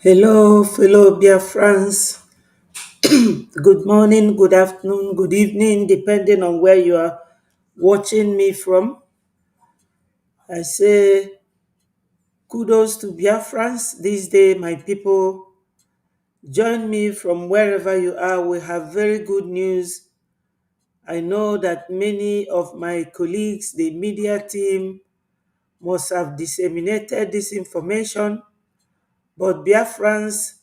Hello, fellow Biafrans. Good morning, good afternoon, good evening, depending on where you are watching me from. I say kudos to Biafrans this day, my people. Join me from wherever you are. We have very good news. I know that many of my colleagues, the media team, must have disseminated this information, but Biafrans,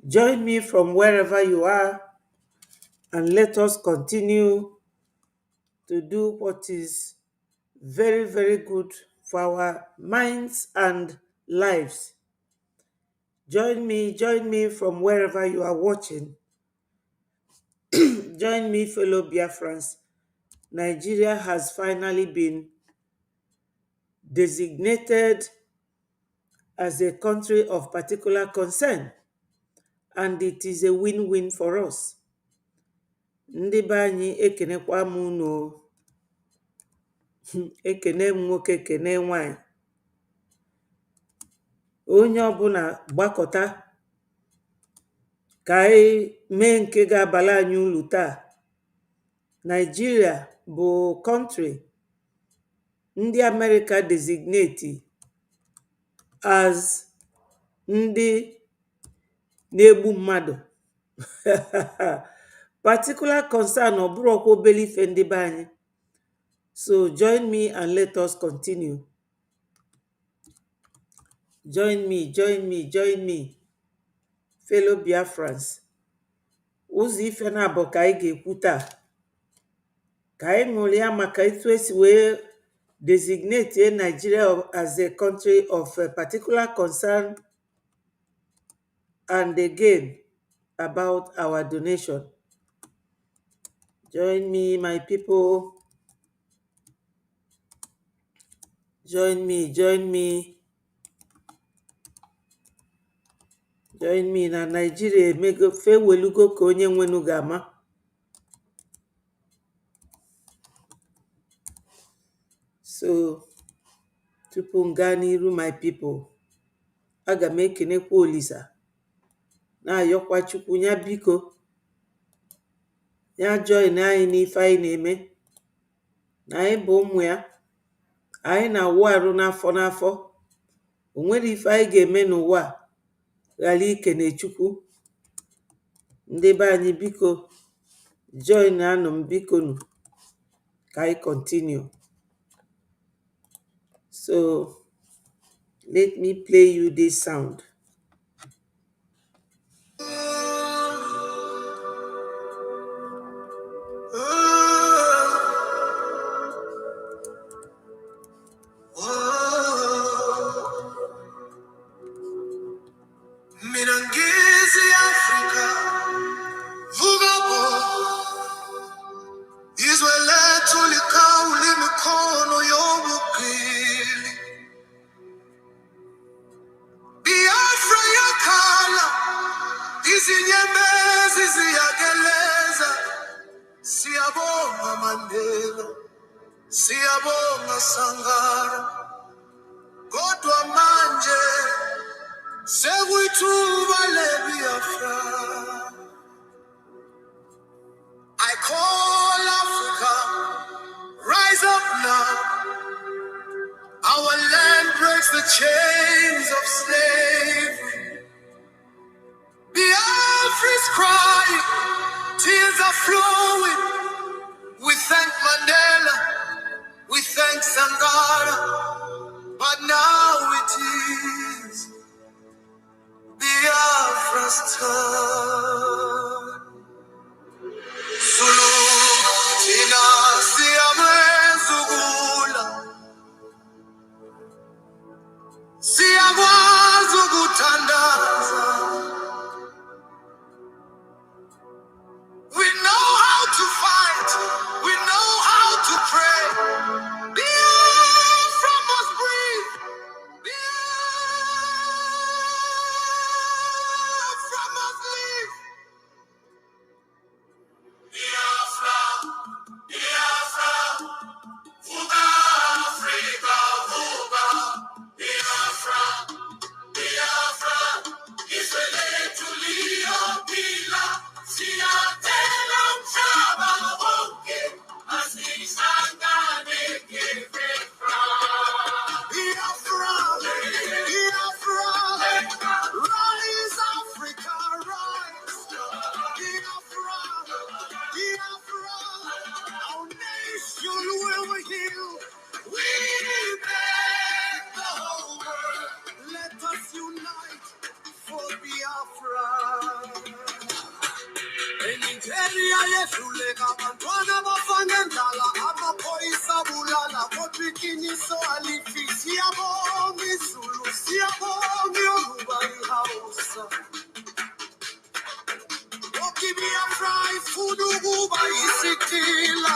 join me from wherever you are and let us continue to do what is very, very good for our minds and lives. Join me from wherever you are watching. Join me, fellow Biafrans. Nigeria has finally been designated as a country of particular concern, and it is a win-win for us. Ndị be anyị ekenekwa m unu o. Ekene m nwoke, ekene nwanyị. Onye ọbụla gbakọta ka anyị mee nke ga-abala anyị uru taa. Nigeria bụ country ndị America designate as ndị na-egbu mmadụ. Particular concern ọ bụrụkwa obere ife ndị be anyị. So join me and let us continue. Join me, fellow Biafrans. Ụzọ ife na-abụ ka anyị ga-ekwu taa. Ka anyị ṅụrịa maka etu esi wee designate Nigeria as a country of particular concern, and again about our donation. Join me, my people. Join me na Nigeria emego fewelugo ka onye nwenu ga-ama. So tupu m gaa n'iru, my people, aga m ekenekwa Olisa na-ayọkwa Chukwu ya biko ya join anyị n'ife anyị na-eme, na anyị bụ ụmụ ya. Anyị na-awụ arụ n'afọ n'afọ. O nwere ife anyị ga-eme n'ụwa a ghara ikene Chukwu. Ndị be anyị biko join anụ m biko nụ ka anyị continue. So let me play you this sound. Minangizi Afrika, vugapo, izwe letu likauli mikono yobukili. Biafra yakala, izinyembezi ziyageleza. Siyabonga Mandela, siyabonga Sangara, kodwa manje sekuyithuba leBiafra. I call Africa, rise up now. Our land breaks the chains of slavery. Biafra is crying, tears are flowing. We thank Mandela, we thank Sangara, but now it is Biafra's turn. Sulu tina siyamezugula, siyakwazi ukuthandaza. We know how to fight, we know how to pray. Biafra must breathe. Biafra must live. Nigeria yehluleka abantwana bafana ndala amaphoyisa bulala kodwa iqiniso alifi siyabonga izulu siyabonga yoruba ihausa okibiafra ifuna ukuba isikila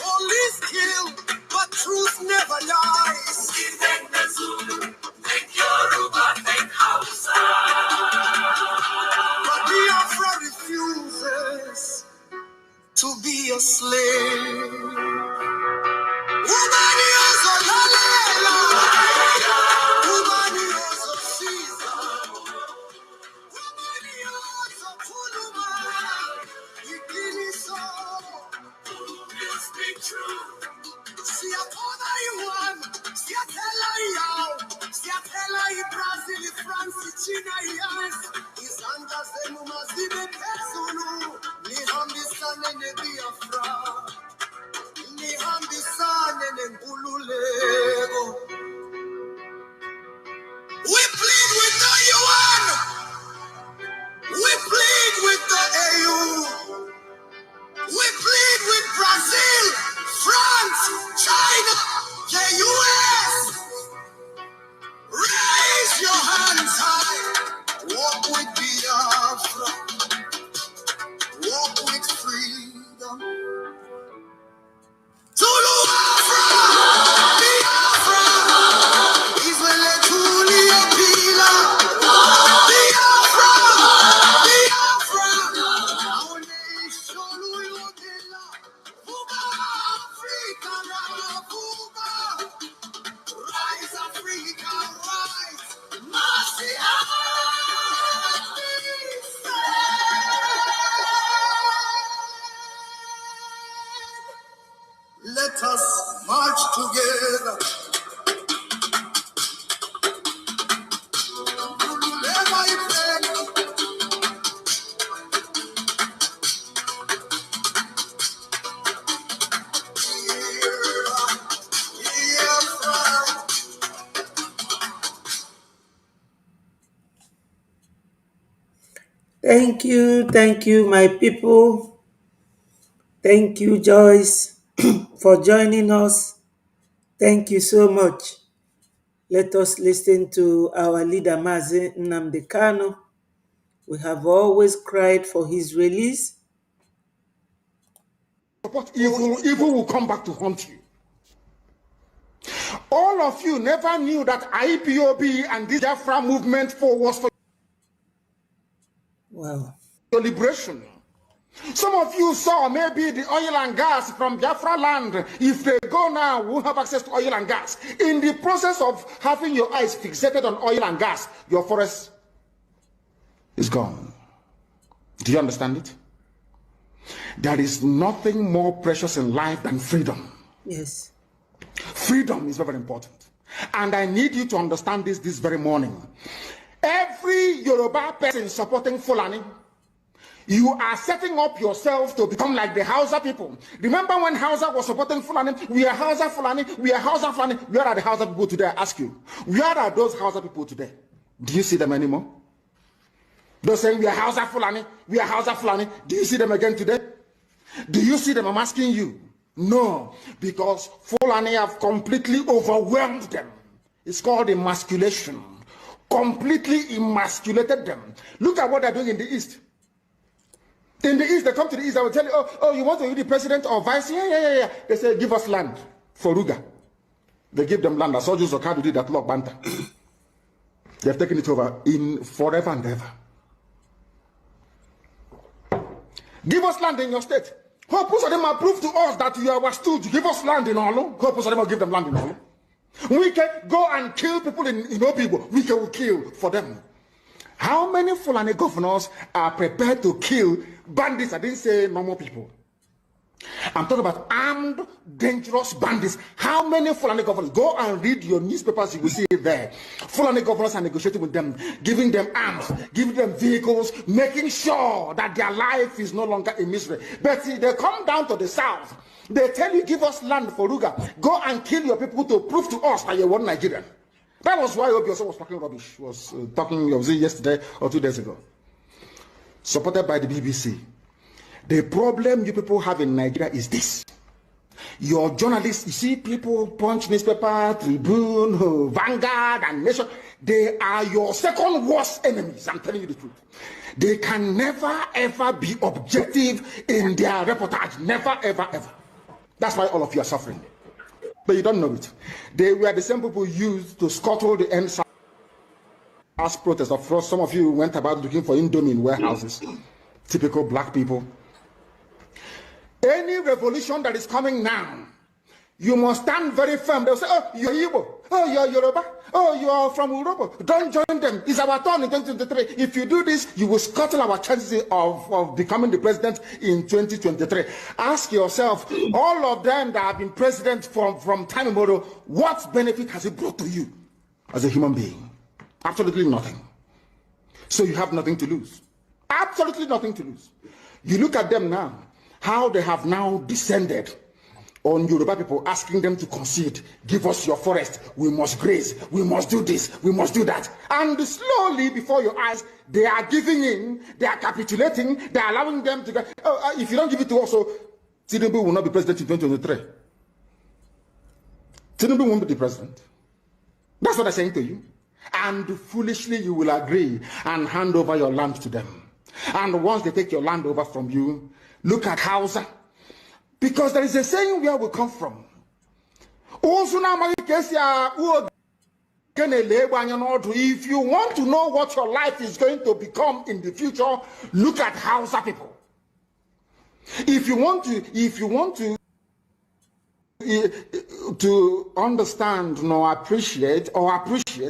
police kill but truth never dies. Thank the Zulu, thank Yoruba, thank Hausa. But Biafra refuses to be a slave. Woman is a lalela, woman is a Caesar, woman is a Puluma, Iginiso, you speak true. See a corner you want, see a teller yao, see a teller in Brazil, France, China, yes. Is under the Mumazibe Pesulu, Nihambisan and Biafra, Nihambisan and Bululego. We plead with the UN, we plead with the AU. We plead with Brazil, France, China, the US. Raise your hands high. Walk with Biafra. Walk with freedom. Zulu Afra, Biafra, Israel Julia Pila. Biafra, Biafra, our nation will Buga, Africa, Buga. Rise, Africa, rise. Mercy, let us march together. Thank you, my people. Thank you, Joyce, for joining us. Thank you so much. Let us listen to our leader, Mazi Nnamdi Kanu. We have always cried for his release. But evil will come back to haunt you. All of you never knew that IPOB and this Biafra movement was for Wow. your liberation. Some of you saw maybe the oil and gas from Biafra land. If they go now, we won't have access to oil and gas. In the process of having your eyes fixated on oil and gas, your forest is gone. Do you understand it? There is nothing more precious in life than freedom. Yes. Freedom is very important. And I need you to understand this very morning. Every Yoruba person supporting Fulani, you are setting up yourself to become like the Hausa people. Remember when Hausa was supporting Fulani? We are Hausa Fulani, we are Hausa Fulani. Where are the Hausa people today? I ask you. Where are those Hausa people today? Do you see them anymore? They're saying we are Hausa Fulani, we are Hausa Fulani. Do you see them again today? Do you see them? I'm asking you. No, because Fulani have completely overwhelmed them. It's called emasculation. Completely emasculated them. Look at what they're doing in the East. In the East, they come to the East, I will tell you, oh, you want to be the president or vice? Yeah. They say, give us land for Ruga. They give them land. I saw Joseph Okadu did that law, Banta. They have taken it over in forever and ever. Give us land in your state. Hope of them prove to us that you are our stooge. Give us land in Olo. Hope of them will give them land in Olo. We can go and kill people in Obibo. We can kill for them. How many Fulani governors are prepared to kill bandits? I didn't say normal people. I'm talking about armed, dangerous bandits. How many Fulani governors? Go and read your newspapers, you will see it there. Fulani governors are negotiating with them, giving them arms, giving them vehicles, making sure that their life is no longer in misery. But see, they come down to the south. They tell you, give us land for Ruga. Go and kill your people to prove to us that you're one Nigerian. That was why Obioso was talking rubbish. Was was it yesterday or 2 days ago? Supported by the BBC. The problem you people have in Nigeria is this. Your journalists, you see people, Punch newspaper, Tribune, Vanguard, and Nation, they are your second worst enemies. I'm telling you the truth. They can never ever be objective in their reportage. Never, ever, ever. That's why all of you are suffering. But you don't know it. They were the same people used to scuttle the end SARS protest. Of course, some of you went about looking for Indomie in warehouses. Typical black people. Any revolution that is coming now, you must stand very firm. They'll say, oh, you're Igbo. Oh, you're Yoruba. Oh, you're from Europe. Don't join them. It's our turn in 2023. If you do this, you will scuttle our chances of becoming the president in 2023. Ask yourself, all of them that have been president from time immemorial, what benefit has it brought to you as a human being? Absolutely nothing. So you have nothing to lose. Absolutely nothing to lose. You look at them now, how they have now descended on Yoruba people, asking them to concede, give us your forest, we must graze, we must do this, we must do that. And slowly before your eyes, they are giving in, they are capitulating, they are allowing them to go, if you don't give it to us, Tinubu will not be president in 2023. Tinubu won't be the president. That's what I'm saying to you. And foolishly you will agree and hand over your land to them. And once they take your land over from you, look at Hausa. Because there is a saying where we come from. If you want to know what your life is going to become in the future, look at Hausa people. If you want to understand or appreciate,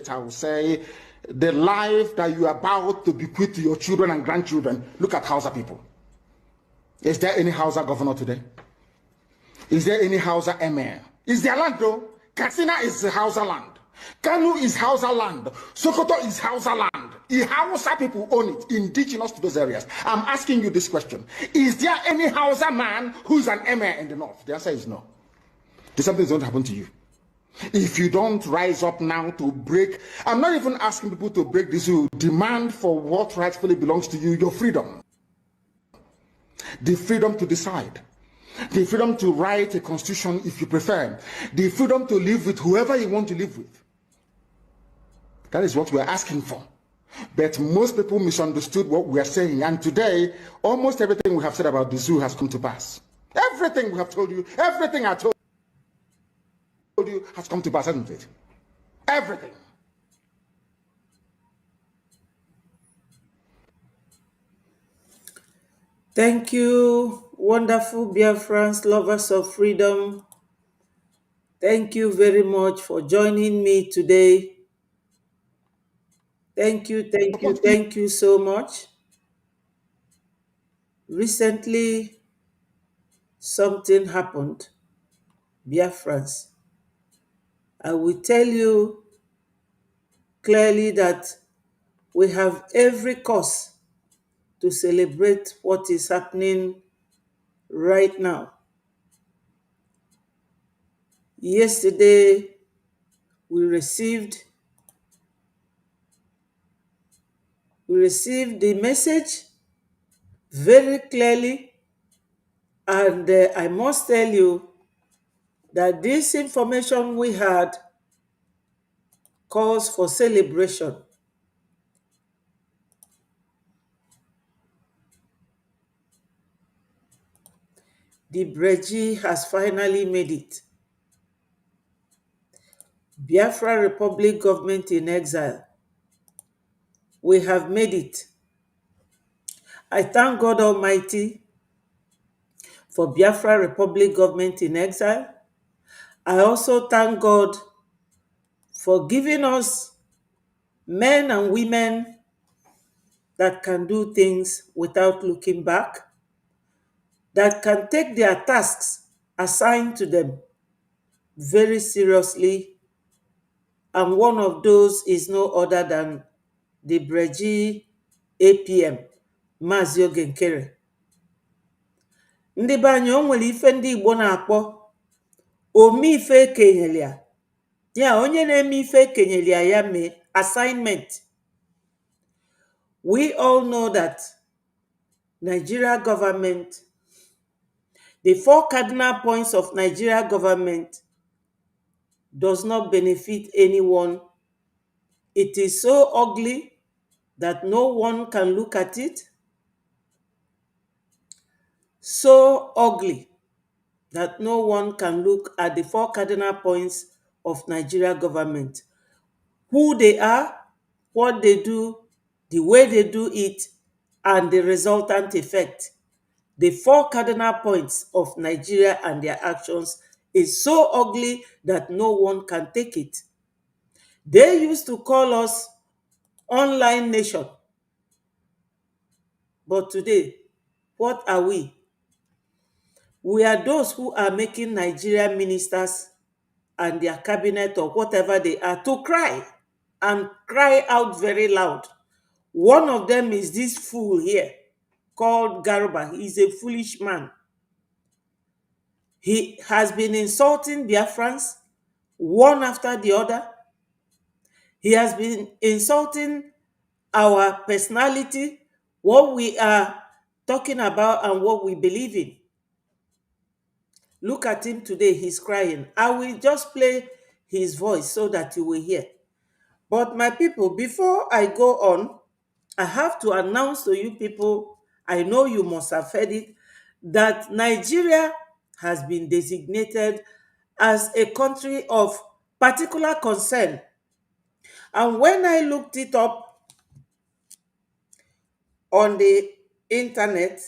I would say, the life that you are about to bequeath to your children and grandchildren, look at Hausa people. Is there any Hausa governor today? Is there any Hausa emir? Is there land though? Katsina is Hausa land. Kanu is Hausa land. Sokoto is Hausa land. The Hausa people own it, indigenous to those areas. I'm asking you this question. Is there any Hausa man who's an emir in the north? The answer is no. Something's going to happen to you. If you don't rise up now to break, I'm not even asking people to break this rule. Demand for what rightfully belongs to you, your freedom. The freedom to decide. The freedom to write a constitution if you prefer. The freedom to live with whoever you want to live with. That is what we're asking for. But most people misunderstood what we are saying. And today, almost everything we have said about the zoo has come to pass. Everything we have told you, everything I told you has come to pass, hasn't it? Everything. Thank you, wonderful Biafrans, lovers of freedom. Thank you very much for joining me today. Thank you so much. Recently, something happened, Biafrans. I will tell you clearly that we have every cause to celebrate what is happening right now. Yesterday, we received the message very clearly, and I must tell you that this information we had calls for celebration. Debreji has finally made it. Biafra Republic government in exile. We have made it. I thank God Almighty for Biafra Republic government in exile. I also thank God for giving us men and women that can do things without looking back, that can take their tasks assigned to them very seriously. And one of those is no other than Debreji APM, Maazị Oge Nkere. Ndị be anyị, o nwere ife ndị Igbo na-akpọ ome ife ekenyere ya ya onye na-eme ife ekenyere ya mee assignment. We all know that Nigeria government, the four cardinal points of Nigeria government does not benefit anyone. It is so ugly that no one can look at it. So ugly that no one can look at the four cardinal points of Nigeria government. Who they are, what they do, the way they do it, and the resultant effect. The four cardinal points of Nigeria and their actions is so ugly that no one can take it. They used to call us online nation. But today, what are we? We are those who are making Nigerian ministers and their cabinet or whatever they are to cry and cry out very loud. One of them is this fool here called Garba. He's a foolish man. He has been insulting Biafrans one after the other. He has been insulting our personality, what we are talking about, and what we believe in. Look at him today, he's crying. I will just play his voice so that you will hear. But my people, before I go on, I have to announce to you people, I know you must have heard it, that Nigeria has been designated as a country of particular concern. And when I looked it up on the internet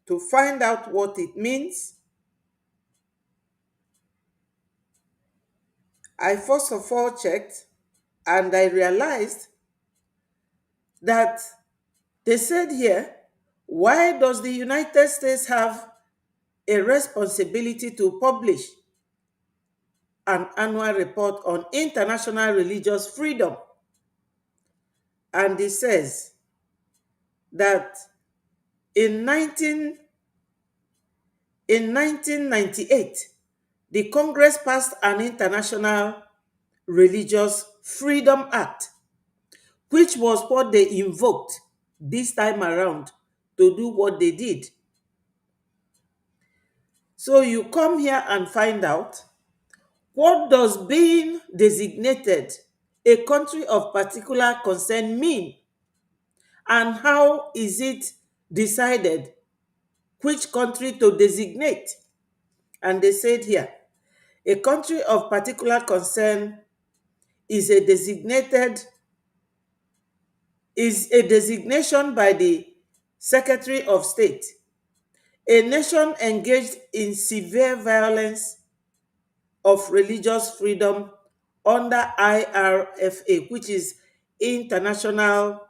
to find out what it means, I first of all checked and I realized that they said here, why does the United States have a responsibility to publish an annual report on international religious freedom? And it says that in 1998, the Congress passed an International Religious Freedom Act, which was what they invoked this time around to do what they did. So you come here and find out, what does being designated a country of particular concern mean? And how is it decided which country to designate? And they said here, a country of particular concern is a designation by the Secretary of State. A nation engaged in severe violence of religious freedom under IRFA, which is International,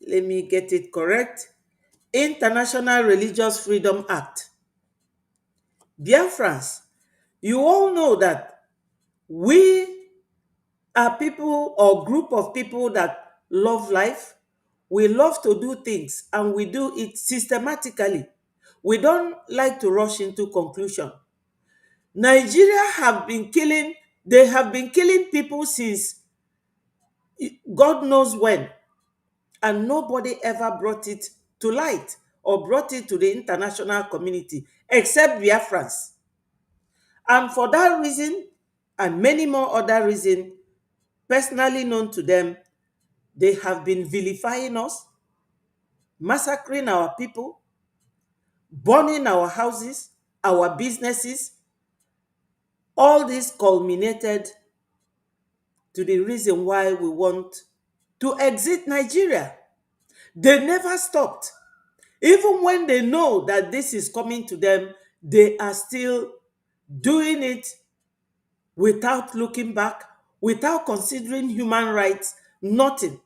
let me get it correct, International Religious Freedom Act. Biafrans, you all know that we are people or group of people that love life. We love to do things and we do it systematically. We don't like to rush into conclusion. Nigeria they have been killing people since God knows when, and nobody ever brought it to light or brought it to the international community except Biafrans. And for that reason, and many more other reasons, personally known to them, they have been vilifying us, massacring our people, burning our houses, our businesses. All this culminated to the reason why we want to exit Nigeria. They never stopped. Even when they know that this is coming to them, they are still doing it without looking back, without considering human rights, nothing.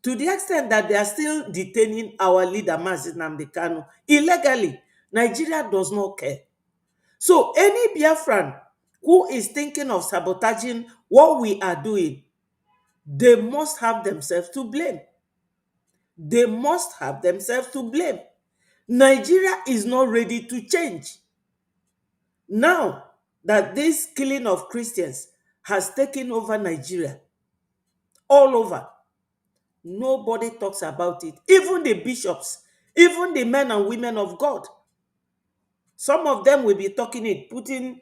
To the extent that they are still detaining our leader, Mazi Nnamdi Kanu, illegally. Nigeria does not care. So any Biafran who is thinking of sabotaging what we are doing, they must have themselves to blame. They must have themselves to blame. Nigeria is not ready to change. Now, that this killing of Christians has taken over Nigeria, all over. Nobody talks about it. Even the bishops, even the men and women of God. Some of them will be talking it, putting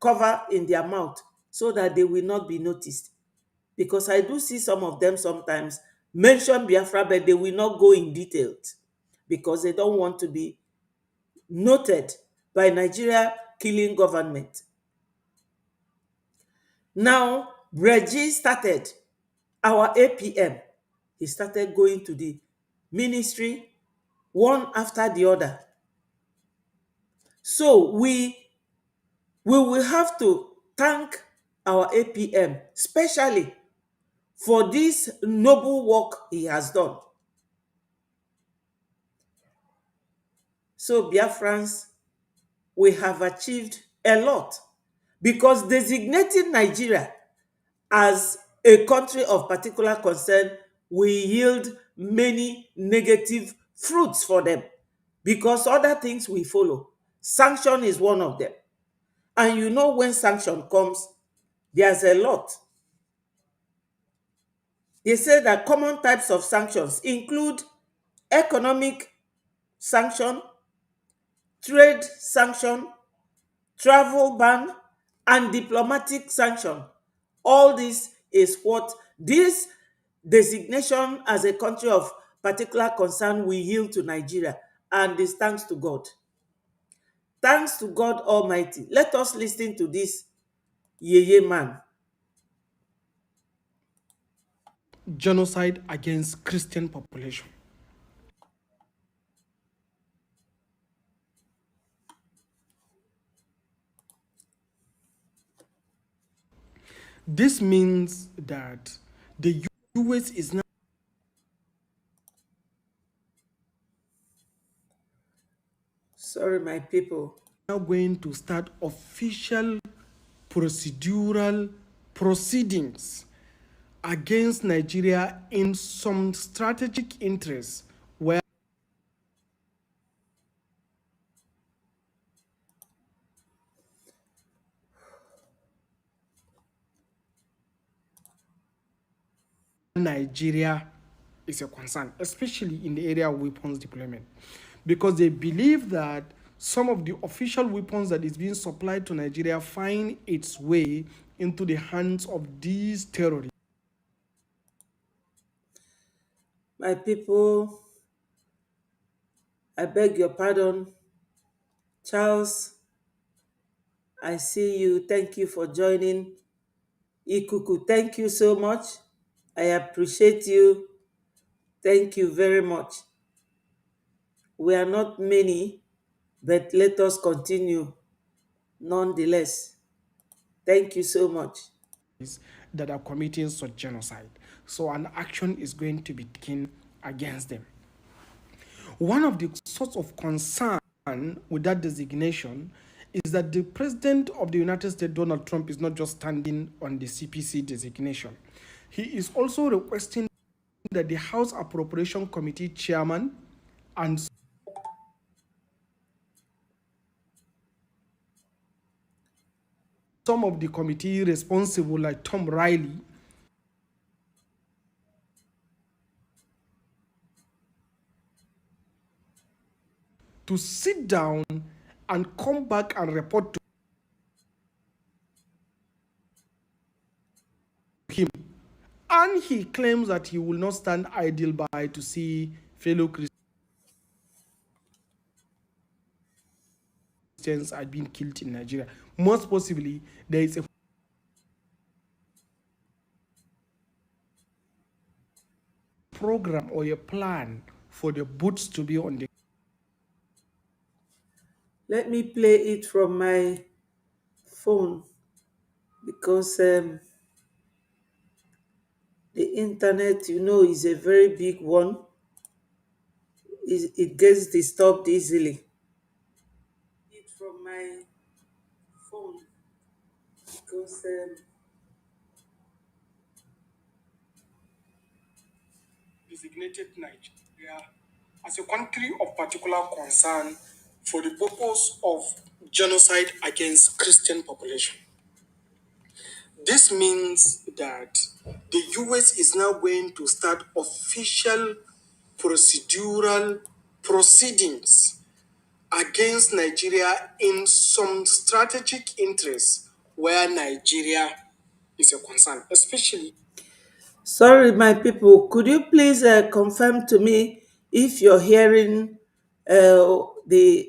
cover in their mouth so that they will not be noticed. Because I do see some of them sometimes mention Biafra, but they will not go in details because they don't want to be noted by Nigeria killing government. Now, Breji started our APM. He started going to the ministry one after the other. So we will have to thank our APM, especially for this noble work he has done. So, Biafrans, we have achieved a lot because designating Nigeria as a country of particular concern will yield many negative fruits for them because other things will follow. Sanction is one of them. And you know, when sanction comes, there's a lot. They say that common types of sanctions include economic sanction, trade sanction, travel ban, and diplomatic sanction. All this is what this designation as a country of particular concern will yield to Nigeria, and this thanks to God. Thanks to God Almighty. Let us listen to this Yeye man. Genocide against Christian population. This means that the US is Sorry, my people. now going to start official procedural proceedings against Nigeria in some strategic interests where Nigeria is a concern, especially in the area of weapons deployment, because they believe that some of the official weapons that is being supplied to Nigeria find its way into the hands of these terrorists. My people, I beg your pardon. Charles, I see you. Thank you for joining. Ikuku, thank you so much. I appreciate you. Thank you very much. We are not many, but let us continue nonetheless. Thank you so much. That are committing such genocide. So an action is going to be taken against them. One of the sorts of concern with that designation is that the President of the United States, Donald Trump, is not just standing on the CPC designation. He is also requesting that the House Appropriation Committee chairman and some of the committee responsible, like Tom Riley, to sit down and come back and report to him. And he claims that he will not stand idle by to see fellow Christians are being killed in Nigeria. Most possibly, there is a program or a plan for the boots to be on the. Let me play it from my phone because the internet, you know, is a very big one. It gets disturbed easily. It from my phone because Designated Nigeria as a country of particular concern for the purpose of genocide against Christian population. This means that the US is now going to start official procedural proceedings against Nigeria in some strategic interests where Nigeria is a concern, especially. Sorry, my people, could you please confirm to me if you're hearing the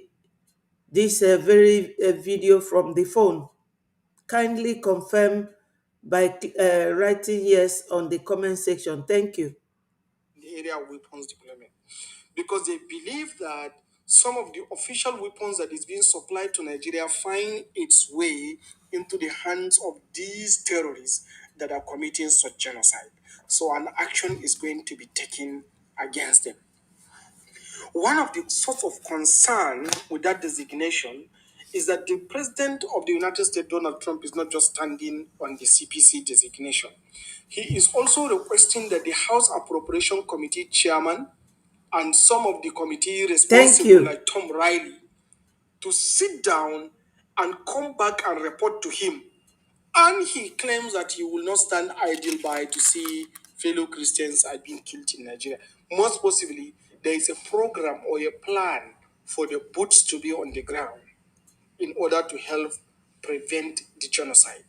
this very video from the phone? Kindly confirm by writing yes on the comment section. Thank you. The area of weapons deployment, because they believe that some of the official weapons that is being supplied to Nigeria find its way into the hands of these terrorists that are committing such genocide. So an action is going to be taken against them. One of the source of concern with that designation is that the President of the United States, Donald Trump, is not just standing on the CPC designation. He is also requesting that the House Appropriation Committee chairman and some of the committee Thank responsible, you. like Tom Riley, to sit down and come back and report to him. And he claims that he will not stand idle by to see fellow Christians are being killed in Nigeria. Most possibly, there is a program or a plan for the boots to be on the ground in order to help prevent the genocide.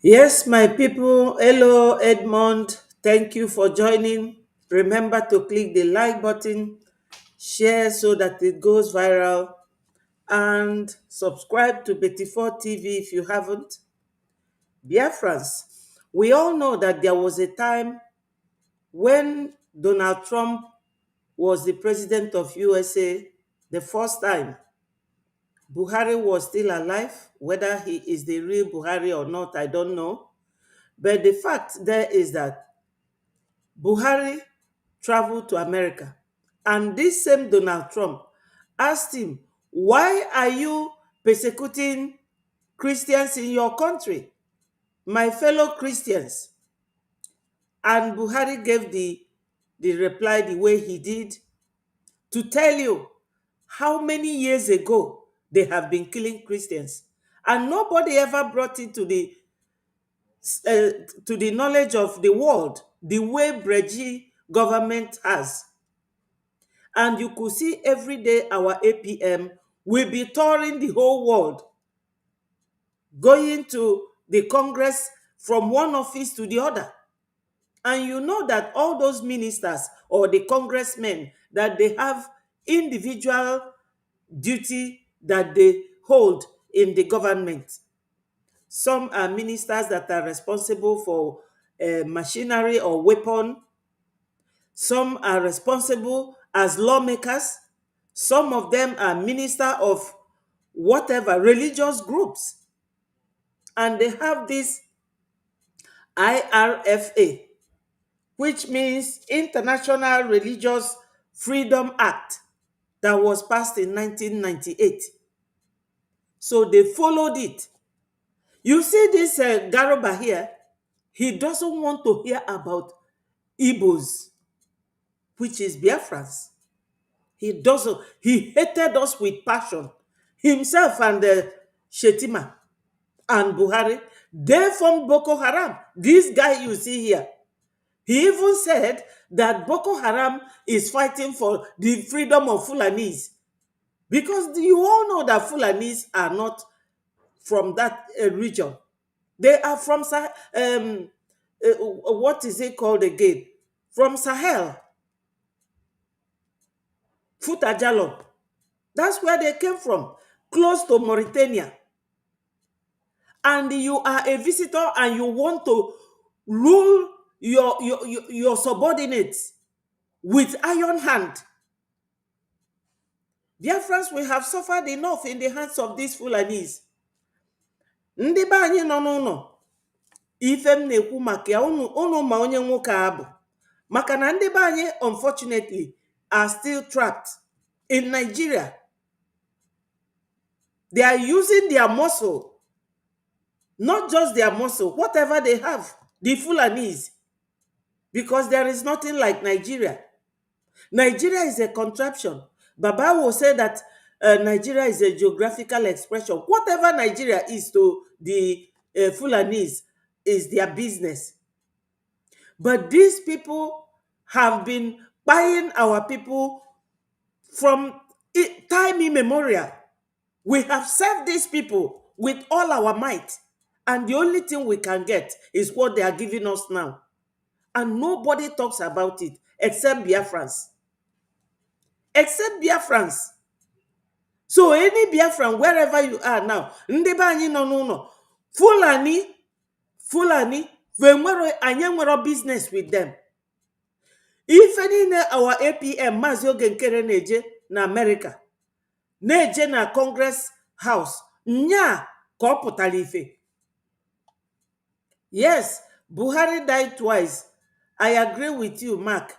Yes, my people. Hello, Edmond. Thank you for joining. Remember to click the like button, share so that it goes viral, and subscribe to Betty4 TV if you haven't. Biafrans, we all know that there was a time when Donald Trump was the president of USA the first time. Buhari was still alive. Whether he is the real Buhari or not, I don't know. But the fact there is that Buhari traveled to America, and this same Donald Trump asked him, "Why are you persecuting Christians in your country, my fellow Christians?" And Buhari gave the reply the way he did, to tell you how many years ago they have been killing Christians. And nobody ever brought it uh, to the knowledge of the world the way Breji government has. And you could see every day our APM will be touring the whole world, going to the Congress from one office to the other. And you know that all those ministers or the congressmen, that they have individual duty that they hold in the government. Some are ministers that are responsible for machinery or weapon. Some are responsible as lawmakers. Some of them are minister of whatever religious groups. And they have this IRFA, which means International Religious Freedom Act, that was passed in 1998. So they followed it. You see this Garoba here, he doesn't want to hear about Igbos, which is Biafrans. He doesn't. He hated us with passion. Himself and Shetima and Buhari, they formed Boko Haram. This guy you see here, he even said that Boko Haram is fighting for the freedom of Fulanese, because you all know that Fulanese are not from that region. They are from what is it called again? From Sahel, Futajalon. That's where they came from, close to Mauritania. And you are a visitor and you want to rule your subordinates with iron hand. Biafrans, we have suffered enough in the hands of these Fulanese. Ndị be anyị nọ n'ụlọ, ife m na-ekwu maka ya, unu ma onye nwoke a bụ, maka na ndị be anyị unfortunately are still trapped in Nigeria. They are using their muscle, not just their muscle, whatever they have, the Fulanese, because there is nothing like Nigeria. Nigeria is a contraption. Baba will say that Nigeria is a geographical expression. Whatever Nigeria is to the Fulanese is their business. But these people have been buying our people from time immemorial. We have served these people with all our might, and the only thing we can get is what they are giving us now. And nobody talks about it except Biafrans. Except Biafrans. So any Biafran, wherever you are now, ndị be anyị nọ n'ụlọ, Fulani, anyị nwere business with them. Ife niile our APM Maazị Oge Nkere na-eje na America, na-eje na Congress House, nya ka ọ pụtara ife. Yes, Buhari died twice. I agree with you, Mark.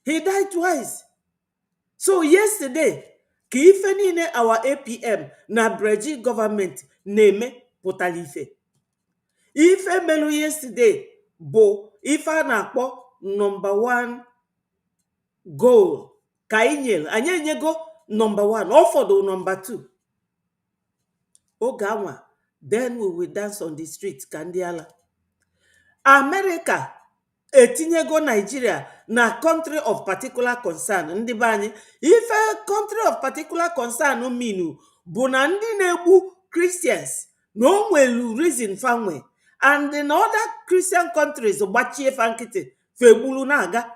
He died twice. So yesterday, ka ife niile our APM na Breji government na-eme pụtara ife. Ife melu yesterday bụ ife a na-akpọ number 1 goal ka anyị enyego number 1, ọ fọdụ number 2. Oge anwa, then we will dance on the street ka ndị ala. America etinyego Nigeria na country of particular concern. Ndị be anyị, ife country of particular concern mean bụ na ndị na-egbu Christians na o nwelu reason fanwe, and in other Christian countries gbachie fa nkịtị fegbulu na-aga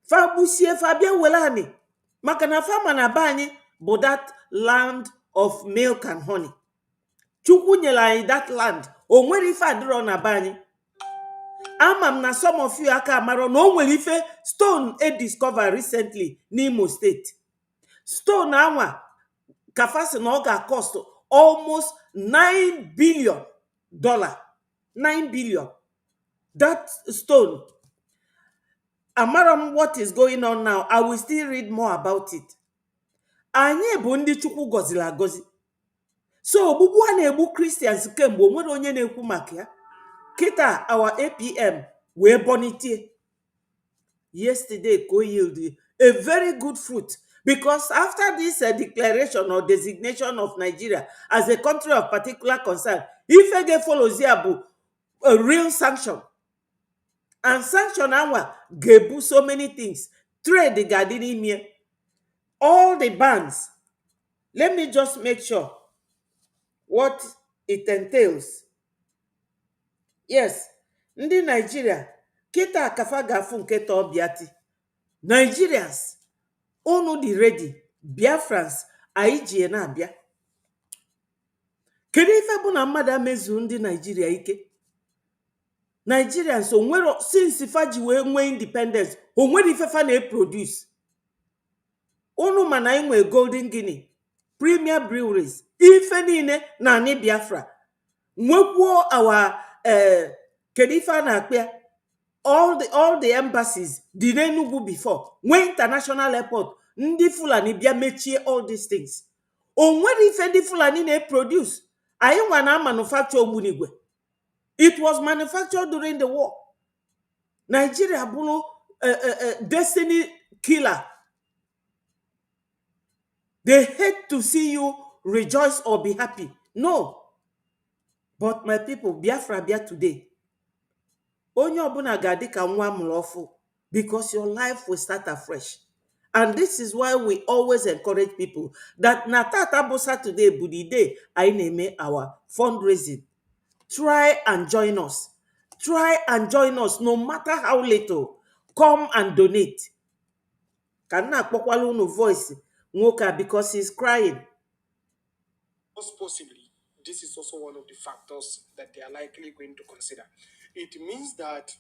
fa gbusie fa bịa wele anyị maka na fa na be anyị bụ that land of milk and honey. Chukwu nyere anyị that land. O nwere ife adịrọ na be anyị. Ama m na some of you aka amaro na o nwere ife stone discover recently n'Imo State. Stone anwa kafasi na ọ ga-cost almost $9 billion. 9 billion. That stone. Amaram what is going on now. I will still read more about it. Anyị bụ ndị Chukwu gọziri agọzi. So ogbugbu a na-egbu Christians kemgbe o nwere onye na-ekwu maka ya. Kita our APM wee bonitie. Yesterday co yield a very good fruit, because after this declaration or designation of Nigeria as a country of particular concern, ife ge follows here bụ a real sanction. And sanction anwa gebu so many things. Trade ga-adị n'ime. All the bans. Let me just make sure what it entails. Yes, ndị Nigeria kita kafa gafu nketa obiati. Nigerians, unu dị ready. Biafrans, anyị ji na-abịa. Kedu ife bụ na mmadụ amezu ndị Nigeria ike? Nigerians onwero since fa ji wee nwee independence, onwere ife fa na-produce. Unu mana anyị nwee Golden Guinea, Premier Breweries, ife niile na ani Biafra. Nwekwuo our kedu ife a na-akpịa, all the embassies dị n'Enugu before. Nwee international airport, ndị Fulani bịa mechie all these things. Onwere ife ndị Fulani na-produce. Anyị nwa na manufacture ogbunigwe. It was manufactured during the war. Nigeria bụrụ destiny killer. They hate to see you rejoice or be happy. No. But my people, Biafra bia today. Onye ọbụla ga-adị ka nwa amụrụ ọfụ, because your life will start afresh. And this is why we always encourage people that na tata bụ Saturday bụ the day anyị na-eme our fundraising. Try and join us. Try and join us no matter how little. Come and donate. Can na akpọkwala unu voice nwoke because he's crying. Most possibly, this is also one of the factors that they are likely going to consider. It means that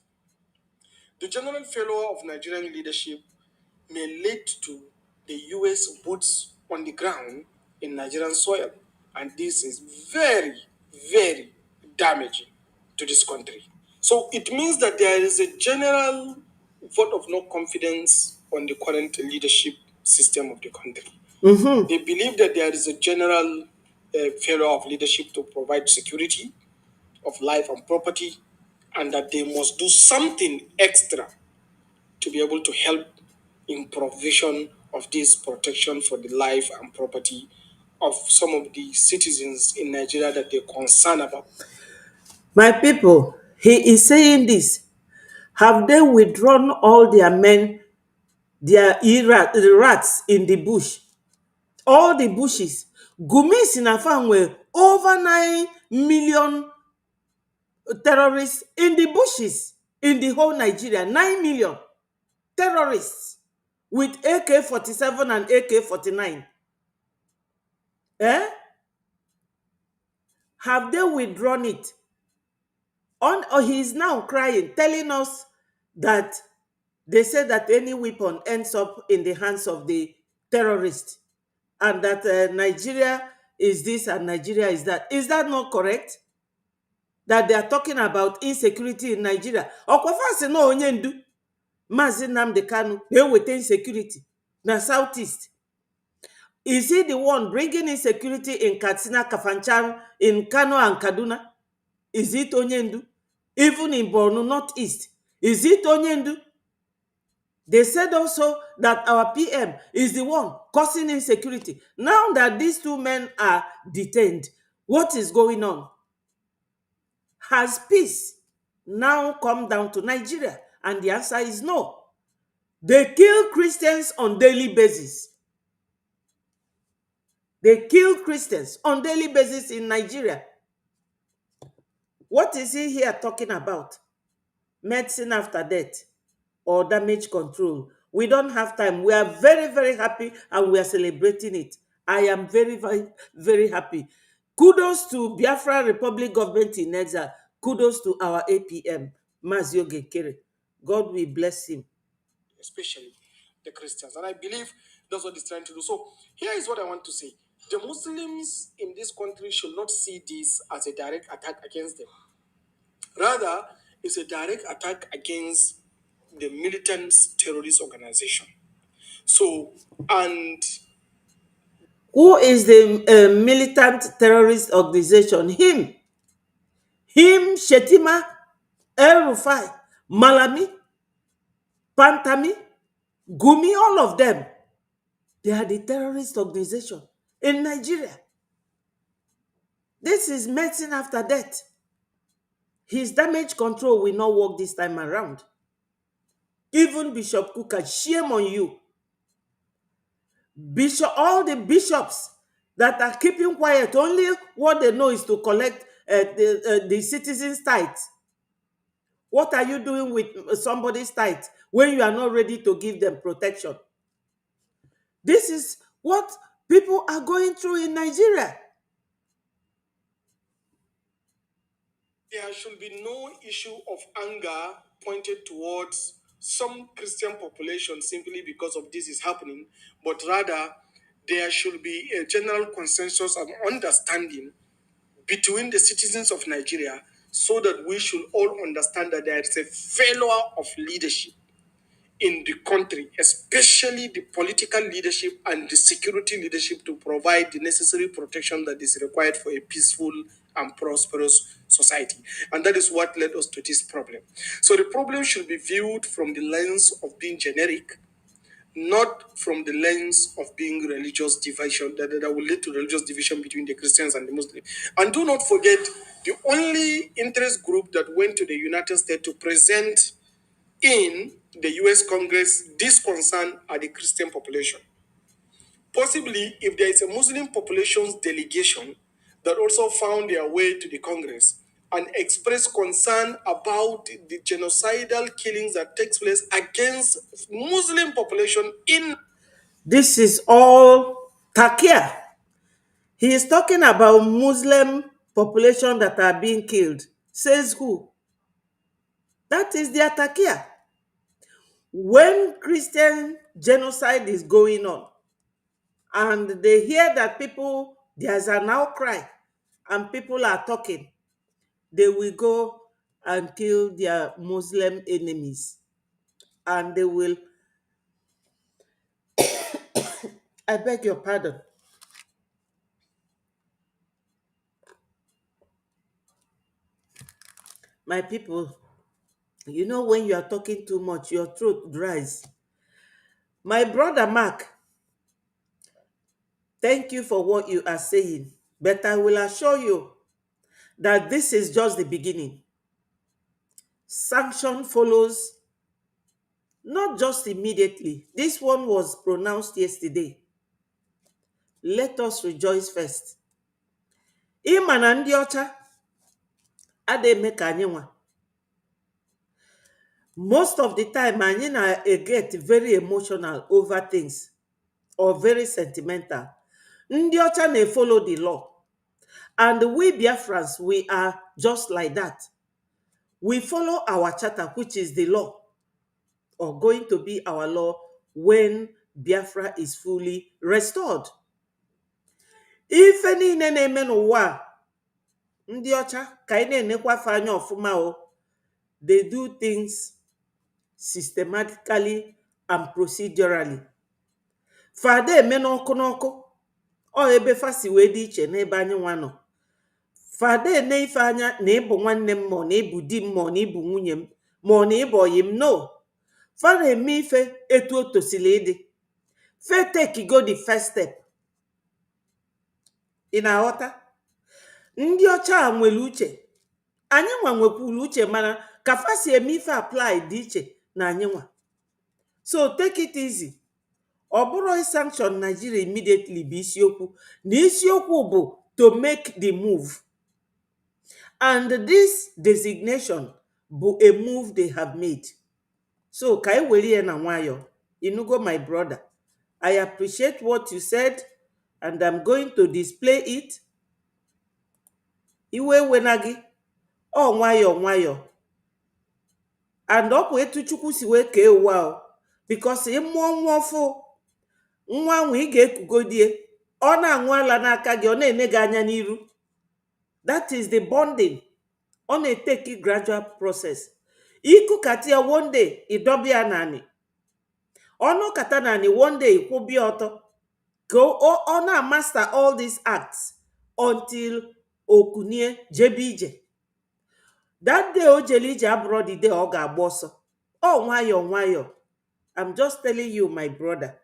the general failure of Nigerian leadership may lead to the US boots on the ground in Nigerian soil. And this is very, very damaging to this country. So it means that there is a general vote of no confidence on the current leadership system of the country. They believe that there is a general failure of leadership to provide security of life and property, and that they must do something extra to be able to help in provision of this protection for the life and property of some of the citizens in Nigeria that they're concerned about. My people, he is saying this. Have they withdrawn all their men, their the rats in the bush? All the bushes. Gumi Sinafan were over 9 million terrorists in the bushes in the whole Nigeria. 9 million terrorists with AK-47 and AK-49. Eh? Have they withdrawn it? Or he is now crying, telling us that they say that any weapon ends up in the hands of the terrorist, and that Nigeria is this and Nigeria is that. Is that not correct? That they are talking about insecurity in Nigeria. Okwafasi no onye ndu Mazi Nnamdi Kanu na-eweta insecurity na Southeast. Is he the one bringing insecurity in Katsina, Kafanchan, in Kano and Kaduna? Is it Onyendu? Even in Borno Northeast, is it Onyendu? They said also that our PM is the one causing insecurity. Now that these two men are detained, what is going on? Has peace now come down to Nigeria? And the answer is no. They kill Christians on daily basis. They kill Christians on daily basis in Nigeria. What is he here talking about? Medicine after death or damage control. We don't have time. We are very, very happy and we are celebrating it. I am very, very, very happy. Kudos to Biafra Republic government in exile. Kudos to our APM, Mazio Gekere. God will bless him. Especially the Christians. And I believe that's what he's trying to do. So here is what I want to say. The Muslims in this country should not see this as a direct attack against them. Rather, it's a direct attack against the militant terrorist organization. So, and Who is the militant terrorist organization? Him, Shetima, El Rufai, Malami, Pantami, Gumi, all of them. They are the terrorist organization in Nigeria. This is medicine after death. His damage control will not work this time around. Even Bishop Kuka, shame on you. All the bishops that are keeping quiet, only what they know is to collect the citizens' tithe. What are you doing with somebody's tithe when you are not ready to give them protection? This is what people are going through in Nigeria. there should be no issue of anger pointed towards some Christian population simply because of this is happening, but rather there should be a general consensus and understanding between the citizens of Nigeria so that we should all understand that there is a failure of leadership in the country, especially the political leadership and the security leadership to provide the necessary protection that is required for a peaceful and prosperous society. And that is what led us to this problem. So the problem should be viewed from the lens of being generic, not from the lens of being religious division that will lead to religious division between the Christians and the Muslims. And do not forget, the only interest group that went to the United States to present in the US Congress this concern are the Christian population. Possibly, if there is a Muslim population's delegation that also found their way to the Congress and expressed concern about the genocidal killings that takes place against Muslim population in This is all takia. He is talking about Muslim population that are being killed. Says who? That is their takia. When Christian genocide is going on, and they hear that there's an outcry, and people are talking, they will go and kill their Muslim enemies. And they will, I beg your pardon. My people, you know when you are talking too much, your throat dries. My brother Mark, Thank you for what you are saying, but I will assure you that this is just the beginning. Sanction follows, not just immediately. This one was pronounced yesterday. Let us rejoice first. Ịma na ndị ọcha ada eme ka anyị nwa. Most of the time, anyị na-get very emotional over things or very sentimental. Ndị ọcha na-follow the law. And we Biafrans, we are just like that. We follow our charter, which is the law, or going to be our law when Biafra is fully restored. Ife niile na-eme n'ụwa ndị ọcha ka anyị na-enekwafe anya ọfụma o. They do things systematically and procedurally. Fada eme n'ọkụ n'ọkụ, ọ ebe fasi wee dị iche n'ebe anyị nwa nọ. Fada ene ife anya na ịbụ nwanne m ma na ịbụ di m ma na ịbụ nwunye m ma na ịbụ ọyị m. No. Fada eme ife etu o tosili ịdị. Fe take go the first step. Ị na-aghọta? Ndị ọcha a nwere uche. Anyị nwa nwekwuru uche, mana ka fa si eme ife apply dị iche na anyị nwa. So take it easy. Ọ bụrụ sanction Nigeria immediately bụ isiokwu. Na isiokwu bụ to make the move. And this designation bụ a move they have made. So ka anyị were ya na nwayọ. Inugo, my brother, I appreciate what you said and I'm going to display it. Iwe wena gị, ọ nwayọ nwayọ. And ọ bụ etu Chukwu si wee kee ụwa o. Because ịmụọ nwa ọfụ, nwa ahụ ị ga-ekugodie, ọ na-aṅụ ala n'aka gị, ọ na-ene gị anya n'iru. That is the bonding. Ọ na-eteki gradual process. Ikukata ya one day, ịdọbịa nani. Ọnụ kata nani one day, ịkwụbịa ọtọ. Ka ọ na-master all these acts until okunie jebe ije. That day o jele ije abụrụ the day ọ ga-agba ọsọ. Ọ nwayọ nwayọ. I'm just telling you, my brother.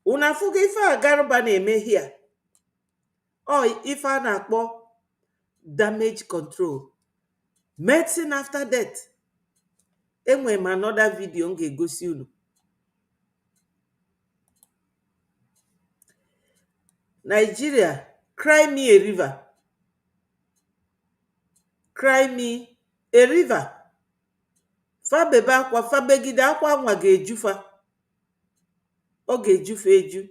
Una fuga ife a Garuba na-eme here. Ọ ife a na-akpọ damage control. Medicine after death. Enwere m another video m ga-egosi unu. Nigeria, cry me a river. Cry me a river. Fabebe akwa, fabegide akwa nwa ga-ejufa. Ọ ga-ejufa eju.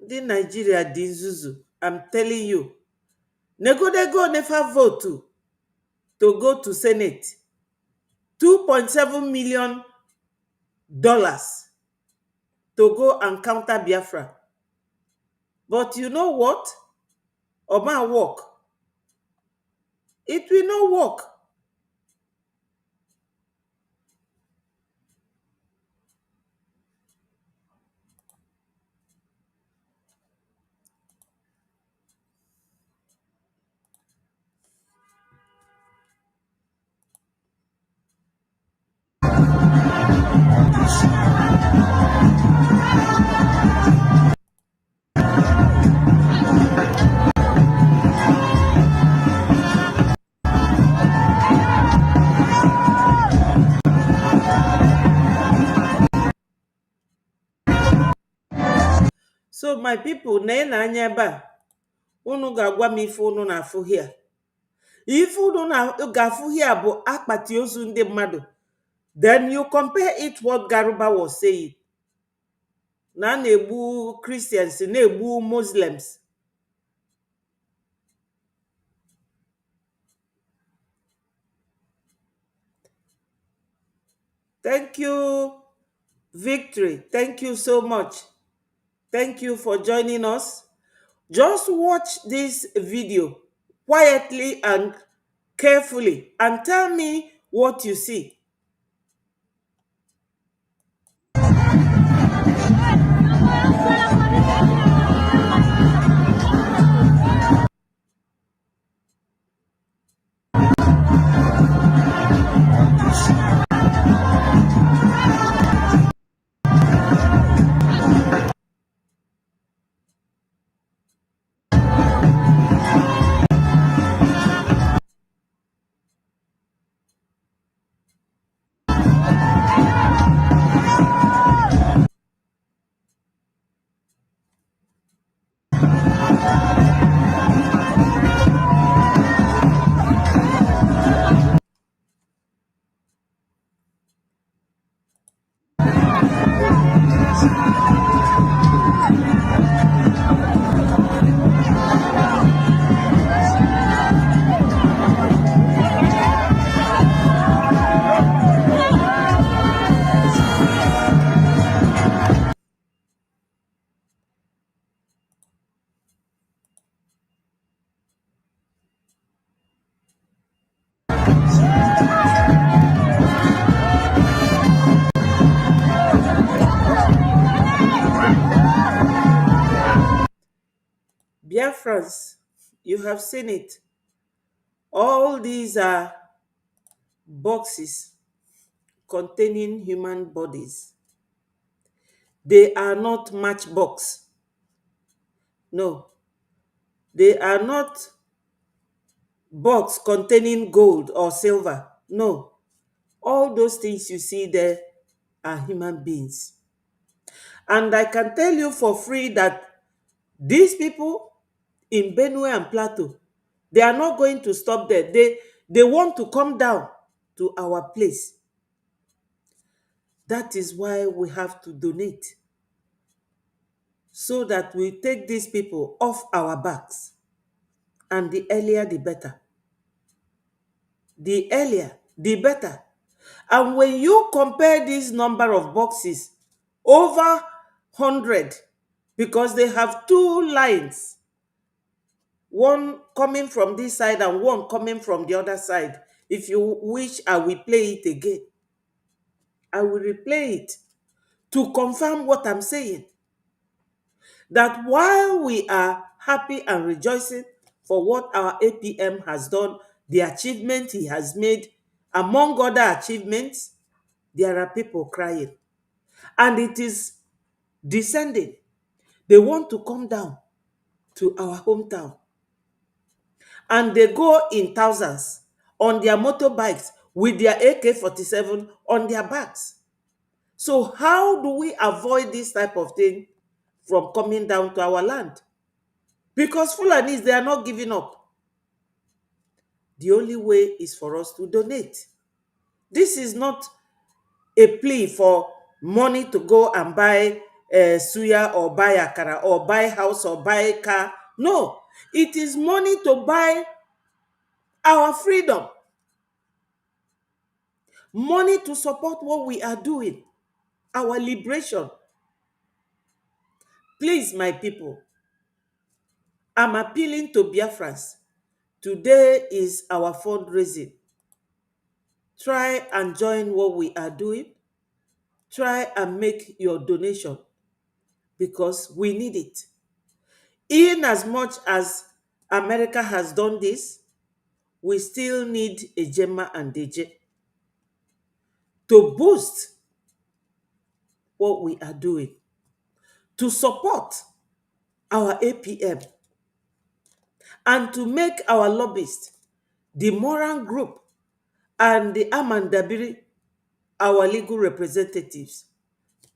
Ndị Nigeria dị nzuzu. I'm telling you. Negodego nefa vote to go to Senate. $2.7 million to go and counter Biafra. But you know what? Oma work. It will not work. So my people, na anya ba, unu ga-agwa m ife unu na-afụ here. Ife unu ga-afụ here bụ akpati ozu ndị mmadụ. Then you compare it what Garuba was saying. Na na-egbu Christians, na-egbu Muslims. Thank you, Victory. Thank you so much. Thank you for joining us. Just watch this video quietly and carefully and tell me what you see. France, you have seen it. All these are boxes containing human bodies. They are not matchbox. No, they are not box containing gold or silver. No, all those things you see there are human beings. And I can tell you for free that these people in Benue and Plateau, they are not going to stop there. They want to come down to our place. That is why we have to donate, so that we take these people off our backs. And the earlier, the better. The earlier, the better. And when you compare this number of boxes, over 100, because they have two lines, one coming from this side and one coming from the other side. If you wish, I will play it again. I will replay it to confirm what I'm saying. That while we are happy and rejoicing for what our APM has done, the achievement he has made, among other achievements, there are people crying. And it is descending. They want to come down to our hometown. And they go in thousands on their motorbikes with their AK-47 on their backs. So how do we avoid this type of thing from coming down to our land? Because Fulanis, they are not giving up. The only way is for us to donate. This is not a plea for money to go and buy suya or buy akara or buy house or buy car. No, it is money to buy our freedom. Money to support what we are doing, our liberation. Please, my people, I'm appealing to Biafrans. Today is our fundraising. Try and join what we are doing. Try and make your donation, because we need it. In as much as America has done this, we still need Ejema and Deje to boost what we are doing, to support our APM, and to make our lobbyists, the Moran Group, and the Amandabiri, our legal representatives,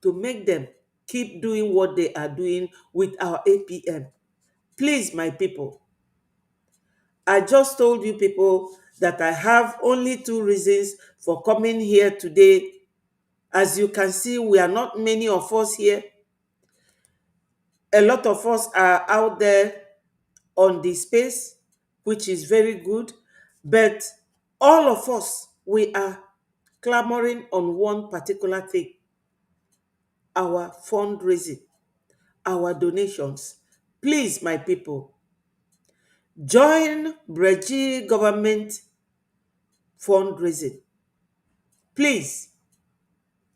to make them keep doing what they are doing with our APM. Please, my people, I just told you people that I have only 2 reasons for coming here today. As you can see, we are not many of us here. A lot of us are out there on the space, which is very good. But all of us, we are clamoring on one particular thing: our fundraising, our donations. Please, my people, join Breji government fundraising. Please,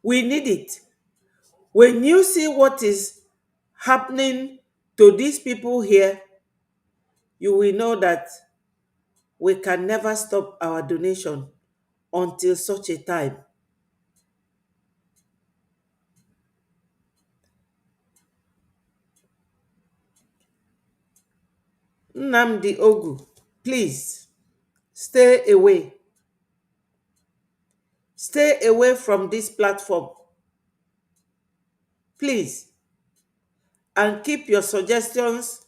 we need it. When you see what is happening to these people here, you will know that we can never stop our donation until such a time. Nnamdi Ogu, please stay away. Stay away from this platform. Please. And keep your suggestions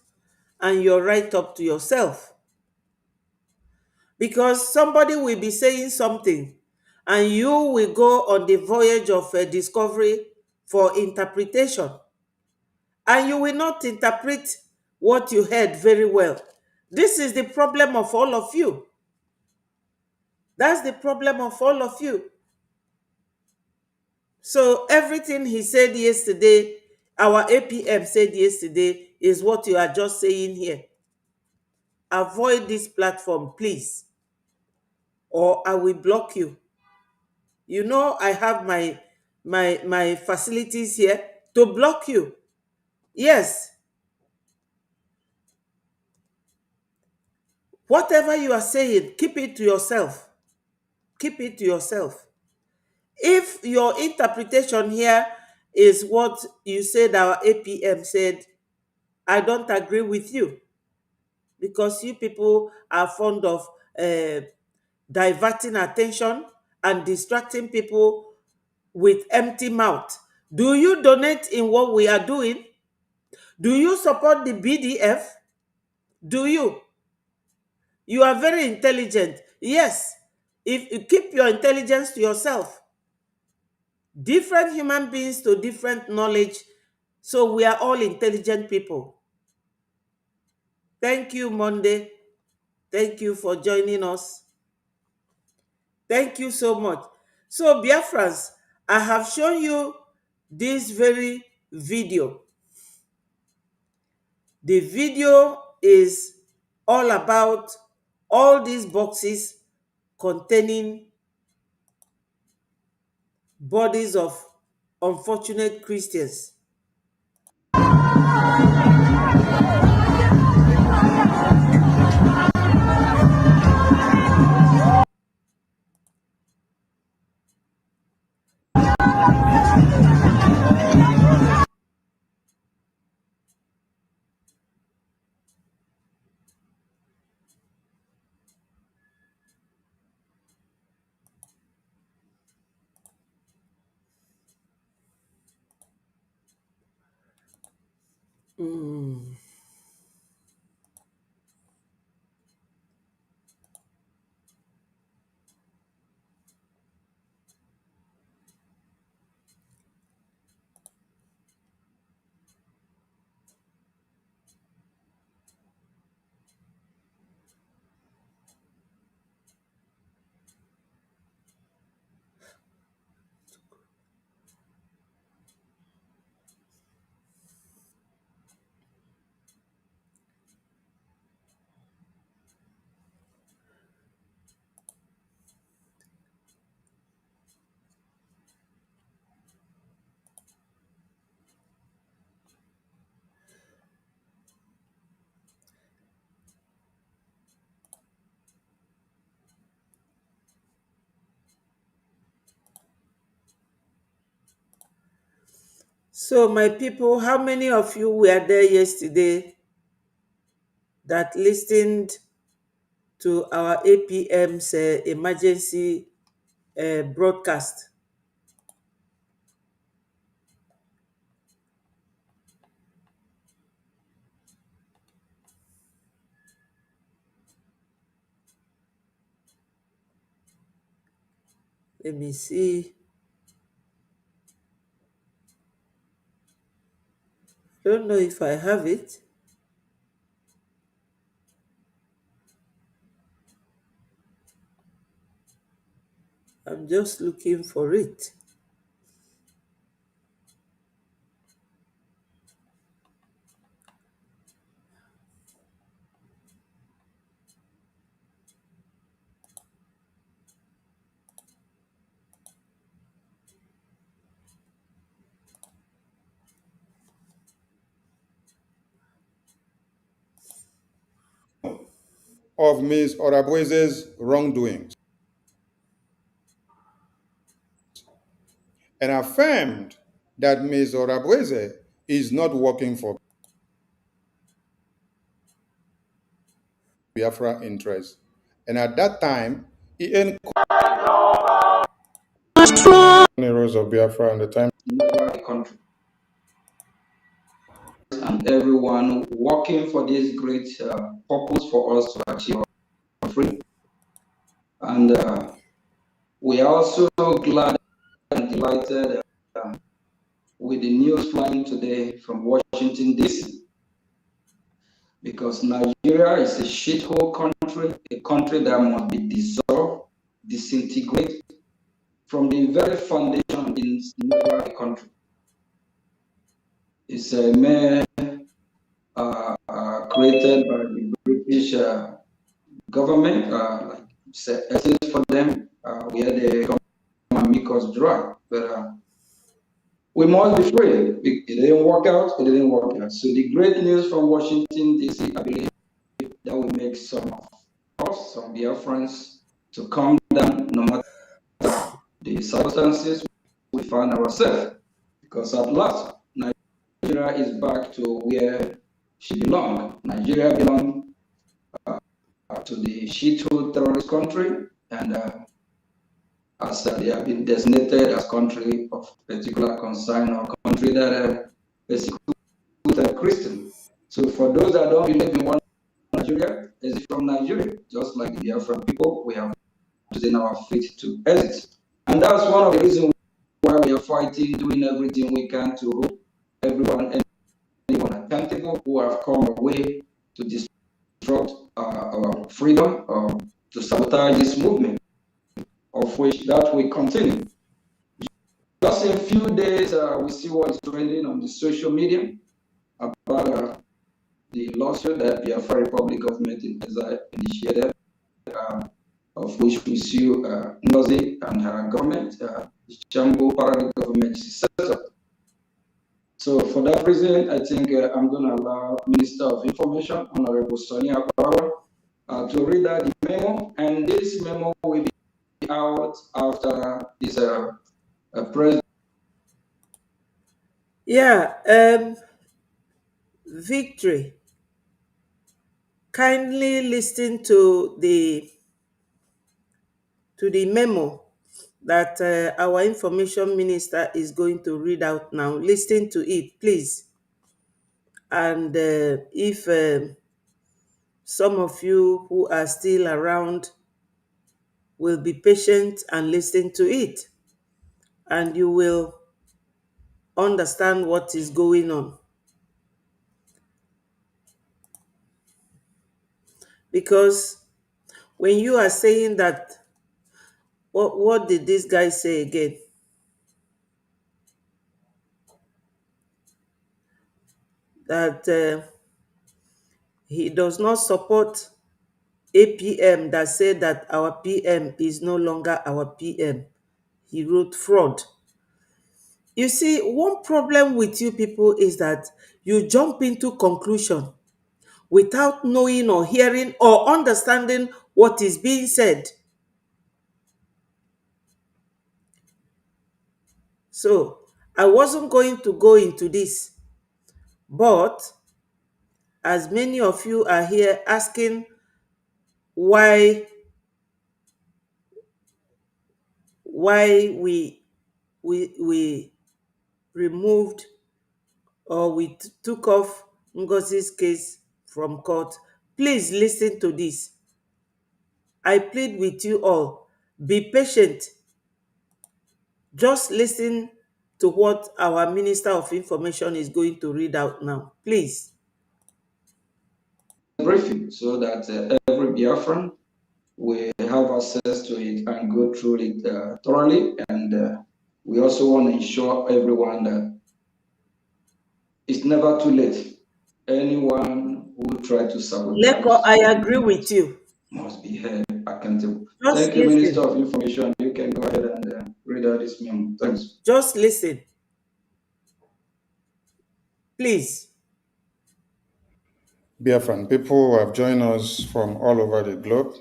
and your write-up to yourself. Because somebody will be saying something and you will go on the voyage of discovery for interpretation. And you will not interpret what you heard very well. This is the problem of all of you. That's the problem of all of you. So everything he said yesterday, our APM said yesterday, is what you are just saying here. Avoid this platform, please, or I will block you. You know I have my facilities here to block you. Yes. Whatever you are saying, keep it to yourself. Keep it to yourself. If your interpretation here is what you said our APM said, I don't agree with you, because you people are fond of diverting attention and distracting people with empty mouth. Do you donate in what we are doing? Do you support the BDF? Do you? You are very intelligent. Yes, if you keep your intelligence to yourself. Different human beings to different knowledge, so we are all intelligent people. Thank you, Monday. Thank you for joining us. Thank you so much. So, Biafrans, I have shown you this very video. The video is all about all these boxes containing bodies of unfortunate Christians. So, my people, how many of you were there yesterday that listened to our APM's emergency broadcast? Let me see. Don't know if I have it. I'm just looking for it. Of Ms. Orabueze's wrongdoings and affirmed that Ms. Orabueze is not working for Biafra interests. And at that time, he heroes of Biafra and the time the country and everyone working for this great purpose for us to achieve freedom. And we are also glad and delighted with the news flying today from Washington, D.C. Because Nigeria is a shithole country, a country that must be dissolved, disintegrated from the very foundation in the country. It's a mere created by the British government, like it's a essence for them, where they come and make us dry. But we must be free. It didn't work out, it didn't work out. So the great news from Washington, D.C., I believe that will make some us, some Biafrans, to calm down no matter the circumstances we find ourselves. Because at last, Nigeria is back to where she belongs. Nigeria belongs to the Shiitu terrorist country, and as they have been designated as country of particular concern or country that persecute Christian. So for those that don't believe in one Nigeria, is from Nigeria, just like the Biafran people, we have chosen our faith to exit. And that's one of the reasons why we are fighting, doing everything we can to hold everyone accountable who have come away to disrupt our freedom or to sabotage this movement, of which that will continue. Just in a few days, we see what is trending on the social media about the lawsuit that the Biafra Republic Government in Exile initiated, of which we sue Ngozi and her government, the Chambu Parallel Government set up. So for that reason, I think I'm going to allow Minister of Information, Honorable Sonia Akbarawa, to read out the memo, and this memo will be out after this press. Yeah, Victory. Kindly listen to the memo that our information minister is going to read out now. Listen to it, please. And if some of you who are still around will be patient and listen to it, and you will understand what is going on. Because when you are saying that, what did this guy say again? That he does not support APM, that said that our PM is no longer our PM. He wrote fraud. You see, one problem with you people is that you jump into conclusion without knowing or hearing or understanding what is being said. So I wasn't going to go into this, but as many of you are here asking why we removed, or we took off Ngozi's case from court, please listen to this. I plead with you all, be patient. Just listen to what our Minister of Information is going to read out now, please. Briefing so that every Biafran will have access to it and go through it thoroughly. And we also want to ensure everyone that it's never too late. Anyone who try to sabotage, Leko, I agree with you. must be held accountable. Just Thank you, listen. Minister of Information. You can go ahead and read out this memo. Thanks. Just listen. Please. Biafran people who have joined us from all over the globe.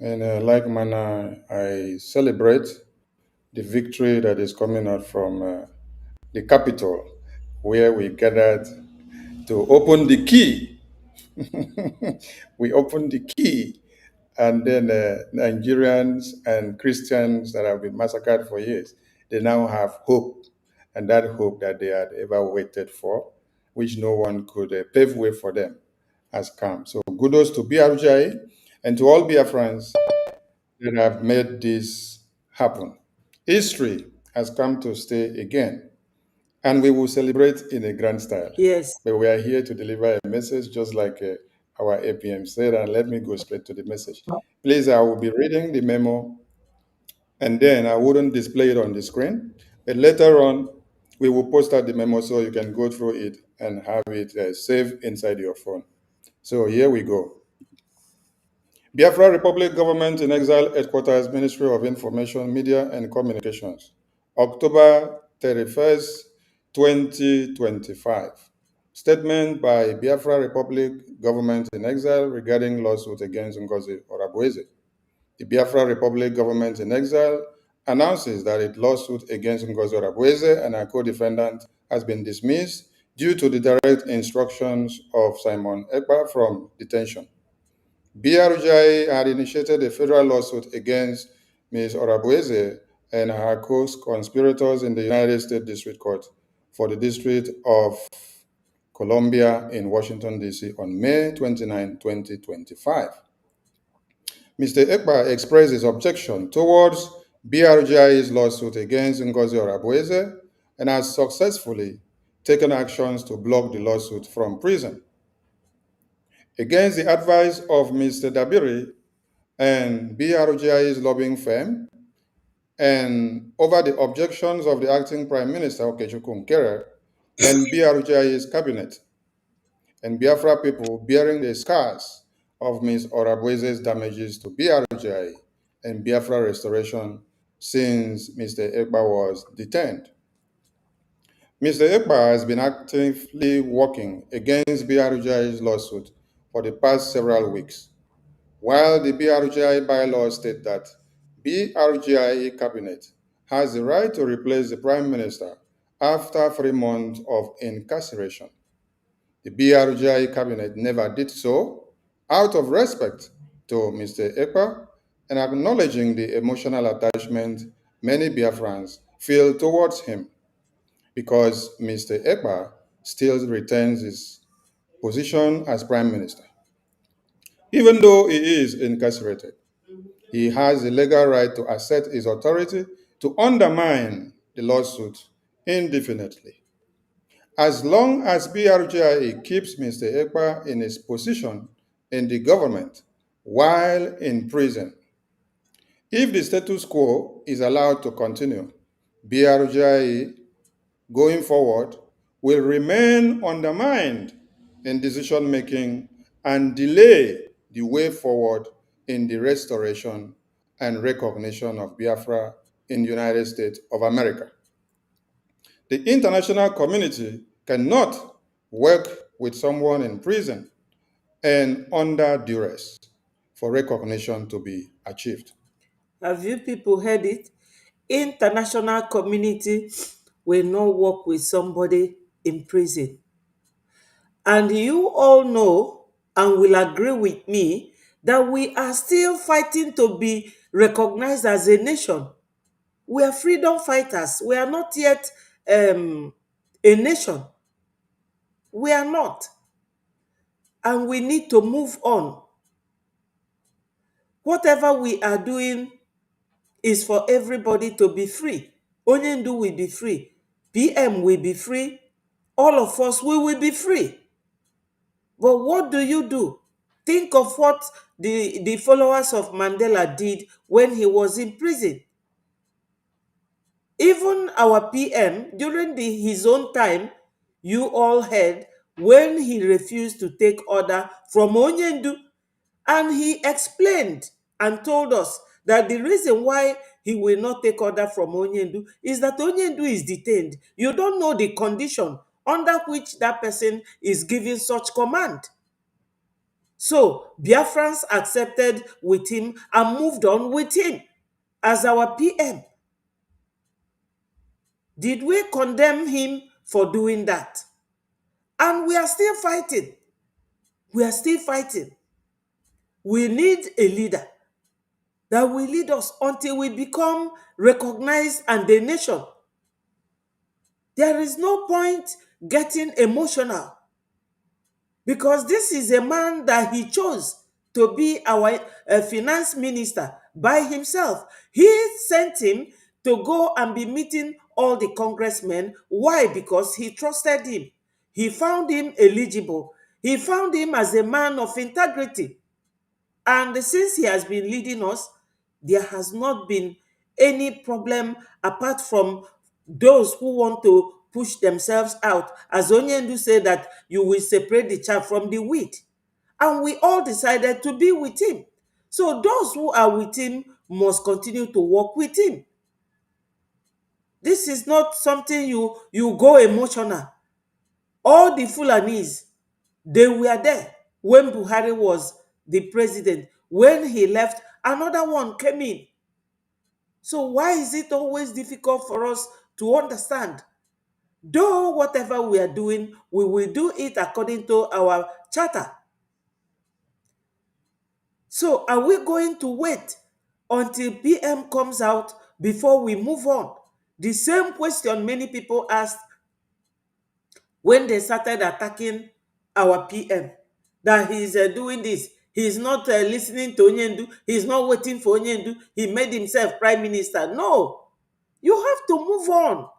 In a like manner, I celebrate the victory that is coming out from the capital, where we gathered to open the key. We opened the key, and then Nigerians and Christians that have been massacred for years, they now have hope, and that hope that they had ever waited for, which no one could pave way for them, has come. So kudos to BRJ and to all Biafrans that have made this happen. History has come to stay again, and we will celebrate in a grand style. Yes. But we are here to deliver a message, just like our APM said, and let me go straight to the message. Please, I will be reading the memo, and then I wouldn't display it on the screen, but later on, we will post out the memo so you can go through it and have it saved inside your phone. So here we go. Biafra Republic Government in Exile Headquarters, Ministry of Information, Media and Communications, October 31st, 2025. Statement by Biafra Republic government in exile regarding lawsuit against Ngozi Orabueze. The Biafra Republic government in exile announces that its lawsuit against Ngozi Orabueze and her co-defendant has been dismissed due to the direct instructions of Simon Ekpa from detention. BRGI had initiated a federal lawsuit against Ms. Orabueze and her co-conspirators in the United States District Court for the District of Columbia in Washington, D.C. on May 29, 2025. Mr. Ekpa expressed his objection towards BRGI's lawsuit against Ngozi Orabueze and has successfully taken actions to block the lawsuit from prison. Against the advice of Mr. Dabiri and BRGI's lobbying firm, and over the objections of the acting Prime Minister Okechukwu Nkere and BRGI's cabinet, and Biafra people bearing the scars of Ms. Orabueze's damages to BRGI and Biafra restoration since Mr. Ekpa was detained. Mr. Ekpa has been actively working against BRGI's lawsuit for the past several weeks, while the BRGI bylaws state that BRGI cabinet has the right to replace the Prime Minister after 3 months of incarceration. The BRGI cabinet never did so out of respect to Mr. Ekpa and acknowledging the emotional attachment many Biafrans feel towards him, because Mr. Ekpa still retains his position as Prime Minister. Even though he is incarcerated, he has the legal right to assert his authority to undermine the lawsuit indefinitely. As long as BRGIA keeps Mr. Ekpa in his position in the government while in prison, if the status quo is allowed to continue, BRGIA going forward will remain undermined in decision making and delay the way forward in the restoration and recognition of Biafra in the United States of America. The international community cannot work with someone in prison and under duress for recognition to be achieved. Have you people heard it? International community will not work with somebody in prison. And you all know and will agree with me that we are still fighting to be recognized as a nation. We are freedom fighters. We are not yet a nation. We are not. And we need to move on. Whatever we are doing is for everybody to be free. Onyendu will be free. PM will be free. All of us, we will be free. But what do you do? Think of what the followers of Mandela did when he was in prison. Even our PM, during his own time, you all heard when he refused to take order from Onyendu. And he explained and told us that the reason why he will not take order from Onyendu is that Onyendu is detained. You don't know the condition under which that person is giving such command. So Biafrans accepted with him and moved on with him as our PM. Did we condemn him for doing that? And we are still fighting. We are still fighting. We need a leader that will lead us until we become recognized and a nation. There is no point getting emotional, because this is a man that he chose to be our finance minister by himself. He sent him to go and be meeting all the congressmen. Why? Because he trusted him. He found him eligible. He found him as a man of integrity. And since he has been leading us, there has not been any problem apart from those who want to push themselves out. As Onyendu said that you will separate the chaff from the wheat. And we all decided to be with him. So those who are with him must continue to work with him. This is not something you go emotional. All the Fulanis, they were there when Buhari was the president. When he left, another one came in. So why is it always difficult for us to understand? Though whatever we are doing, we will do it according to our charter. So are we going to wait until PM comes out before we move on? The same question many people asked when they started attacking our PM, that he's doing this, he's not listening to Onyendu, he's not waiting for Onyendu, he made himself prime minister. No, you have to move on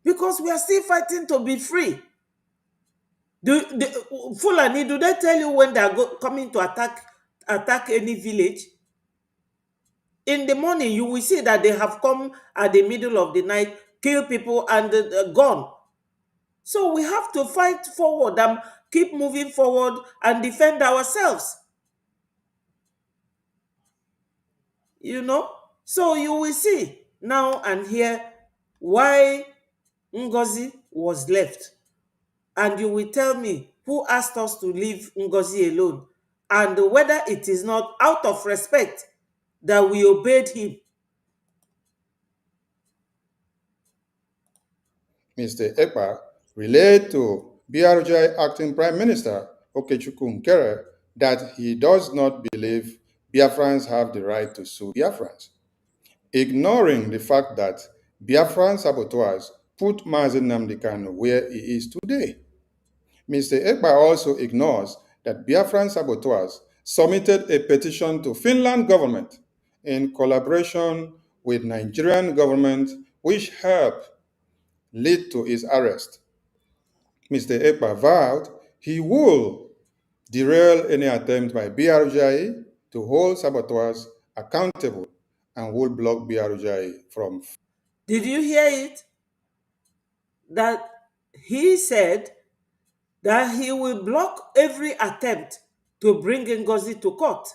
because we are still fighting to be free. Fulani, do they tell you when they are coming to attack any village? In the morning, you will see that they have come at the middle of the night, kill people, and gone. So we have to fight forward and keep moving forward and defend ourselves. You know? So you will see now and here why Ngozi was left. And you will tell me who asked us to leave Ngozi alone, and whether it is not out of respect that we obeyed him. Mr. Ekpa relayed to BRJ Acting Prime Minister Okechukwu Nkere that he does not believe Biafrans have the right to sue Biafrans, ignoring the fact that Biafran saboteurs put Mazi Nnamdi Kanu where he is today. Mr. Ekpa also ignores that Biafran saboteurs submitted a petition to Finland government in collaboration with Nigerian government, which helped lead to his arrest. Mr. Ekpa vowed he will derail any attempt by BRJ to hold saboteurs accountable and will block BRJ from. Did you hear it? That he said that he will block every attempt to bring Ngozi to court.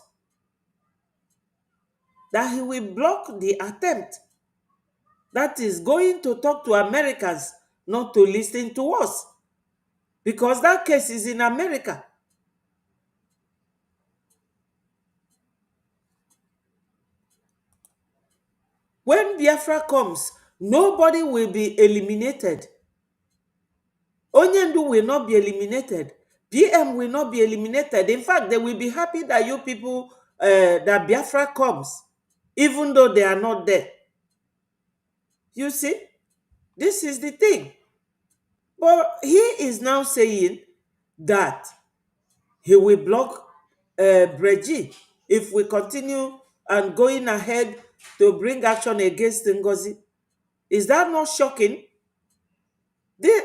That he will block the attempt. That is going to talk to Americans, not to listen to us. Because that case is in America. When Biafra comes, nobody will be eliminated. Onyendu will not be eliminated. PM will not be eliminated. In fact, they will be happy that you people, that Biafra comes, even though they are not there. You see, this is the thing. But he is now saying that he will block Breji if we continue and going ahead to bring action against Ngozi. Is that not shocking?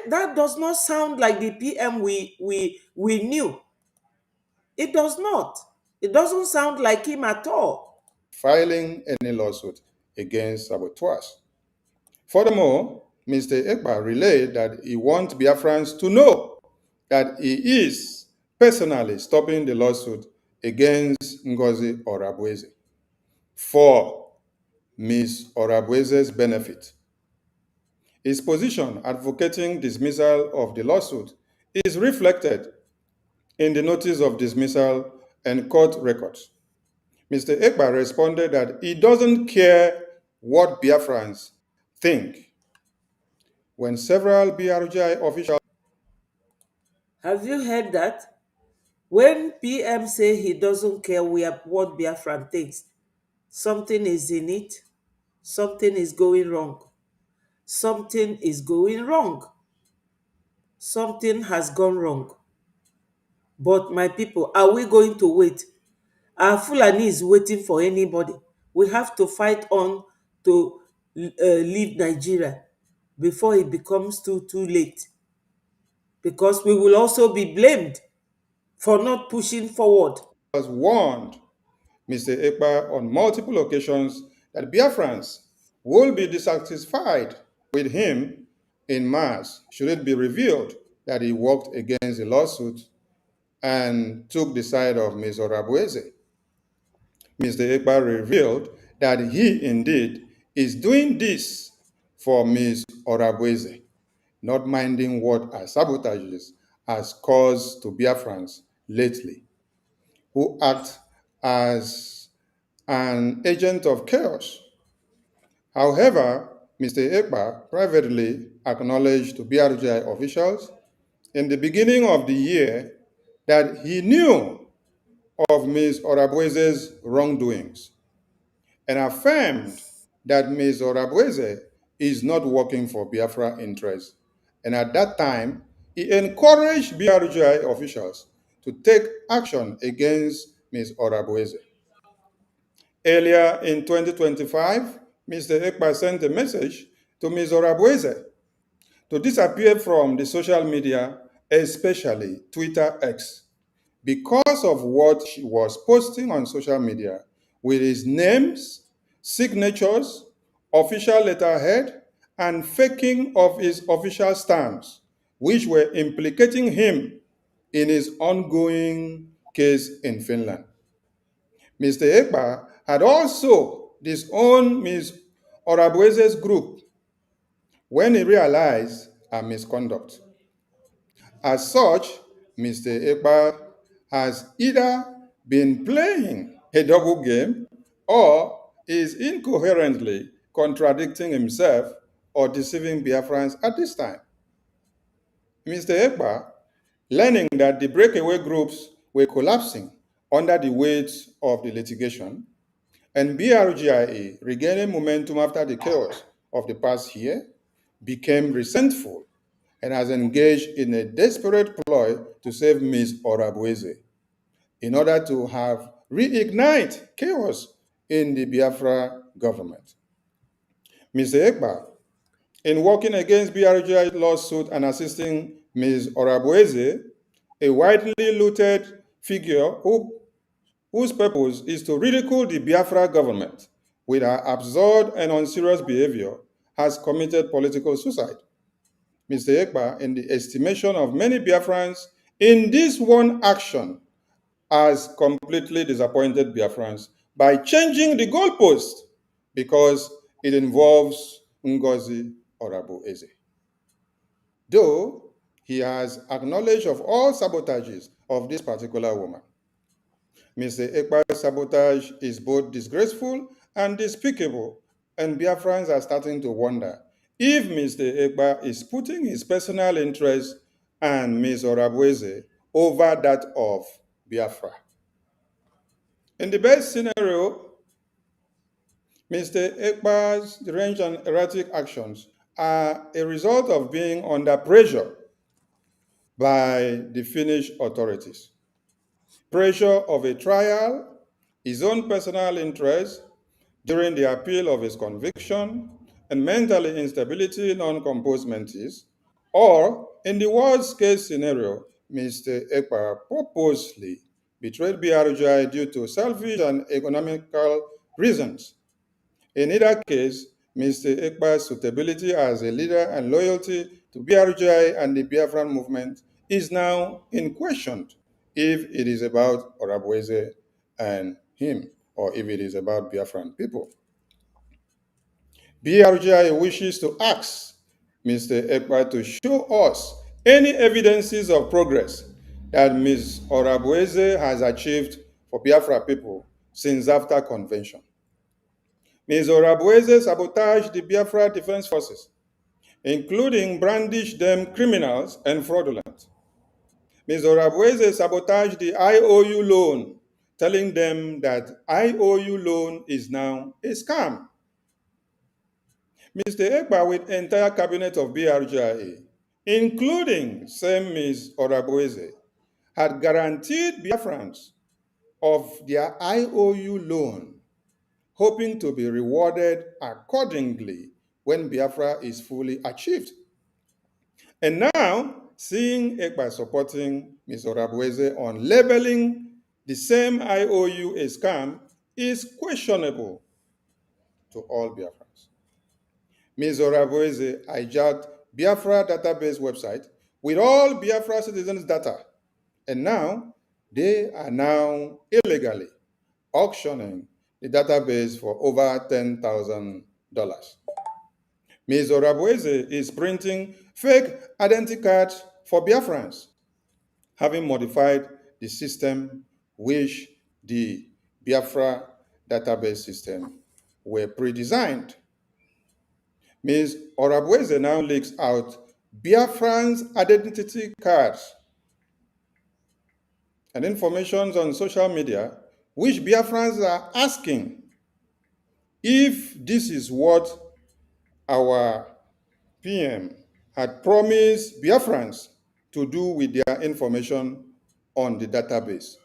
That does not sound like the PM we knew. It does not. It doesn't sound like him at all. Filing any lawsuit against saboteurs. Furthermore, Mr. Ekpa relayed that he wants Biafrans to know that he is personally stopping the lawsuit against Ngozi Orabueze for Ms. Orabueze's benefit. His position advocating dismissal of the lawsuit is reflected in the notice of dismissal and court records. Mr. Ekpa responded that he doesn't care what Biafrans think. When several BRGI officials. Have you heard that? When PM say he doesn't care what Biafran thinks, something is in it. Something is going wrong. Something is going wrong. Something has gone wrong. But my people, are we going to wait? Our Fulani is waiting for anybody. We have to fight on to leave Nigeria before it becomes too late. Because we will also be blamed for not pushing forward. Has warned Mr. Ekpa on multiple occasions that Biafrans will be dissatisfied with him in mass should it be revealed that he worked against the lawsuit and took the side of Ms. Orabueze. Mr. Ekpa revealed that he indeed is doing this for Ms. Orabueze, not minding what our sabotages has caused to Biafrans lately, who act as an agent of chaos. However, Mr. Ekpa privately acknowledged to BRGI officials in the beginning of the year that he knew of Ms. Orabueze's wrongdoings and affirmed that Ms. Orabueze is not working for Biafra interests. And at that time, he encouraged BRGI officials to take action against Ms. Orabueze. Earlier in 2025, Mr. Ekpa sent a message to Ms. Orabueze to disappear from the social media, especially Twitter X, because of what she was posting on social media with his names, signatures, official letterhead, and faking of his official stamps, which were implicating him in his ongoing case in Finland. Mr. Ekpa had also disowned Ms. Orabueze's group when he realized her misconduct. As such, Mr. Ekpa has either been playing a double game or is incoherently contradicting himself or deceiving Biafrans at this time. Mr. Ekpa, learning that the breakaway groups were collapsing under the weight of the litigation, and BRGIA, regaining momentum after the chaos of the past year, became resentful and has engaged in a desperate ploy to save Ms. Orabueze in order to have reignite chaos in the Biafra government. Mr. Ekpa, in working against BRGI lawsuit and assisting Ms. Orabueze, a widely looted figure whose purpose is to ridicule the Biafra government with her absurd and unserious behavior, has committed political suicide. Mr. Ekpa, in the estimation of many Biafrans, in this one action, has completely disappointed Biafrans by changing the goalpost because it involves Ngozi Orabueze. Though he has acknowledged of all sabotages of this particular woman, Mr. Ekpa's sabotage is both disgraceful and despicable, and Biafrans are starting to wonder if Mr. Ekpa is putting his personal interest and Ms. Orabueze over that of Biafra. In the best scenario, Mr. Ekpa's deranged and erratic actions are a result of being under pressure by the Finnish authorities. Pressure of a trial, his own personal interest during the appeal of his conviction, and mental instability, non-composed mentis, or in the worst case scenario, Mr. Ekpa purposely betrayed BRGI due to selfish and economical reasons. In either case, Mr. Ekpa's suitability as a leader and loyalty to BRGI and the Biafran movement is now in question if it is about Orabueze and him, or if it is about Biafran people. BRGI wishes to ask Mr. Ekpa to show us any evidences of progress that Ms. Orabueze has achieved for Biafra people since after convention. Ms. Orabueze sabotaged the Biafra Defense Forces, including brandished them criminals and fraudulent. Ms. Orabueze sabotaged the IOU loan, telling them that IOU loan is now a scam. Mr. Ekpa, with entire cabinet of BRGIA, including same Ms. Orabueze, had guaranteed Biafrans of their IOU loan, hoping to be rewarded accordingly when Biafra is fully achieved. And now, seeing Ekpa supporting Ms. Orabueze on labeling the same IOU a scam is questionable to all Biafrans. Ms. Orabueze hijacked Biafra database website with all Biafra citizens' data, and now they are now illegally auctioning the database for over $10,000. Ms. Orabueze is printing fake identity cards for Biafrans, having modified the system which the Biafra database system were pre-designed. Ms. Orabueze now leaks out Biafrans' identity cards and information on social media which Biafrans are asking if this is what our PM had promised Biafrans to do with their information on the database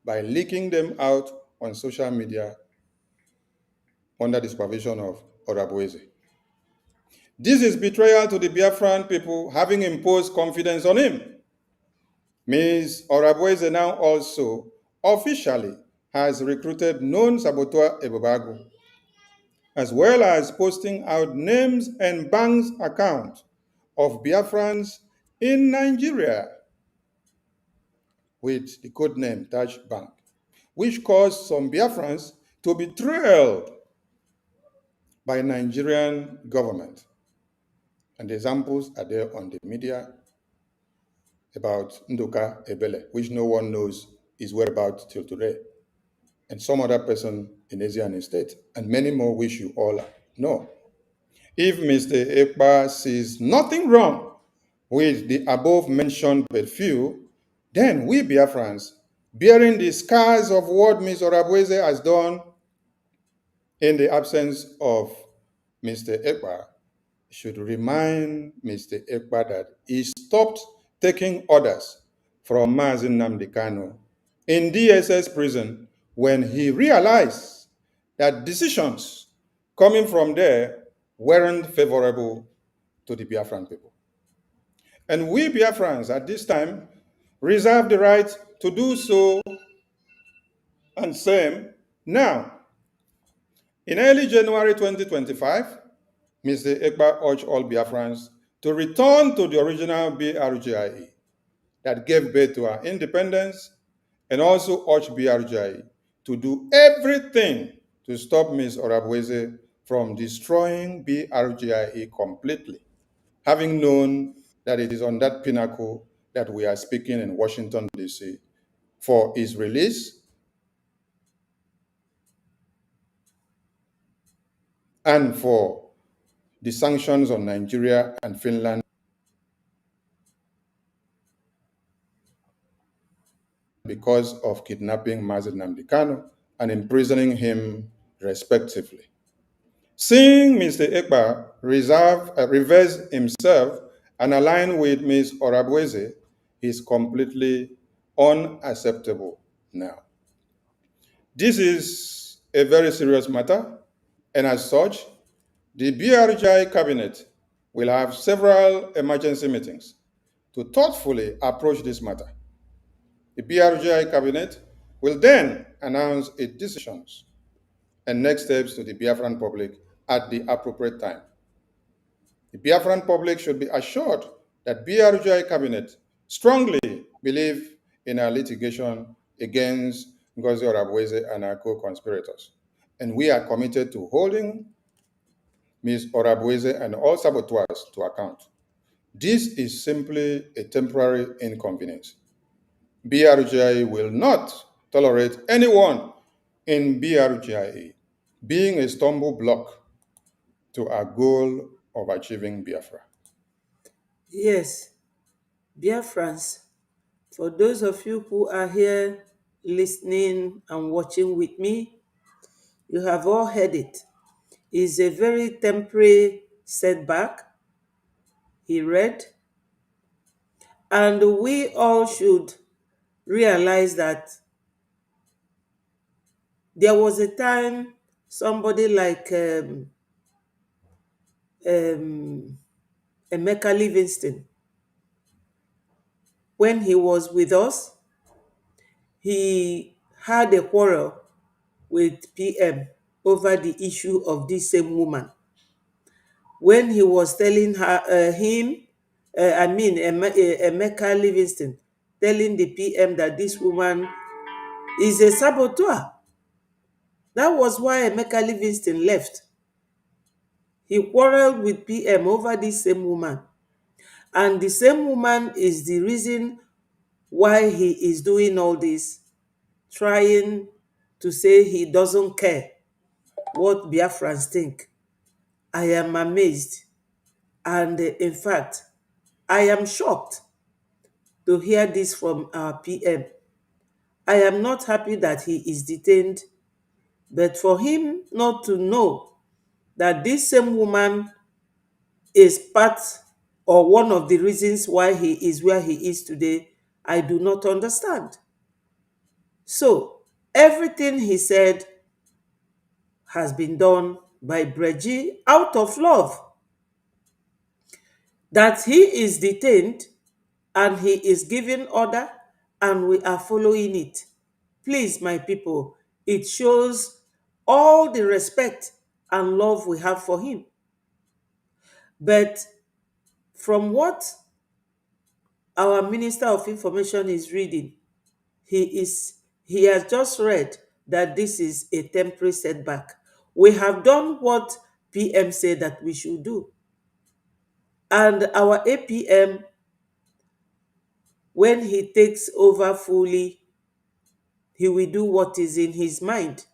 by leaking them out on social media under the supervision of Orabueze. This is betrayal to the Biafran people, having imposed confidence on him. Ms. Orabueze now also officially has recruited known saboteur Ebobagu, as well as posting out names and bank accounts of Biafrans in Nigeria with the code name Taj Bank, which caused some Biafrans to be trailed by Nigerian government. And the examples are there on the media about Nduka Ebele, which no one knows his whereabouts till today, and some other person in Asian state, and many more which you all know. If Mr. Ekpa sees nothing wrong with the above mentioned but few, then we Biafrans, bearing the scars of what Ms. Orabueze has done in the absence of Mr. Ekpa, should remind Mr. Ekpa that he stopped taking orders from Mazi Nnamdi Kanu in DSS prison when he realized that decisions coming from there weren't favorable to the Biafran people. And we Biafrans at this time reserve the right to do so and same now. In early January 2025, Mr. Ekpa urged all Biafrans to return to the original BRGIE that gave birth to our independence, and also urged BRGIE to do everything to stop Ms. Orabueze from destroying BRGIE completely, having known that it is on that pinnacle that we are speaking in Washington, D.C. for his release and for the sanctions on Nigeria and Finland because of kidnapping Mazi Nnamdi Kanu and imprisoning him respectively. Seeing Mr. Ekpa reverse himself and align with Ms. Orabueze is completely unacceptable now. This is a very serious matter, and as such, the BRGI cabinet will have several emergency meetings to thoughtfully approach this matter. The BRGI cabinet will then announce its decisions and next steps to the Biafran public at the appropriate time. The Biafran public should be assured that BRGI cabinet strongly believe in our litigation against Ngozi Orabueze and our co-conspirators. And we are committed to holding Ms. Orabueze and all saboteurs to account. This is simply a temporary inconvenience. BRGI will not tolerate anyone in BRGIA being a stumble block to our goal of achieving Biafra. Yes, Biafrans, for those of you who are here listening and watching with me, you have all heard it. It's a very temporary setback, he read, and we all should realize that there was a time somebody like Emeka Livingston, when he was with us, he had a quarrel with PM over the issue of this same woman. When he was telling Emeka Livingston, telling the PM that this woman is a saboteur. That was why Emeka Livingston left. He quarreled with PM over this same woman. And the same woman is the reason why he is doing all this, trying to say he doesn't care what Biafrans think. I am amazed. And in fact, I am shocked to hear this from our PM. I am not happy that he is detained, but for him not to know that this same woman is part or one of the reasons why he is where he is today, I do not understand. So, everything he said has been done by Breji out of love. That he is detained and he is giving order and we are following it. Please, my people, it shows all the respect and love we have for him. But from what our Minister of Information is reading, he has just read that this is a temporary setback. We have done what PM said that we should do. And our APM, when he takes over fully, he will do what is in his mind.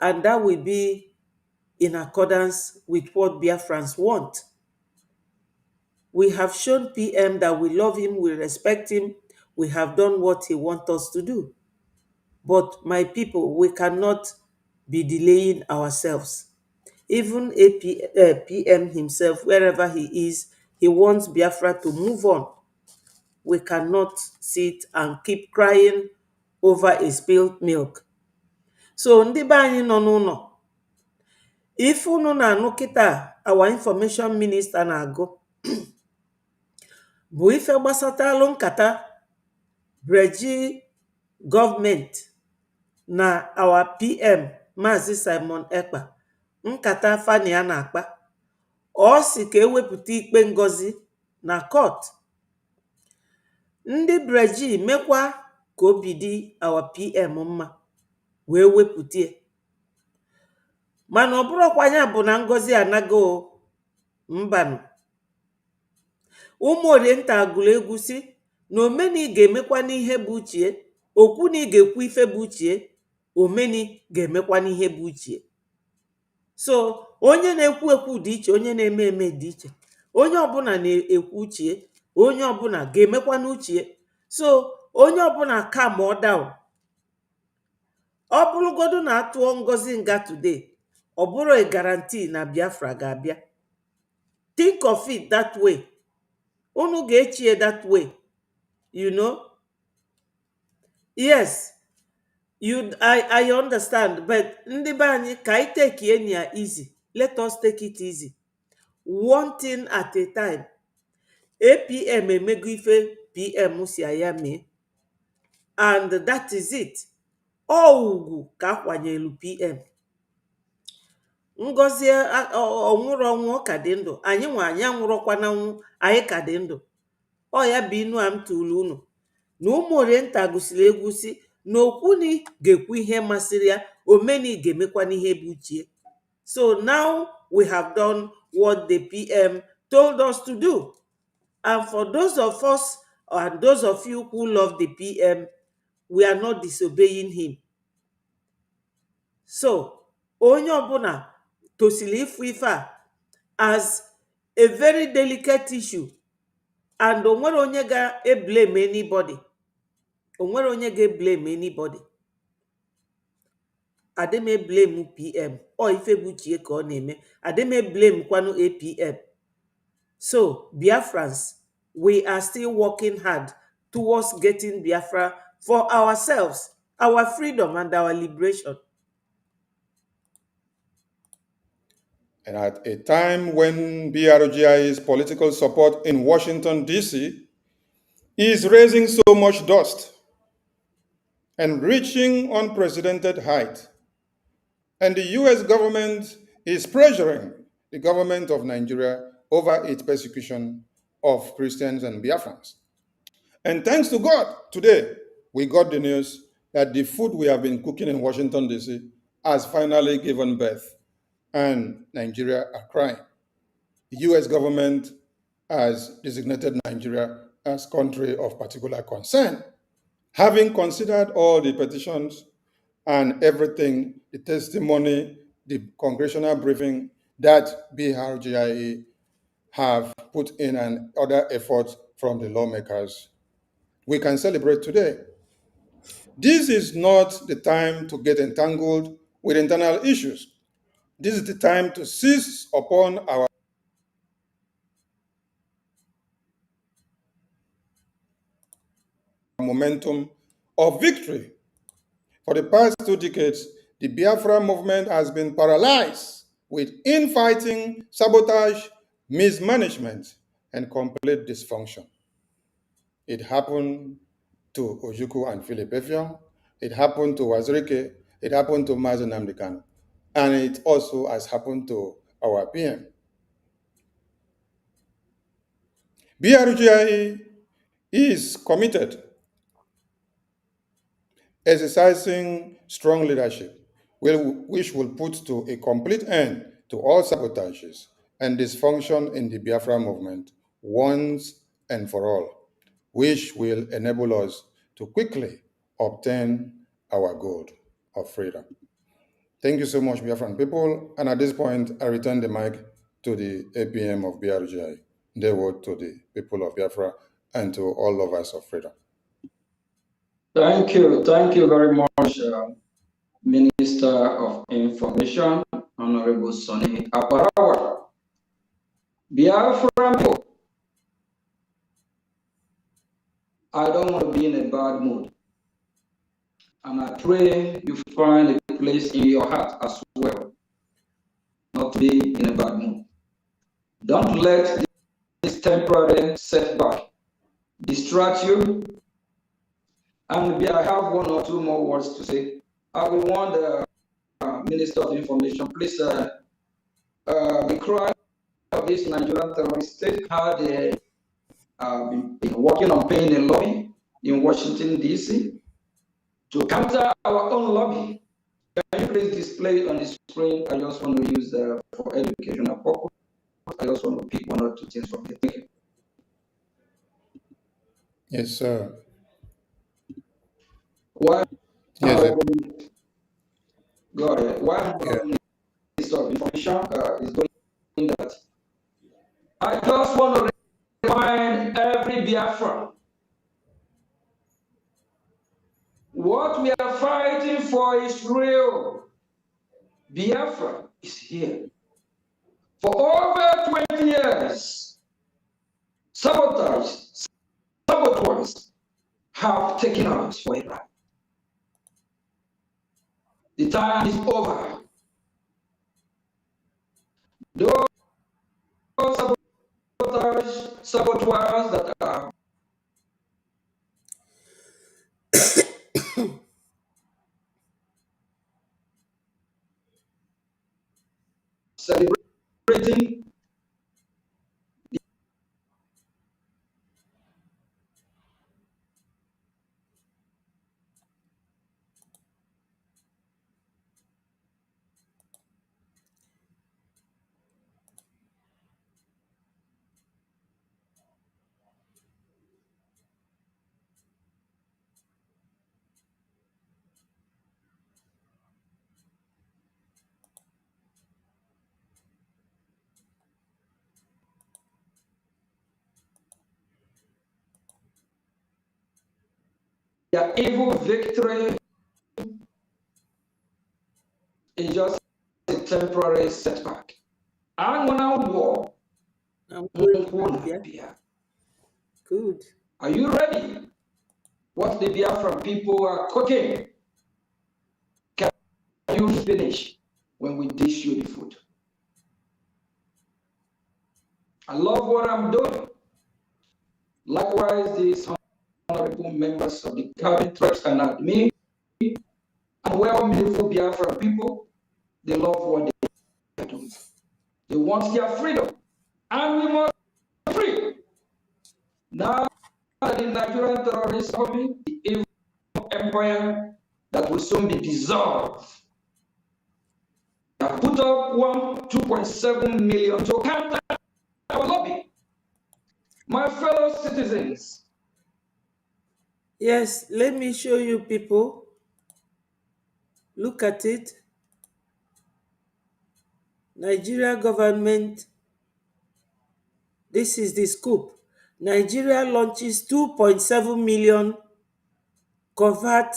And that will be in accordance with what Biafrans want. We have shown PM that we love him, we respect him, we have done what he wants us to do. But my people, we cannot be delaying ourselves. Even PM himself, wherever he is, he wants Biafra to move on. We cannot sit and keep crying over a spilled milk. So ndị be anyị nọ n'ụlọ, ife unu na-anụ kịta our information minister na-agụ bụ ife gbasatalụ nkata Breji gọọmenti na our PM Maazị Simon Ekpa, nkata Fani a na-akpa. Ọ sị ka ewepụta ikpe Ngozi na court. Ndị Breji mekwa ka obi dị our PM mma wee wepụta. Mana ọ bụrụkwa ya bụ na Ngozi anago mbanụ. Ụmụ Orienta agụrụ egwu si na omeni ga-emekwa n'ihe bụ uchie, okwu na ị ga-ekwu ife bụ uchie, omeni ga-emekwa n'ihe bụ uchie. So onye na-ekwu ekwu dị iche, onye na-eme eme dị iche. Onye ọbụla na-ekwu uchie, onye ọbụla ga-emekwa n'uchie. So onye ọbụla calm down. Ọ bụrụgodu na atụọ Ngozi nga today, ọ bụrụ a guarantee na Biafra ga-abịa. Think of it that way. Unu ga-echie that way. You know? Yes, I understand, but ndị be anyị ka anyị take it easy. Let us take it easy. One thing at a time. APM emego ife PM si aya mee. And that is it. Ugwu ka akwanyelu PM. Ngozi ọnwụrụ ọnwụ ọ ka dị ndụ. Anyị nwa anyị anwụrọkwa na nwụ, anyị ka dị ndụ. Ọ ya bụ inu a m tụrụ unu. Na ụmụ Orienta gụsiri egwu si na okwuni ga-ekwu ihe masịrị ya, omeni ga-emekwa n'ihe bụ uchie. So now we have done what the PM told us to do. And for those of us and those of you who love the PM, we are not disobeying him. So onye ọbụla tosili ifu ife a as a very delicate issue, and onwere onye ga-blame anybody. Onwere onye ga-blame anybody. Ademe blame PM. O ife bụ chie ka ọ na-eme. Ademe blame kwanu APM. So Biafrans, we are still working hard towards getting Biafra for ourselves, our freedom and our liberation. And at a time when BRGI's political support in Washington, D.C. is raising so much dust and reaching unprecedented height, and the US government is pressuring the government of Nigeria over its persecution of Christians and Biafrans. And thanks to God, today we got the news that the food we have been cooking in Washington, D.C. has finally given birth, and Nigeria are crying. The US government has designated Nigeria as country of particular concern. Having considered all the petitions and everything, the testimony, the congressional briefing that BRGIE have put in and other efforts from the lawmakers, we can celebrate today. This is not the time to get entangled with internal issues. This is the time to seize upon our momentum of victory. For the past 2 decades, the Biafra movement has been paralyzed with infighting, sabotage, mismanagement, and complete dysfunction. It happened to Ojukwu and Philip Effiong. It happened to Wazirike. It happened to Mazi Nnamdi Kanu. And it also has happened to our PM. BRGIE is committed, exercising strong leadership, which will put to a complete end to all sabotages and dysfunction in the Biafra movement once and for all, which will enable us to quickly obtain our goal of freedom. Thank you so much, Biafran people. And at this point, I return the mic to the APM of BRGI. They word to the people of Biafra and to all lovers of freedom. Thank you very much, Minister of Information, Honorable Sonny Aparawa. Biafra people, I don't want to be in a bad mood. And I pray you find a place in your heart as well, not to be in a bad mood. Don't let this temporary setback distract you. And I have 1 or 2 more words to say. I will want the Minister of Information, please, the cry of this Nigerian terrorist state, how they been working on paying a lobby in Washington, D.C. to counter our own lobby. Can you please display it on the screen? I just want to use for educational purpose. I just want to pick 1 or 2 things from it. Thank you. Yes, sir. Why? Yes, sir. Go ahead. Why Minister of Information is doing that? I just want to remind every Biafran what we are fighting for is real. Biafra is here. For over 20 years, saboteurs have taken us for a ride. The time is over. Those saboteurs that are celebrating their evil victory is just a temporary setback. And when I war, Good. Are you ready? What the Biafran people are cooking? Can you finish when we dish you the food? I love what I'm doing. Likewise, these honorable members of the cabinet trust and admin and well-meaningful Biafran people, they love what they do. They want their freedom, and we must be free. Now that the Nigerian terrorists are coming, the evil empire that will soon be dissolved. They have put up 2.7 million to counter our lobby. My fellow citizens, Yes, let me show you people. Look at it. Nigeria government, this is the scoop. Nigeria launches 2.7 million covert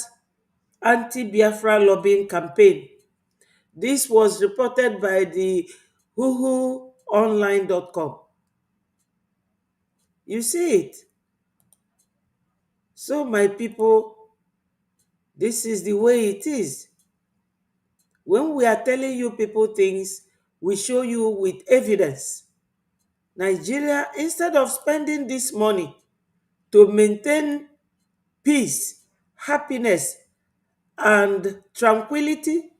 anti-Biafra lobbying campaign. This was reported by the huhuonline.com. You see it? So, my people, this is the way it is. When we are telling you people things, we show you with evidence. Nigeria, instead of spending this money to maintain peace, happiness, and tranquility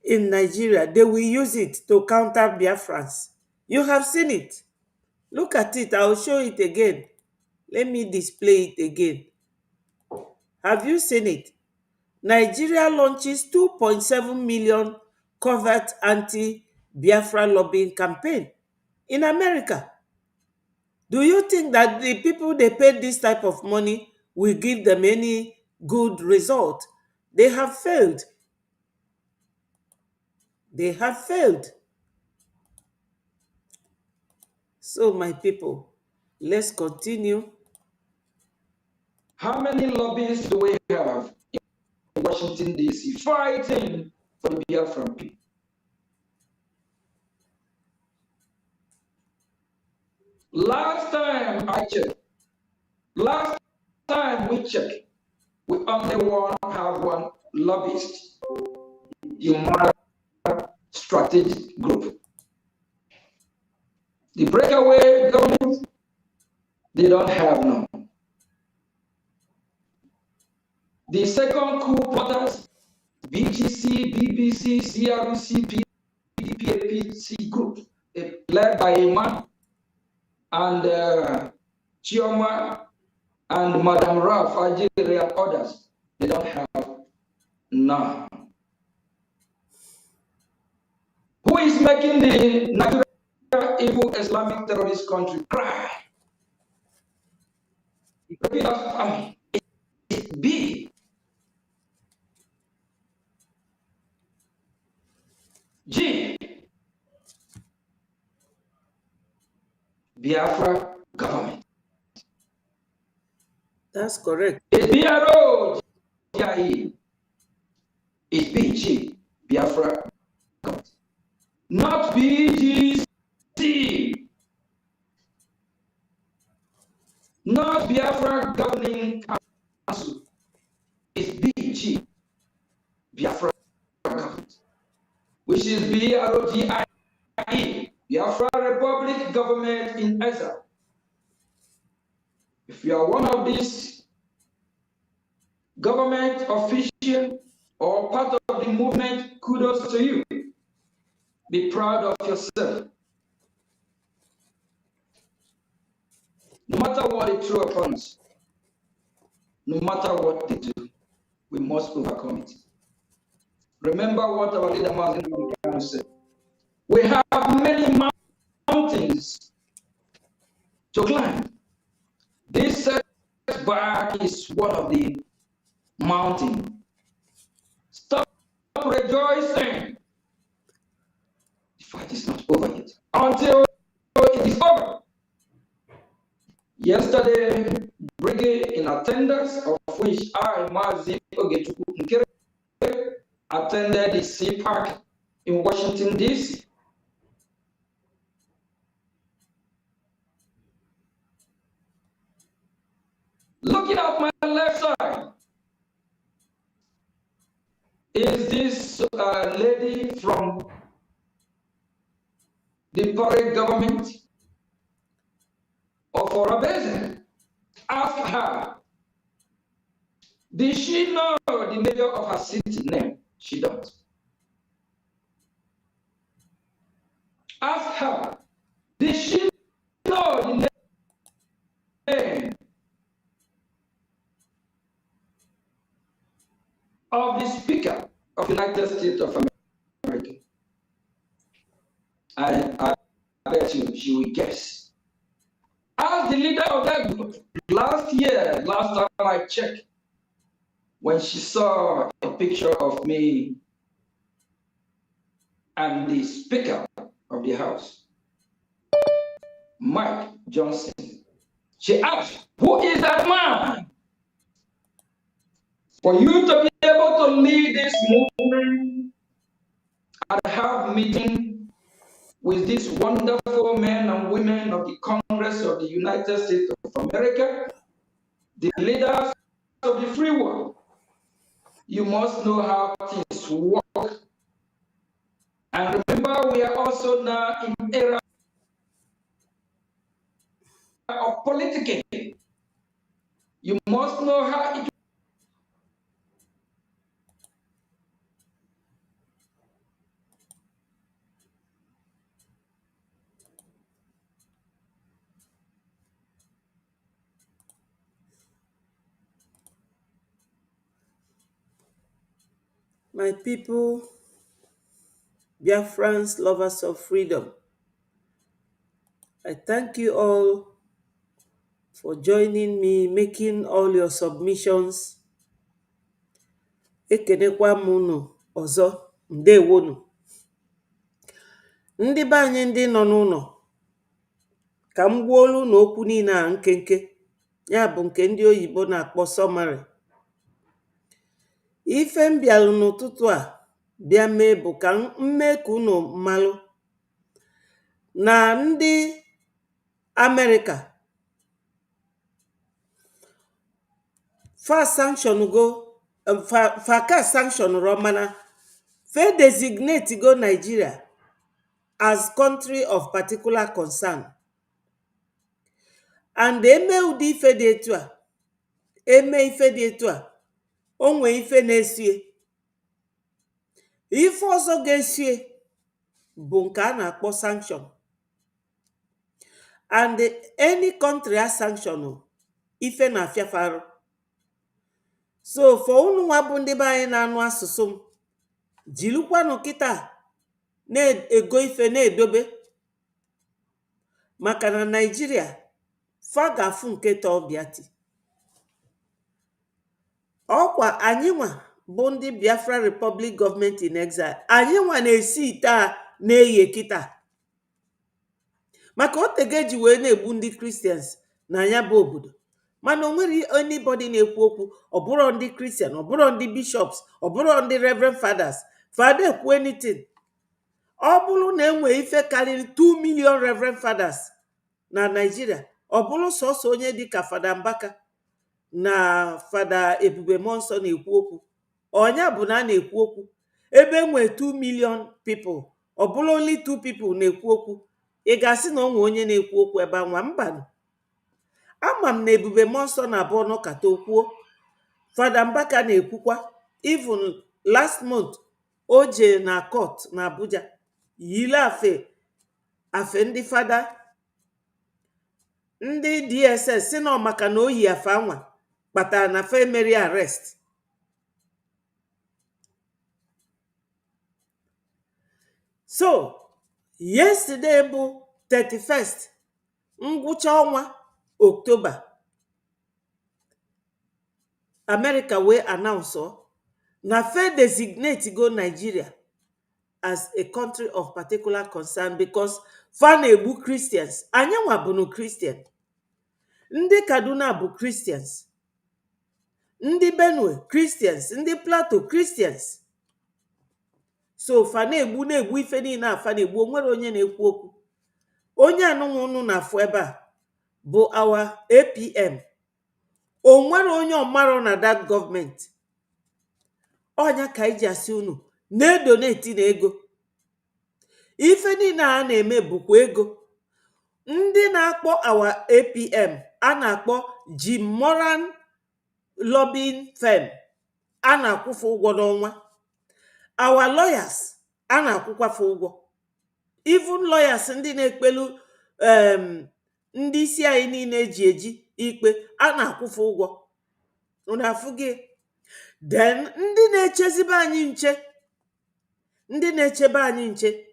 in Nigeria, they will use it to counter Biafrans. You have seen it. Look at it. I'll show it again. Let me display it again. Have you seen it? Nigeria launches 2.7 million covert anti-Biafra lobbying campaign in America. Do you think that the people they paid this type of money will give them any good result? They have failed. They have failed. So, my people, let's continue. how many lobbyists do we have in Washington, D.C. fighting for the Biafran people? Last time we checked, we only have one lobbyist, the Mara Strategic Group. The breakaway government, they don't have none. The second coup porters, BGC, BBC, CRC, PDP, APC group, led by Iman and Chioma and Madam Raf, Algeria, and others, they don't have none. Who is making the Nigeria evil Islamic terrorist country cry? Repeat after me. It's B. G. Biafra government. That's correct. It's BRO. GIE. It's BG. Biafra government. Not BGC. Not Biafra Governing Council. It's BG. Biafra government. Which is BROGIE. Biafra Republic Government in Ezra. If you are one of these government official or part of the movement, kudos to you. Be proud of yourself. No matter what they throw upon us, no matter what they do, we must overcome it. Remember what our leader Martin Luther King said. We have many mountains to climb. This setback is one of the mountains. Stop rejoicing. The fight is not over yet. Until it is over. Yesterday, brigade in attendance, of which I, Mazi Ogechukwu Nkere, attended the CPAC in Washington, D.C. Looking at my left side is this lady from the Parade government of Orabese. Ask her, did she know the mayor of her city name? She don't. Ask her, did she know the name of the Speaker of the United States of America? I bet you she will guess. As the leader of that group, last time I checked, when she saw a picture of me and the Speaker of the House, Mike Johnson, she asked, who is that man? For you to be able to lead this movement and have meeting with these wonderful men and women of the Congress of the United States of America, the leaders of the free world, you must know how things work. And remember, we are also now in an era of politicking. You must know how it. My people, Biafrans, lovers of freedom, I thank you all for joining me, making all your submissions. Ekenekwa m unu ọzọ, ndewonu. Ndị be anyị ndị nọ n'ụlọ, ka m gwa olu na okwu niile a nkenke, ya bụ nke ndị oyibo na-akpọ summary. Ife m bịalụ n'ụtụtụ a bịa mee bụ ka mme ka unu malụ na ndị Amerịka fa ka sanction ro, mana fe designate go Nigeria as country of particular concern. And eme ụdị ife dị etu a, onwe ife na-esie. Ife ọzọ ga-esie bụ nke a na-akpọ sanction. And any country a sanction, ife na-afịafarụ. So for unu nwa bụ ndị be anyị na-anụ asụsụ m, jirikwanụ kịta na-ego ife na-edobe, maka na Nigeria fa ga-afụ nke tọọbịati. Ọkwa anyị nwa bụ ndị Biafra Republic Government in Exile, anyị nwa na-esi ite a na-eye kịta, maka otege eji wee na-egbu ndị Christians na ya bụ obodo. Mana o nwere anybody na-ekwu okwu, ọbụrụ ndị Christian, ọbụrụ ndị bishops, ọbụrụ ndị reverend fathers, fada ekwu anything. Ọ bụrụ na enwe ife karịrị 2 million reverend fathers na Nigeria, ọ bụrụ sọsọ onye dịka Fada Mbaka na Fada Ebube Monsọ na-ekwu okwu, ọnya bụ na a na-ekwu okwu. Ebe enwe 2 million people, ọ bụrụ only 2 people na-ekwu okwu, ị ga-asị na onwe onye na-ekwu okwu ebe anwa? Mbanụ. Ama m na Ebube Monsọ na-abụ ọnụ kata okwuo, Fada Mbaka na-ekwukwa. Even last month o je na court na Abuja yile afe ndị fada, ndị DSS si na maka na o yi afa anwa kpatara na fa emeri arrest. So yesterday bụ 31st, ngwụcha ọnwa October, America wee announce na fe designate go Nigeria as a country of particular concern because fa na-egbu Christians. Anyị nwa bụ no Christian, ndị Kaduna bụ Christians, ndị Benue Christians, ndị Plateau Christians. So fa na-egbu ife niile a fa na-egbu, onwere onye na-ekwu okwu. Onye anụnwụ unu na-afụ ebe a bụ our APM. Onwere onye ọmarọ na that government. Ọnya ka iji asị unu na-edoneti na ego. Ife niile a na-eme bụkwa ego. Ndị na-akpọ our APM a na-akpọ Jim Moran lobbying firm, a na-akwụfe ụgwọ n'ọnwa. Our lawyers a na-akwụkwafe ụgwọ. Even lawyers ndị na-ekpelu ndị isi anyị niile eji ikpe, a na-akwụfe ụgwọ. Unu afụ gị? Then ndị na-echebe anyị nche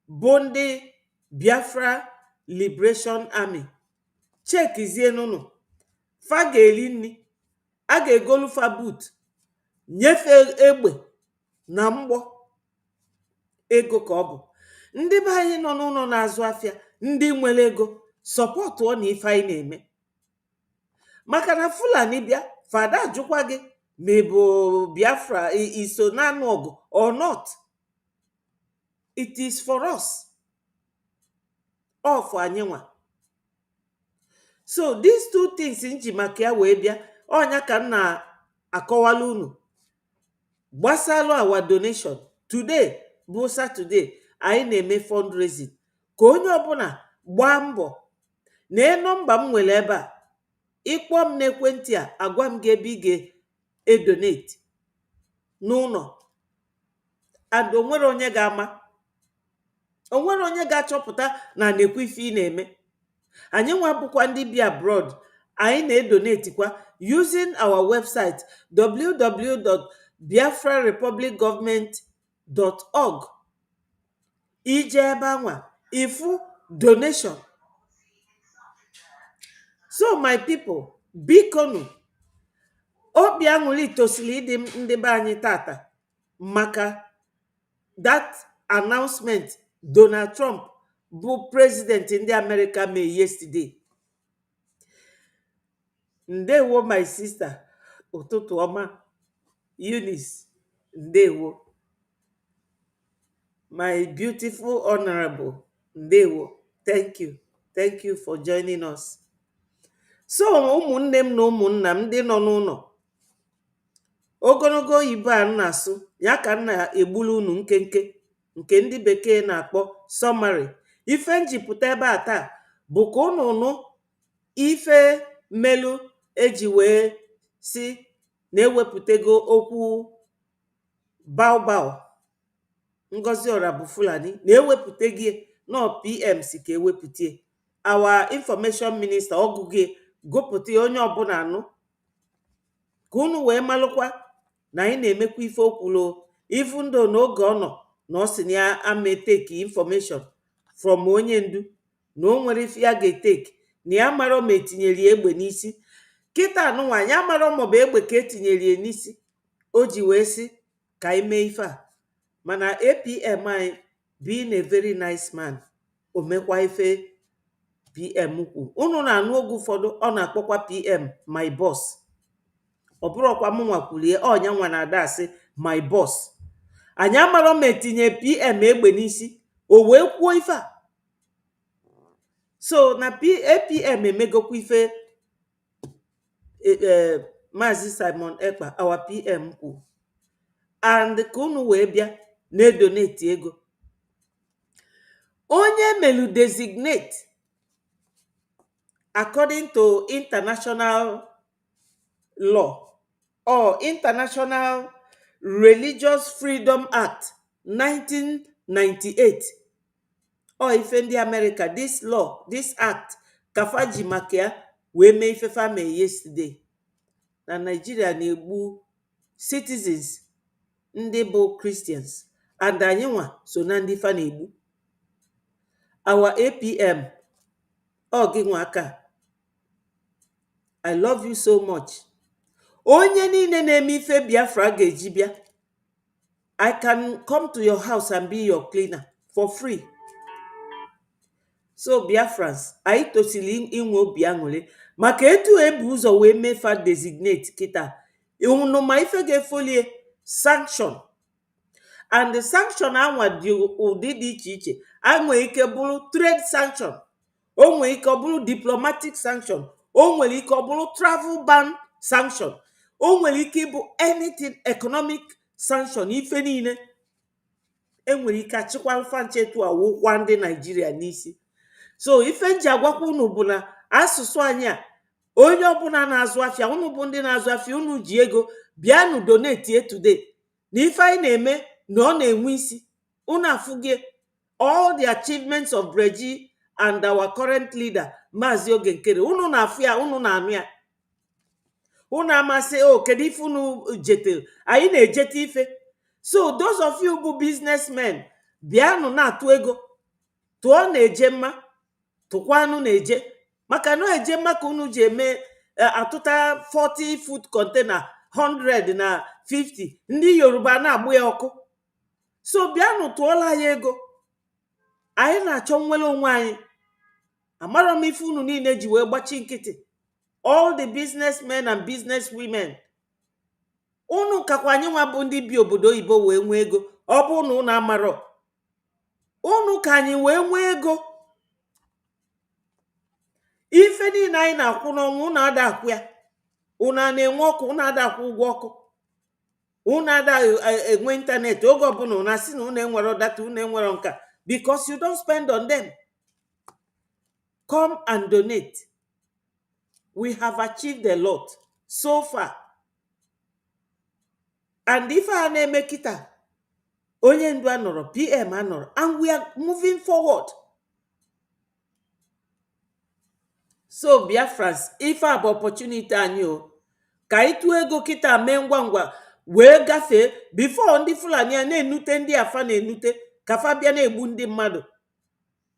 bụ ndị Biafra Liberation Army. chekizie n'ụnụ fa ga-eri nri, a ga-egolu fa but, nyefee egbe na mgbọ ego ka ọ bụ. Ndị be anyị nọ n'ụlọ na-azụ afịa, ndị nwere ego sọpọtụọ na ife anyị na-eme, maka na Fulani bịa fada ajụkwa gị ma ị bụ Biafra iso na-anụ ọgụ or not. It is for us, all for anyị nwa. So these two things nji maka ya wee bịa, ọnya ka m na-akọwala unu gbasalụ our donation. Today bụ Saturday, anyị na-eme fundraising ka onye ọbụla gbaa mbọ na nọmba m nwere ebe a. Ịkpọ m n'ekwentị a, agwa m gị ebe ị ga-edonate n'ụlọ, and onwere onye ga-ama, onwere onye ga-achọpụta na na-ekwu ife ị na-eme. Anyị nwa bụkwa ndị bi abroad, anyị na-edonatekwa using our website www.biafrarepublicgovernment.org. ije ebe anwa ifu donation. So my people, bikonu, obi aṅụrị tosiri ịdị ndị be anyị tata maka that announcement Donald Trump bụ president ndị America mee yesterday. Ndewo my sister, ụtụtụ ọma. Eunice, ndewo. My beautiful honorable, ndewo. Thank you for joining us. So ụmụnne m na ụmụnna m ndị nọ n'ụlọ, ogologo oyibo a na-asụ ya ka m na-egbulu unu nkenke nke ndị bekee na-akpọ summary. Ife njipụta ebe a taa bụ ka unu nụ ife melu eji wee si na-ewepụtago okwu baobab Ngozi Ọra Fulani na-ewepụtagie nọ PM si ka ewepụtie. Our information minister ọgụgụ gụpụta onye ọbụla anụ ka unu wee malụkwa na anyị na-emekwa ife okwulo. Even though n'oge ọ nọ na ọ sị na ya ama-eteki information from onye ndu, na o nwere ife ya ga-eteki, na ya mara ma etinyere ya egbe n'isi. Kịta anụnwa ya mara maọbụ egbe ka etinyere ya n'isi, o ji wee sị ka anyị mee ife a. Mana APM anyị being a very nice man, o mekwa ife PM kwu. Unu na-anụ oge ụfọdụ ọ na-akpọkwa PM my boss. Ọ bụrụkwa m nwakwulie, ọnya nwa na-ada asị my boss. Anyị amarọ ma etinye PM egbe n'isi, o wee kwuo ife a. So na APM emegokwa ife Maazị Simon Ekpa our PM kwu, and ka unu wee bịa na-edonate ego. Onye melu designate according to international law or International Religious Freedom Act 1998, or ife ndị America, this law, this act kafaji maka ya wee mee ife fa mee yesterday. Na Nigeria na-egbu citizens ndị bụ Christians, and anyị nwa so na ndị fa na-egbu. Our APM, ọ gị nwa aka, I love you so much. Onye niile na-eme ife Biafra ga-eji bịa. I can come to your house and be your cleaner for free. So Biafrans, anyị tosiri inwe obi aṅụrị maka etu ebu ụzọ wee mefa designate kịta. Unu ma ife ga-efolie sanction, and the sanction anwa dị ụdị dị iche iche. Anwe ike bụrụ trade sanction, o nwere ike ọ bụrụ diplomatic sanction, o nwere ike ọ bụrụ travel ban sanction, o nwere ike ịbụ anything economic sanction. Ife niile enwere ike achịkwa mfanchetu awụkwa ndị Nigeria n'isi. So ife nji agwakwa unu bụ na asụsụ anyị a, onye ọbụla na-azụ afịa, unu bụ ndị na-azụ afịa, unu ji ego bịanụ donate today. Na ife anyị na-eme na ọ na-enwe isi. Unu afụgie all the achievements of Breji and our current leader Maazị Oge Nkere. Unu na-afụ ya, unu na-anụ ya. Unu amasị kedu ife unu jetere, anyị na-ejete ife. So those of you bụ businessmen, bịanụ na-atụ ego. tụọ na-eje mma, tụkwanụ na-eje, maka na eje mma ka unu ji eme atụta 40 foot container 100 na 50, ndị Yoruba na-agbụ ya ọkụ. So bịanụ tụọla ya ego, anyị na-achọ nnwere onwe anyị. Amarọ m ife unu niile ji wee gbachi nkịtị, all the businessmen and business women. Unu kakwa anyị nwa bụ ndị bi obodo oyibo wee nwee ego. Ọ bụ na unu amarọ, unu ka anyị wee nwee ego. Ife niile anyị na-akwụ n'ọnwa unu ada akwụ ya. Unu na-enwe ọkụ, unu ada akwụ ụgwọ ọkụ, unu ada enwe ịntanetị. Oge ọbụla unu asị na unu enwero data, unu enwero nka, because you don't spend on them. Come and donate. We have achieved a lot so far. And if I na-eme kita, onye ndu anọrọ, PM anọrọ, and we are moving forward. So Biafrans, ife a bụ opportunity anyị o, ka ịtụ ego kita mee ngwa ngwa wee gafee before ndị Fulani a na-enute ndị afa na-enute ka fa bịa na-egbu ndị mmadụ.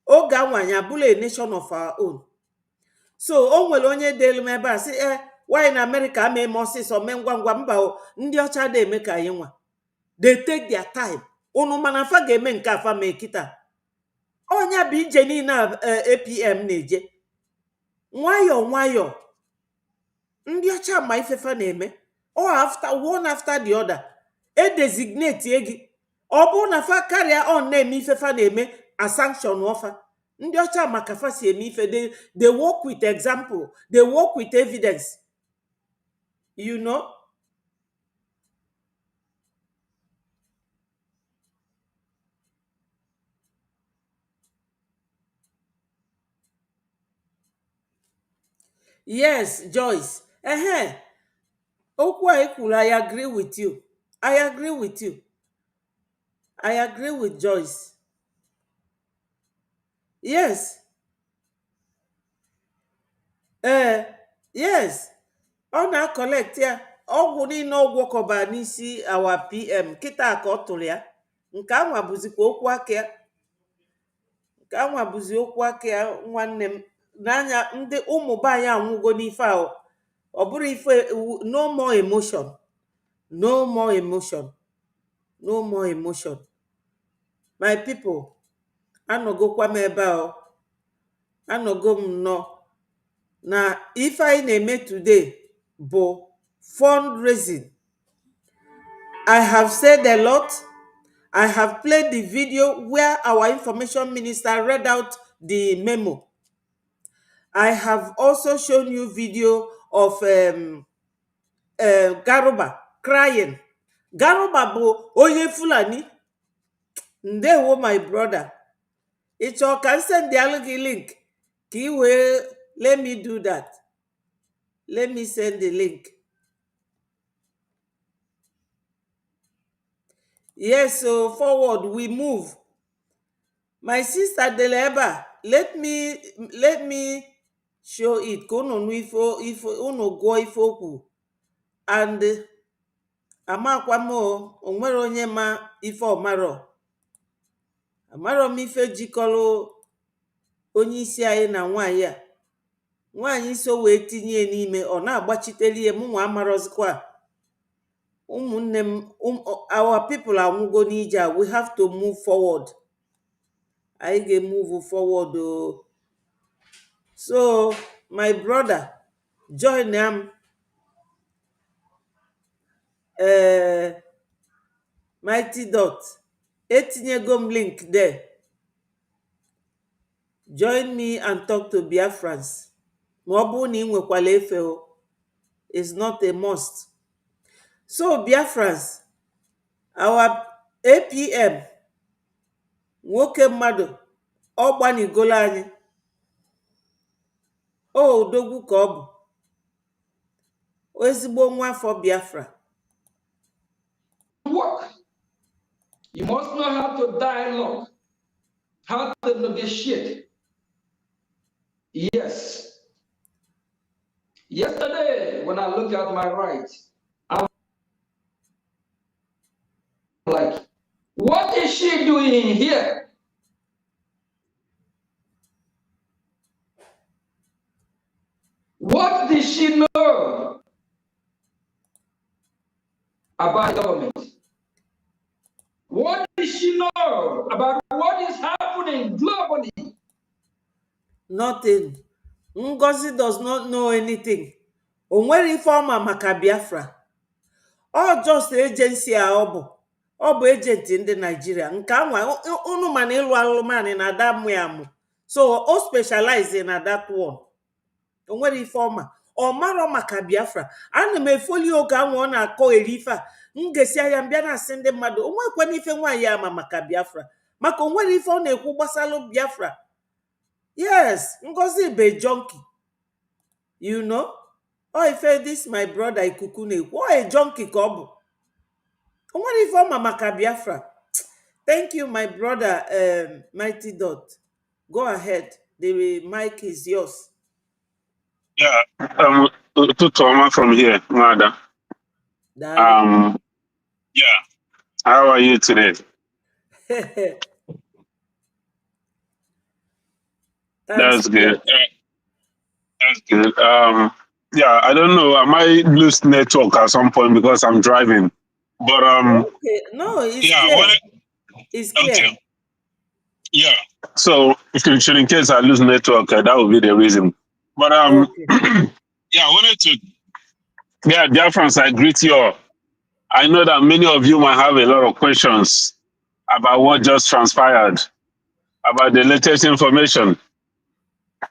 Oge anwanya abụla a nation of our own. So o nwere onye delu m ebe a sị why na America mee m ọsịsọ mee ngwa ngwa. Mba o, ndị ọcha na-eme ka anyị nwa. They take their time. Unu mana afa ga-eme nke afa mee kita. Onya bụ ije niile APM na-eje nwayọ nwayọ. Ndị ọcha ma ifefa na-eme, after one after the other designate gị. Ọ bụ na fa karịa on na-eme ifefa na-eme a sanction ọfa. Ndị ọcha maka fa si eme ife, they work with example, they work with evidence, you know. Yes, Joyce. Okwu a kwuru, I agree with you. I agree with you. I agree with Joyce. Yes. Yes. Ọ na-collect ya. Ọgwụ niile ọgwụ kọba n'isi our PM. Kita ka ọ tụrụ ya. Nke anwa bụzikwa okwu aka ya. Nke anwa bụzi okwu aka ya, nwanne m. N'anya ndị ụmụ be anyị anwụgo n'ife ahụ. Ọ bụrụ ife, no more emotion. No more emotion. No more emotion. My people, anọgokwa m ebe ahụ. Anọgo m nọ na ife anyị na-eme today bụ fundraising. I have said a lot. I have played the video where our information minister read out the memo. I have also shown you video of Garuba crying. Garuba bụ onye Fulani. Ndewo my brother. It's your can send the link. Let me do that. Let me send the link. Yes, so forward we move. My sister Deleba, let me show it. Kono if uno go ifoku. And amakwamo onwere onye ma ife omaro. Amaro m ife jikọrọ onye isi anyị na nwaanyị a. Nwaanyị so wee tinye n'ime, ọ na-agbachiteli ihe, mụ nwa amarọzikwa. Ụmụnne m, our people anwụgo n'ije. We have to move forward. I get move forward. So my brother, join them. Mighty Dot. Etinyego m link there. Join me and talk to Biafrans. Ma ọ bụrụ na ị nwekwala efe o, it's not a must. So Biafrans, our APM, nwoke mmadụ, ọ gbanigolo anyị. Odogwu ka ọ bụ. Ezigbo nwa afọ Biafra. Work. You must know how to dialogue, how to negotiate. Yes. Yesterday, when I look at my right, I'm like, what is she doing here? What did she know about the government? What did she know about what is happening globally? Nothing. Ngozi does not know anything. O nwere ife ọma maka Biafra. Ọ just agency a ọ bụ ejenti ndị Nigeria. Nke anwa unu ma na ịlụ alụmanị na ada mụ ya mụ. So o specialize na that one. O nwere ife ọma. Ọ marọ maka Biafra. Ana m efoli oge anwa ọ na-akọ eri ife a. M ga-esi anya mbịa na-asị ndị mmadụ o nwekwana ife nwaanyị ama maka Biafra. Maka o nwere ife ọ na-ekwu gbasalụ Biafra. Yes, Ngozi be junkie. You know? Oh, if this my brother Ikuku na-ekwu, oh, a junkie ka ọ bụ. O nwere ife ọma maka Biafra. Thank you, my brother, Mighty Dot. Go ahead. The mic is yours. Yeah, Tutoma from here, Mada. Darling. Yeah. How are you today? That's good. That's good. Yeah, I don't know. I might lose network at some point because I'm driving. But Okay. No, it's yeah, clear. when It's clear. okay. Yeah. So if in case I lose network, that would be the reason. But Okay. yeah, I wanted to. Yeah, dear friends, I greet you all. I know that many of you might have a lot of questions about what just transpired, about the latest information.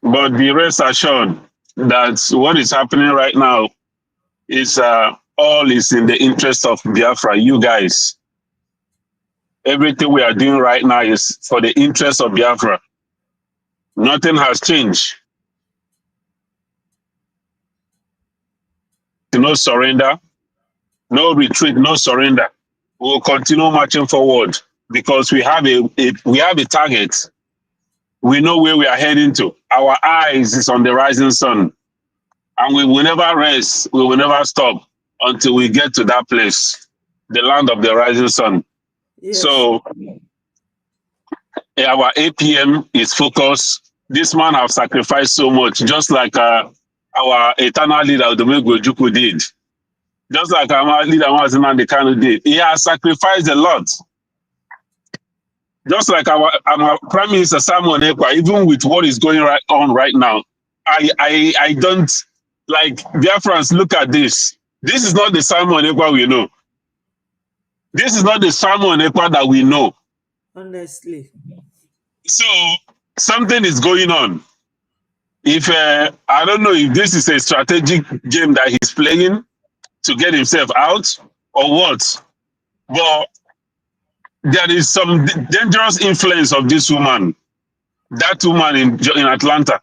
But be rest assured that what is happening right now is all is in the interest of Biafra, you guys. Everything we are doing right now is for the interest of Biafra. Nothing has changed. No surrender, no retreat, no surrender. We will continue marching forward because we have a target. We know where we are heading to. Our eyes is on the rising sun. And we will never rest. We will never stop until we get to that place, the land of the rising sun. Yes. So our APM is focused. This man have sacrificed so much, just like our eternal leader, Domingos Ojukwu, did. Just like our leader, Mazi Kanu, did. He has sacrificed a lot. Just like our Prime Minister Simon Ekpa, even with what is going on right now, I don't like Biafrans. Look at this. This is not the Simon Ekpa we know. This is not the Simon Ekpa that we know. Honestly. So something is going on. If I don't know if this is a strategic game that he's playing to get himself out or what, but there is some dangerous influence of this woman, that woman in Atlanta.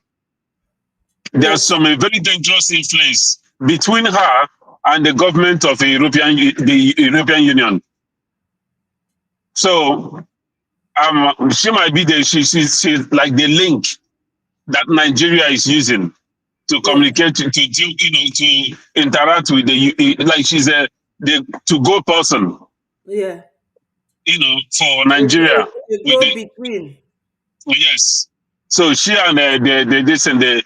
There's some very dangerous influence between her and the government of the European Union. So she might be she's like the link that Nigeria is using to communicate, to deal, to interact with like she's the to-go person. Yeah. For Nigeria. The go between. Yes. So she and the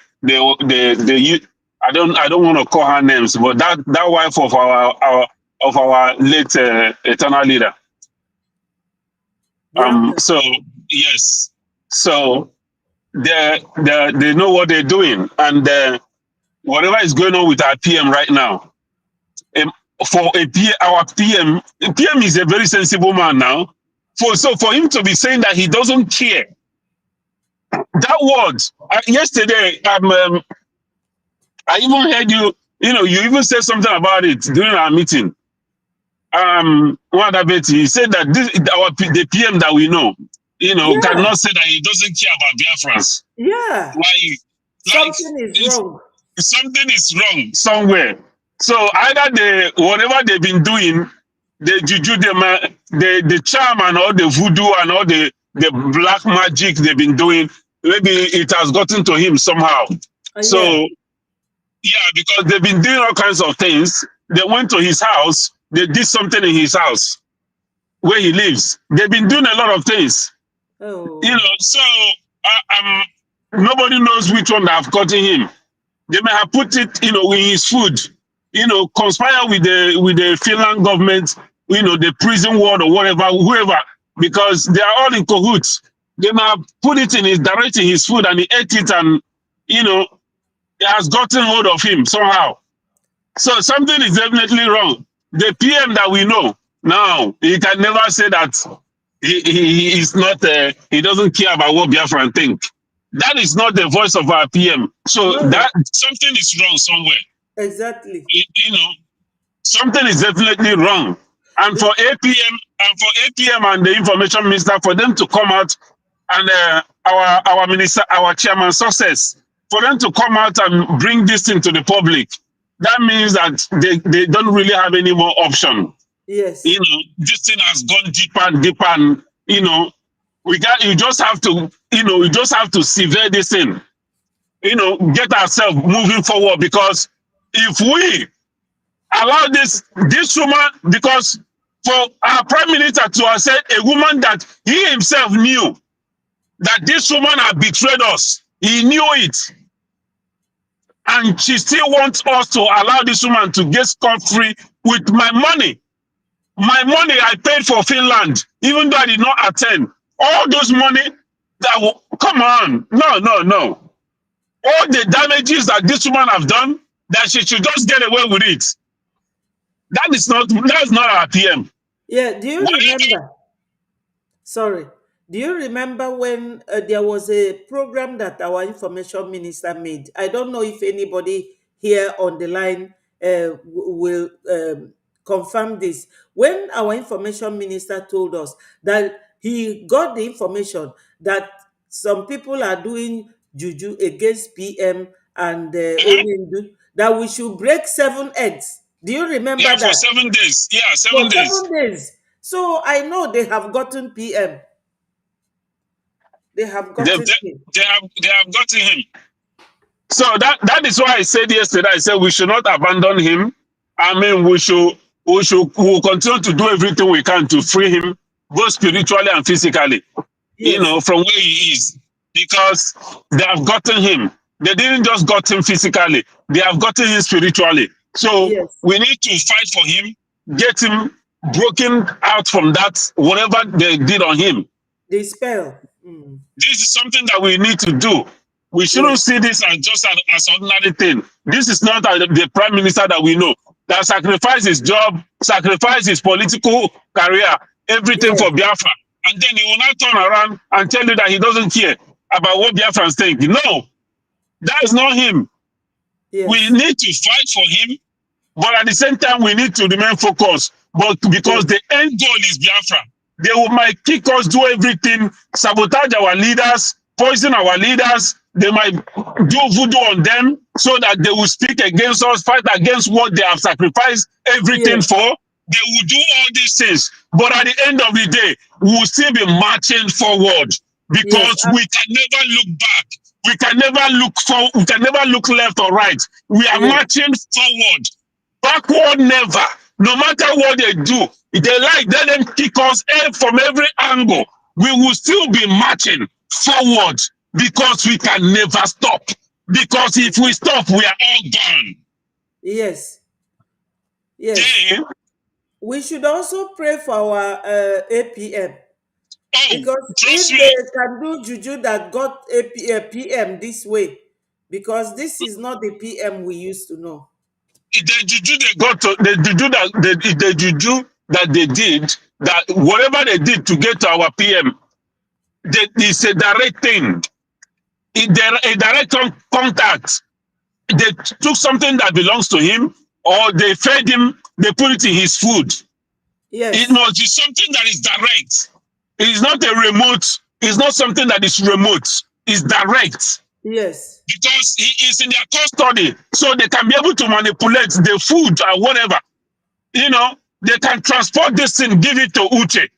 I don't want to call her names, but that wife of our late eternal leader. So yes. So they know what they're doing, and whatever is going on with our PM right now. For our PM is a very sensible man now. For him to be saying that he doesn't care, that word yesterday, I even heard you even said something about it during our meeting. He said that the PM that we know, cannot say that he doesn't care about Biafrans. Yeah. Something is wrong. Something is wrong somewhere. So either whatever they've been doing, the juju, the charm and all the voodoo and all the black magic they've been doing, maybe it has gotten to him somehow. So because they've been doing all kinds of things. They went to his house, they did something in his house where he lives. They've been doing a lot of things. Oh. So nobody knows which one that have gotten him. They may have put it, in his food, conspire with the Finland government, the prison ward or whatever, whoever, because they are all in cahoots. They may have put it direct in his food and he ate it, and it has gotten hold of him somehow. So something is definitely wrong. The PM that we know now, he can never say that he is not, he doesn't care about what Biafran think. That is not the voice of our PM. So No. that something is wrong somewhere. Exactly. Something is definitely wrong. And for APM and the information minister, for them to come out, and our minister, our chairman Success, for them to come out and bring this thing to the public, that means that they don't really have any more option. Yes. This thing has gone deeper and deeper, and you just have to severe this thing, get ourselves moving forward, because if we allow this woman, because for our prime minister to have said, a woman that he himself knew that this woman had betrayed us, he knew it, and she still wants us to allow this woman to get scot-free with my money I paid for Finland, even though I did not attend. All those money come on, no. All the damages that this woman have done, that she should just get away with it. That's not our PM. Yeah, do you remember? Sorry. Do you remember when there was a program that our information minister made? I don't know if anybody here on the line will confirm this. When our information minister told us that he got the information that some people are doing juju against PM and Onyendu, that we should break 7 eggs. Do you remember Yeah, that? for 7 days. Yeah, For 7 days. 7 days. So I know they have gotten PM. They have gotten him. They have gotten him. So that is why I said yesterday, I said we should not abandon him. I mean, we'll continue to do everything we can to free him, both spiritually and physically, Yes. from where he is. Because they have gotten him. They didn't just got him physically, they have gotten him spiritually. So Yes. we need to fight for him, get him broken out from that, whatever they did on him. The spell. This is something that we need to do. We shouldn't see this as just as ordinary thing. This is not the prime minister that we know that sacrificed his job, sacrificed his political career, everything for Biafra, and then he will not turn around and tell you that he doesn't care about what Biafrans think. No, that is not him. Yes. We need to fight for him, but at the same time, we need to remain focused. But because the end goal is Biafra, they might kick us, do everything, sabotage our leaders, poison our leaders. They might do voodoo on them so that they will speak against us, fight against what they have sacrificed everything for. They will do all these things. But at the end of the day, we will still be marching forward, because we can never look back. We can never look forward. We can never look left or right. We are marching forward. Backward never. No matter what they do, if they like, let them kick us from every angle. We will still be marching forward, because we can never stop. Because if we stop, we are all gone. Yes. We should also pray for our APM. Because if they can do juju that got PM this way, because this is not the PM we used to know. The juju they got, the juju that they did, that whatever they did to get to our PM, it's a direct thing. A direct contact. They took something that belongs to him, or they fed him, they put it in his food. Yes. It must be something that is direct. It's not a remote, it's not something that is remote, it's direct. Yes. Because he is in their custody, so they can be able to manipulate the food or whatever. They can transport this thing, give it to Uche.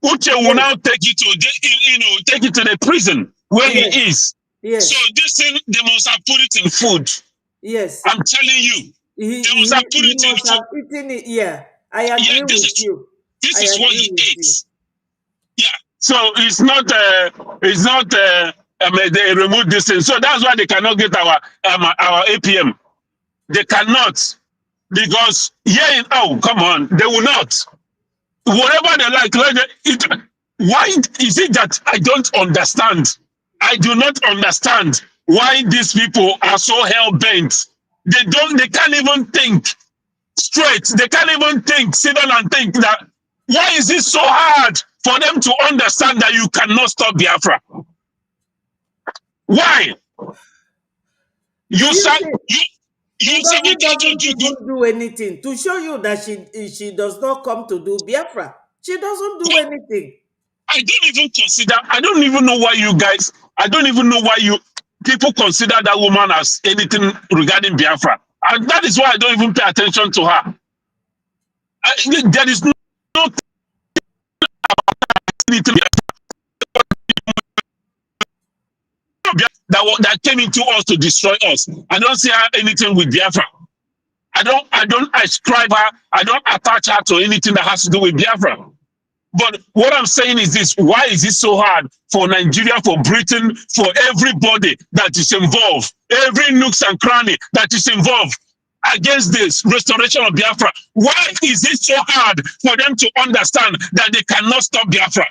Uche will now take it to the prison where he is. Yes. So this thing, they must have put it in food. Yes. I'm telling you. They must have put it in food. Yeah, I agree with you. This is what he ate. Yeah. So it's not they remove this thing. So that's why they cannot get our APM. They cannot, because oh, come on, they will not. Whatever they like why is it that I don't understand? I do not understand why these people are so hell bent. They can't even think straight. They can't even sit down and think that, why is it so hard for them to understand that you cannot stop Biafra? Why? You said you don't do anything to show you that she does not come to do Biafra. She doesn't do anything. I don't even know why I don't even know why people consider that woman as anything regarding Biafra. And that is why I don't even pay attention to her. There is no anything that came into us to destroy us. I don't see her anything with Biafra. I don't ascribe her, I don't attach her to anything that has to do with Biafra. But what I'm saying is this: why is it so hard for Nigeria, for Britain, for everybody that is involved, every nooks and cranny that is involved against this restoration of Biafra? Why is it so hard for them to understand that they cannot stop Biafra?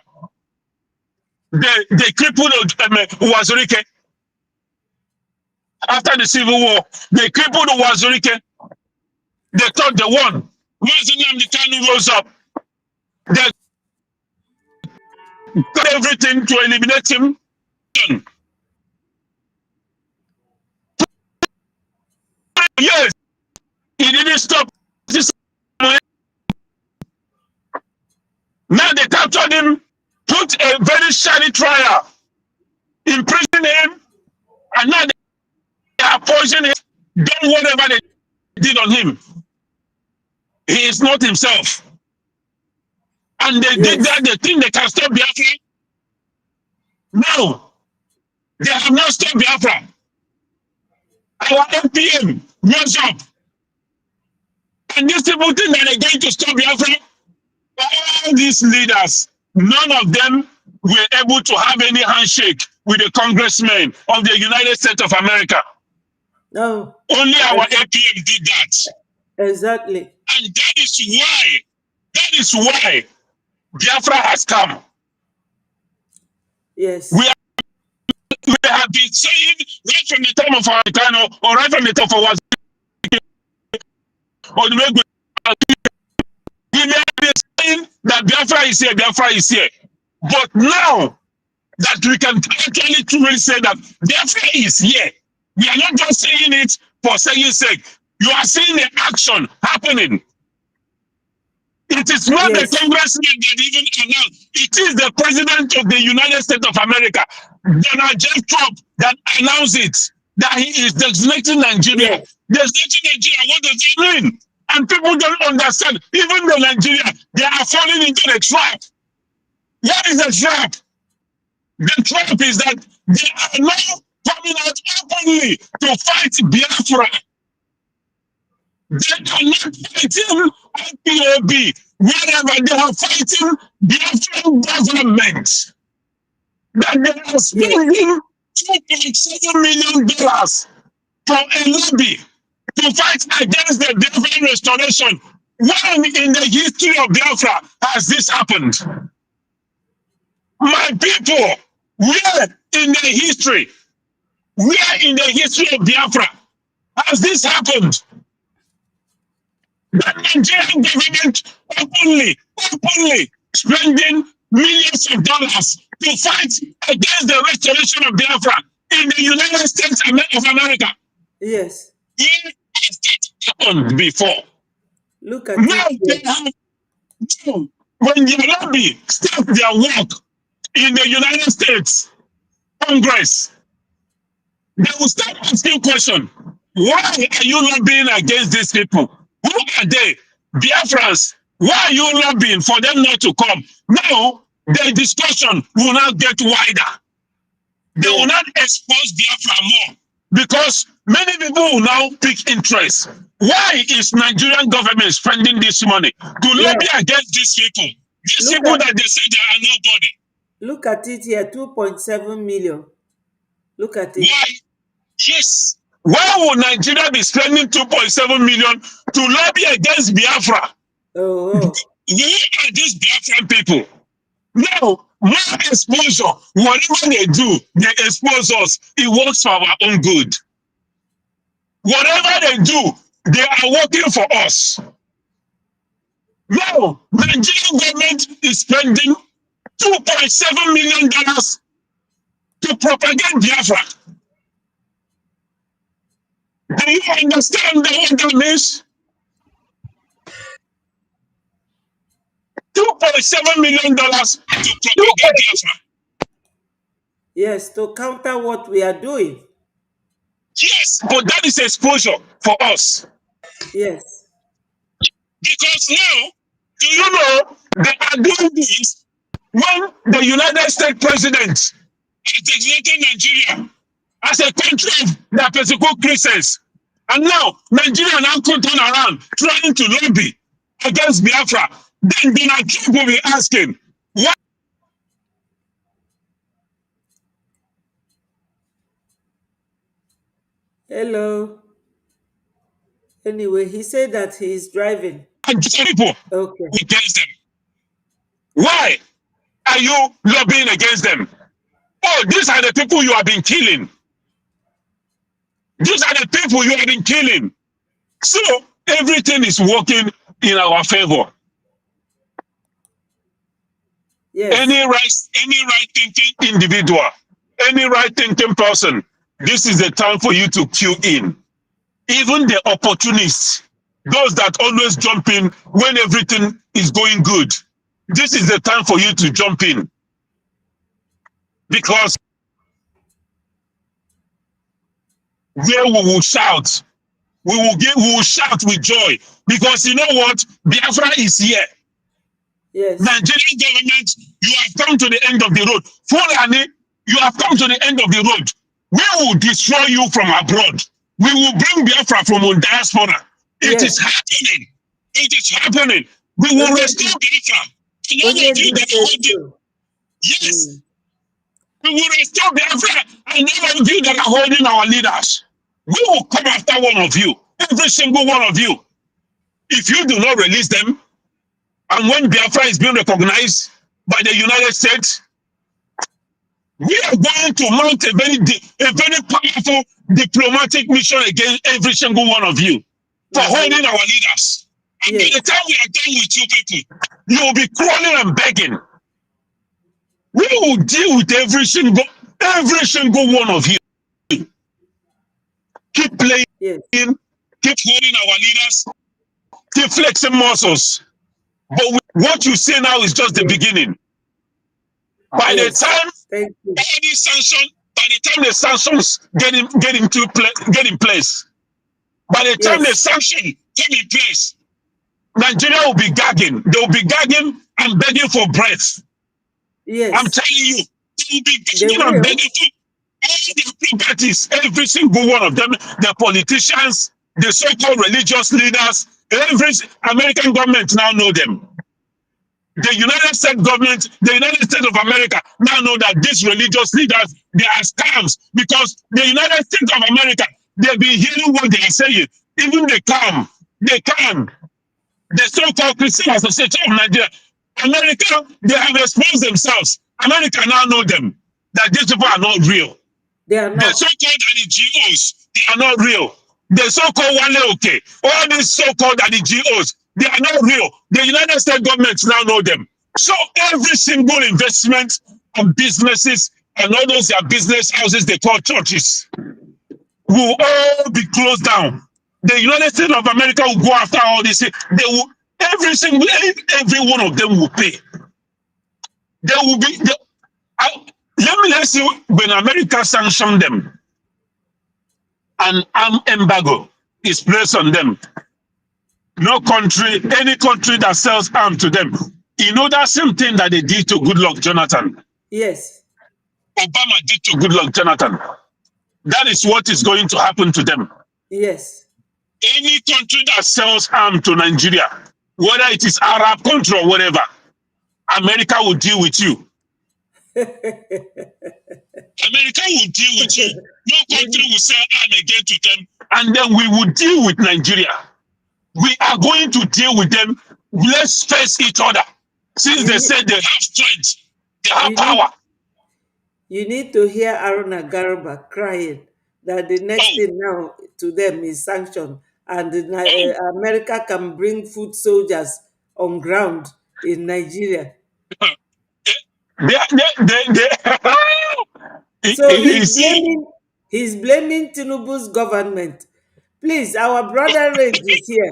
They crippled Wazirike. After the Civil War, they crippled Wazirike. They thought they won. Nnamdi Kanu rose up. They got everything to eliminate him. Yes, he didn't stop. Now they captured him, put a very shiny trial, imprison him, and now they are poisoning him, done whatever they did on him. He is not himself. And they did that, they think they can stop Biafra. No, they have not stopped Biafra. Our MPM rose up. And these people think that they're going to stop Biafra. All these leaders, none of them were able to have any handshake with the congressmen of the United States of America. No. Only our APM did that. Exactly. And that is why Biafra has come. Yes. We have been saying right from the time of our Kano, or right from the time of our we have been saying that Biafra is here, Biafra is here. But now that we can actually truly say that Biafra is here, we are not just saying it for saying sake. You are seeing the action happening. It is not the congressman that even announced. It is the president of the United States of America, Donald J. Trump, that announced it, that he is designating Nigeria. Designating Nigeria, what does it mean? And people don't understand. Even the Nigeria, they are falling into the trap. What is the trap? The trap is that they are now coming out openly to fight Biafra. They are not fighting IPOB, wherever they are fighting Biafran government. That they are spending $2.7 million for a lobby to fight against the Biafran restoration. When in the history of Biafra has this happened? My people, where in the history of Biafra has this happened? The Nigerian government openly spending millions of dollars to fight against the restoration of Biafra in the United States of America. Yes. Where has that happened before? Look at now it. When the lobby start their work in the United States Congress, they will start asking questions. Why are you lobbying against these people? Who are they? Biafrans. Why are you lobbying for them not to come? Now, the discussion will not get wider. They will not expose Biafra more. Because many people will now pick interest. Why is Nigerian government spending this money to lobby against these people? These people that they say they are nobody. Look at it here, 2.7 million. Look at it. Why? Yes. Why would Nigeria be spending 2.7 million to lobby against Biafra? Oh. Where are these Biafran people? Now, more exposure. Whatever they do, they expose us. It works for our own good. Whatever they do, they are working for us. Now, the Nigerian government is spending $2.7 million to propagate Biafra. Do you understand what that means? $2.7 million to propagate Biafra. Yes, to counter what we are doing. Yes, but that is exposure for us. Yes. Because now, do you know they are doing this when the United States president has designated Nigeria as a country that persecutes Christians. And now Nigeria now turn around trying to lobby against Biafra. Then Donald Trump will be asking, why? Hello. Anyway, he said that he is driving. People Okay. against them? Why are you lobbying against them? Oh, these are the people you have been killing. These are the people you have been killing. So everything is working in our favor. Yes. Any right thinking individual, any right thinking person, this is the time for you to cue in. Even the opportunists, those that always jump in when everything is going good, this is the time for you to jump in. Because where we will shout, we will shout with joy. Because you know what? Biafra is here. Yes. Nigerian government, you have come to the end of the road. Fulani, you have come to the end of the road. We will destroy you from abroad. We will bring Biafra from diaspora. It is happening. It is happening. We will restore Biafra. Yes. We will restore Biafra and none of you that are holding our leaders. We will come after one of you. Every single one of you. If you do not release them, and when Biafra is being recognized by the United States, we are going to mount a very powerful diplomatic mission against every single one of you for holding our leaders. And by the time we are done with you people, you will be crawling and begging. We will deal with every single one of you. Keep playing, keep holding our leaders, keep flexing muscles. But what you say now is just the beginning. By the time by the time the sanctions get in place, by the time the sanction come in place, Nigeria will be gagging. They will be gagging and begging for breath. Yes. I'm telling you, they will be gagging and begging for all their properties, every single one of them, the politicians, the so-called religious leaders, every American government now know them. The United States government, the United States of America now know that these religious leaders, they are scams because the United States of America, they've been hearing what they are saying. Even the so-called Christian Association of Nigeria, America, they have exposed themselves. America now know them, that these people are not real. They are not. The so-called NGOs, they are not real. The so-called Wale Oke, all these so-called NGOs, they are not real. The United States government now know them. So every single investment and businesses and all those their business houses they call churches will all be closed down. The United States of America will go after all this. They will every one of them will pay. There will be let's see when America sanctioned them, an arm embargo is placed on them. No country, any country that sells arms to them. You know that same thing that they did to Goodluck Jonathan. Yes. Obama did to Goodluck Jonathan. That is what is going to happen to them. Yes. Any country that sells arms to Nigeria, whether it is Arab country or whatever, America will deal with you. America America will deal with you. No country you, will sell arm again to them, and then we will deal with Nigeria. We are going to deal with them. Let's face each other. Since you they need said they have strength, they have you need power. you need to hear Aruna Garba crying that the next Oh, thing now to them is sanction, and oh. America can bring foot soldiers on ground in Nigeria. So You see, he's blaming Tinubu's government. Please, our brother Rage is here.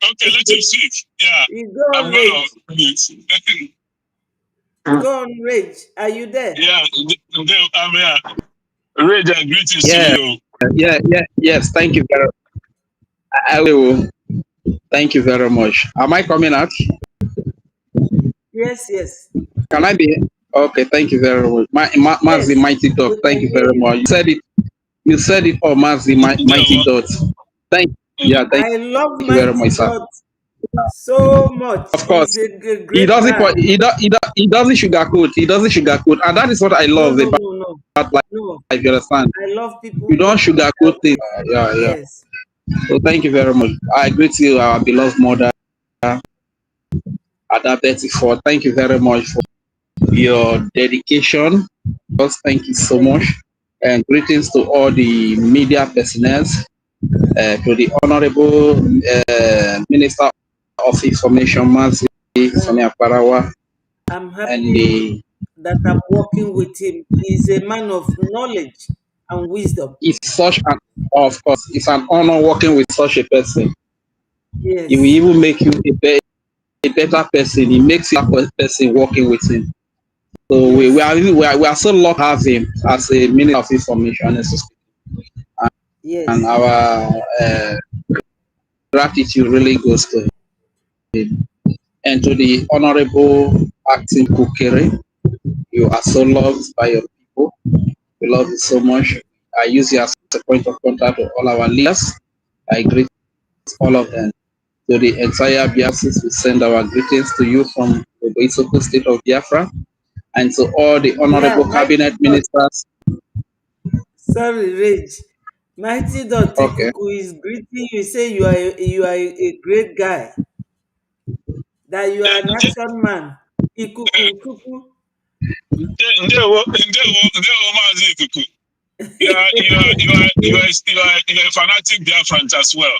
okay, let him speak. Yeah, You go I'm on Rage. gonna mute. Go on Rage. Are you there? Yeah, I'm here. Rage, greetings to Yeah, you. yes. Thank you very. I will. Thank you very much. Am I coming out? Yes, yes. Can I be? Okay. Thank you very much. Mazi Yes, Mighty Dot. we Thank can you hear very you. much. You said it. You said it. Oh, Mazi Mighty Dot. Thank. Yeah. Thank I love you very Mighty much, sir. God so much. Of He's course. a He great doesn't. man. He doesn't sugarcoat. He doesn't sugarcoat, and that is what I No, love no, about no, no. life. No. You understand? I love people You who don't sugarcoat help things. you. Yeah. Yes. So thank you very much. I greet you, our beloved mother, Ada Betty Ford. Thank you very much for your dedication. Thank you so Thank much. And greetings to all the media personnel, to the Honorable Minister of Information, Mazi Sonia Parawa, I'm and happy that I'm working with him. He's a man of knowledge and wisdom. it's such an, of course, it's an honor working with such a person. It will Yes. even make you a better person. It makes you a person working with him. So Yes. we are so lucky to have him as a Minister of Information and Yes. our gratitude really goes to him. And to the Honorable Acting Kukere, you are so loved by your people. We love you so much. I use you as a point of contact to all our leaders. I greet all of them. To the entire Biafra, we send our greetings to you from the Isoko state of Biafra, and to all the Yeah, honorable Mighty cabinet God. ministers. Sorry, Rage. Mighty God Okay. Tikuku is greeting you. Say you are a great guy. That you are an action man. Ikuku, Kuku. Mazi Ikuku. You are a fanatic Biafran as well.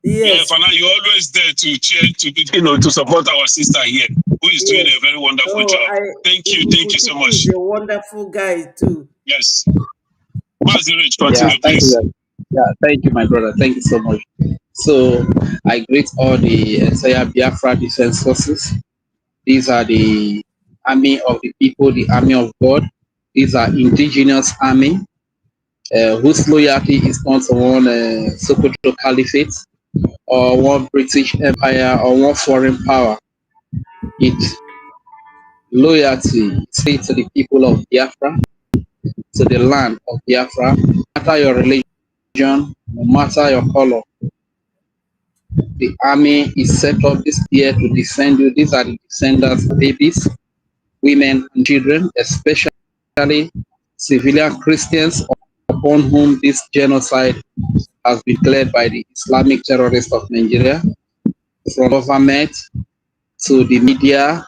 Yes. You're always there to cheer, to support our sister here, who is doing Yes. a very wonderful Oh, job. Thank Ikuku you so Tuku is much. a wonderful guy too. Yes, Mazi Rich, Yeah, continue, thank please. you. Yeah, thank you, my brother. Thank you so much. So I greet all the entire Biafra Defense Forces. These are the army of the people, the army of God. These are indigenous army whose loyalty is not one Sokoto Caliphate or one British Empire or one foreign power. It loyalty is to the people of Biafra, to the land of Biafra, no matter your religion, no matter your color. The army is set up this year to defend you. These are the defenders, babies, women, and children, especially civilian Christians upon whom this genocide has been declared by the Islamic terrorists of Nigeria, from government to the media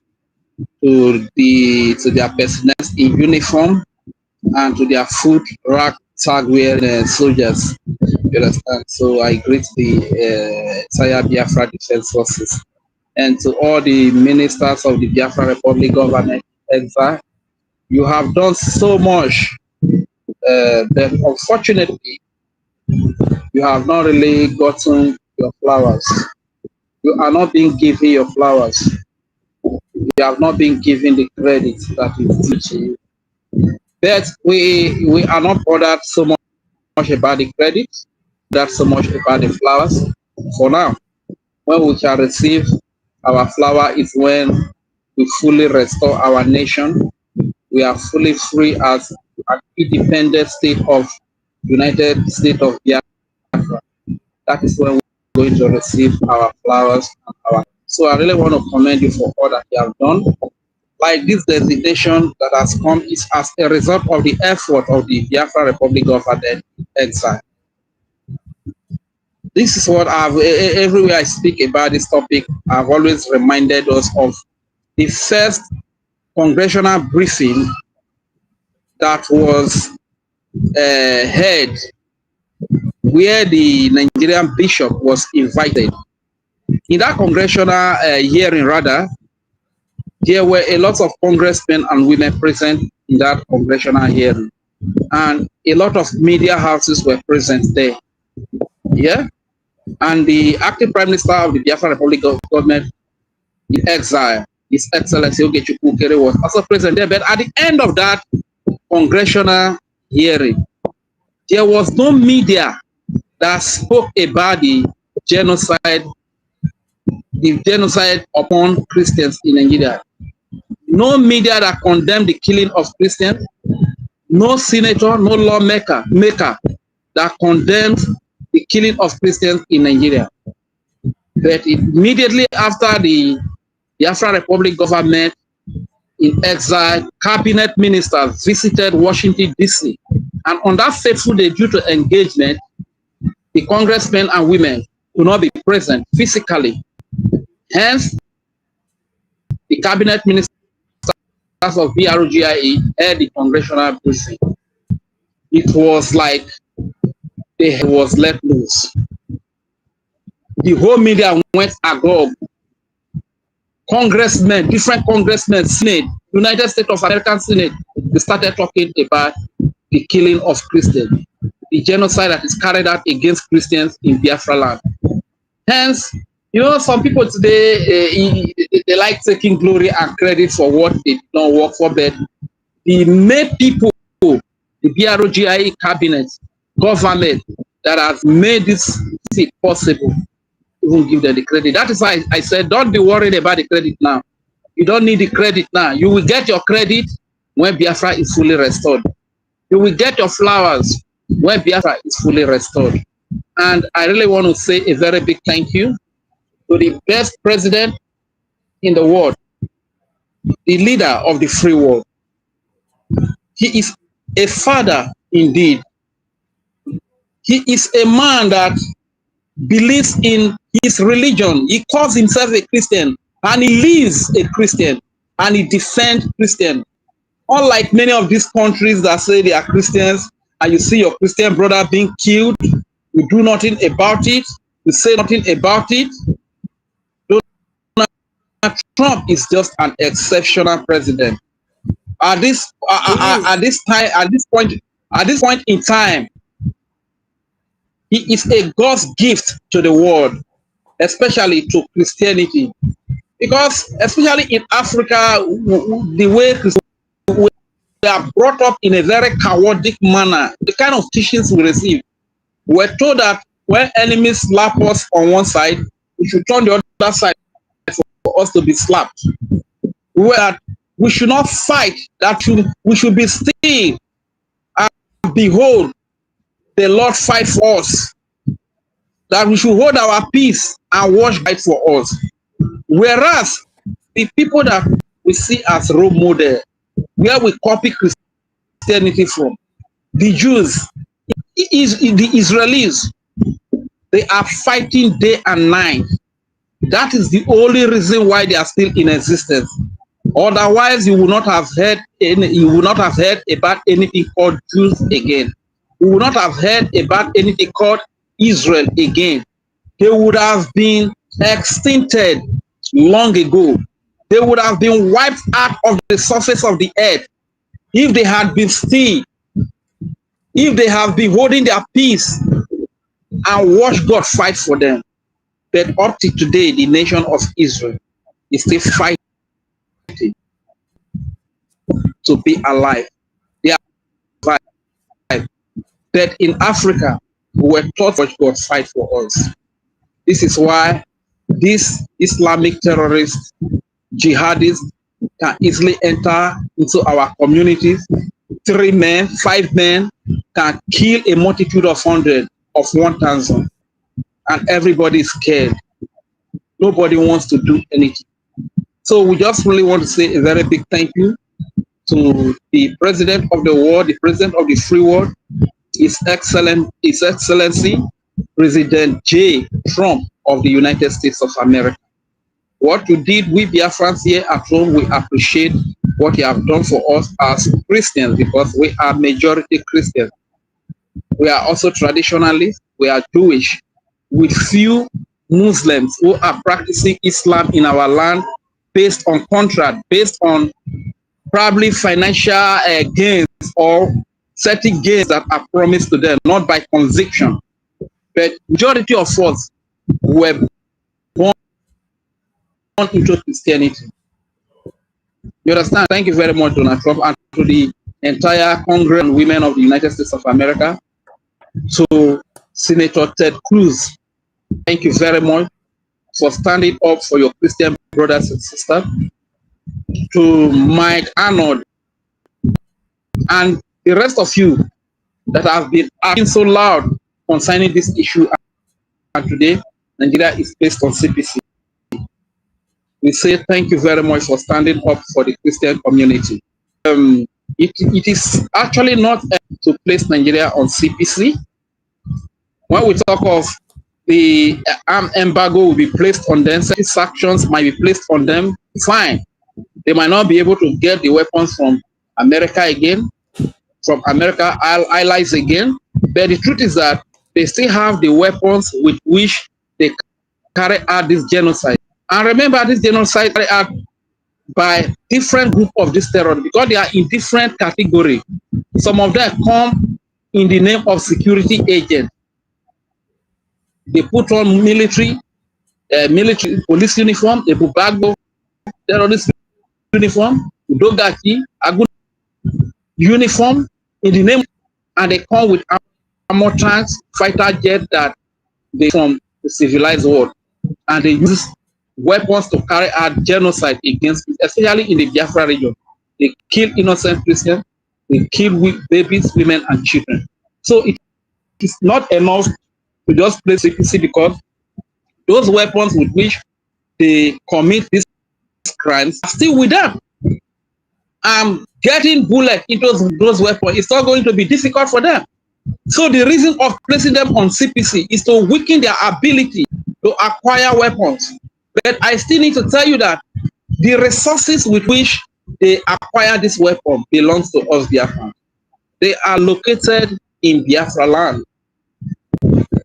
to their personnel in uniform and to their food rack tag wearing soldiers. You understand? So I greet the entire Biafra Defense Forces and to all the ministers of the Biafra Republic government exile. You have done so much, but unfortunately, you have not really gotten your flowers. You are not being given your flowers. You have not been given the credit that is due to you. But we are not bothered so much about the credit, not so much about the flowers. For now, when we shall receive our flower is when we fully restore our nation. We are fully free as an independent state of United States of Biafra. That is when we're going to receive our flowers and our. So I really want to commend you for all that you have done. like this designation that has come is as a result of the effort of the Biafra Republic government in exile. This is what everywhere I speak about this topic, I've always reminded us of the first congressional briefing that was held, where the Nigerian bishop was invited. In that congressional hearing, rather, there were a lot of congressmen and women present in that congressional hearing, and a lot of media houses were present there. Yeah, and the acting Prime Minister of the Biafra Republic government in exile, His Excellency Ogechukwu Ukere, was also present there. But at the end of that congressional hearing, there was no media that spoke about the genocide upon Christians in Nigeria. No media that condemned the killing of Christians. No senator, no lawmaker that condemned the killing of Christians in Nigeria. But immediately after the Biafra Republic government in exile, cabinet ministers visited Washington, D.C. And on that fateful day, due to engagement, the congressmen and women could not be present physically. Hence, the cabinet ministers of BRGIE held the congressional briefing. It was like they was let loose. The whole media went agog. Congressmen, different congressmen, Senate, United States of America Senate, they started talking about the killing of Christians, the genocide that is carried out against Christians in Biafra land. Hence, you know, some people today, they like taking glory and credit for what they don't work for, but the main people, the BRGIE cabinet, government that has made this possible, we will give them the credit. That is why I said, don't be worried about the credit now. You don't need the credit now. You will get your credit when Biafra is fully restored. You will get your flowers when Biafra is fully restored. And I really want to say a very big thank you to the best president in the world, the leader of the free world. He is a father indeed. He is a man that believes in his religion. He calls himself a Christian, and he lives a Christian, and he defends Christian. Unlike many of these countries that say they are Christians, and you see your Christian brother being killed, you do nothing about it, you say nothing about it. Trump is just an exceptional president. At this point in time, he is a God's gift to the world, especially to Christianity. Because especially in Africa, the way we are brought up in a very chaotic manner, the kind of teachings we receive, we're told that when enemies slap us on one side, we should turn the other side for us to be slapped. Where we should not fight, that we should be still and behold the Lord fight for us. That we should hold our peace and watch fight for us. Whereas the people that we see as role model, where we copy Christianity from, the Jews, the Israelis, they are fighting day and night. That is the only reason why they are still in existence. Otherwise, you will not have heard about anything called Jews again. You will not have heard about anything called Israel again. They would have been extincted long ago. They would have been wiped out of the surface of the earth if they had been still, if they have been holding their peace and watch God fight for them. But up to today, the nation of Israel is still fighting to be alive. They are alive. But in Africa, we were taught to watch God fight for us. This is why these Islamic terrorists, jihadists, can easily enter into our communities. 3 men, 5 men can kill a multitude of 100, of 1,000. And everybody is scared. Nobody wants to do anything. So we just really want to say a very big thank you to the president of the world, the president of the free world, His Excellency, President J. Trump of the United States of America. What you did with Biafrans here at home, we appreciate what you have done for us as Christians, because we are majority Christians. We are also traditionalists, we are Jewish, with few Muslims who are practicing Islam in our land based on contract, based on probably financial gains or certain gains that are promised to them, not by conviction. But majority of us were born into Christianity. You understand? Thank you very much, Donald Trump, and to the entire Congress and women of the United States of America, to Senator Ted Cruz. Thank you very much for standing up for your Christian brothers and sisters. To Mike Arnold and the rest of you that have been acting so loud concerning this issue, and today Nigeria is based on CPC. We say thank you very much for standing up for the Christian community. It is actually not to place Nigeria on CPC. When we talk of the armed embargo will be placed on them, certain sanctions might be placed on them, fine. They might not be able to get the weapons from America again, from America allies again, but the truth is that they still have the weapons with which they carry out this genocide. And remember, this genocide carried out by different group of this terror, because they are in different categories. Some of them come in the name of security agents. They put on military police uniform, they put baggo, terrorist uniform, dogaki, agu uniform in the name, and they come with armor tanks, fighter jets that they from the civilized world, and they use weapons to carry out genocide against, especially in the Biafra region. They kill innocent Christians, they kill babies, women, and children. So it is not enough to just place CPC, because those weapons with which they commit these crimes are still with them. Getting bullets into those weapons is not going to be difficult for them. So the reason of placing them on CPC is to weaken their ability to acquire weapons. But I still need to tell you that the resources with which they acquire this weapon belongs to us Biafrans. They are located in Biafra land.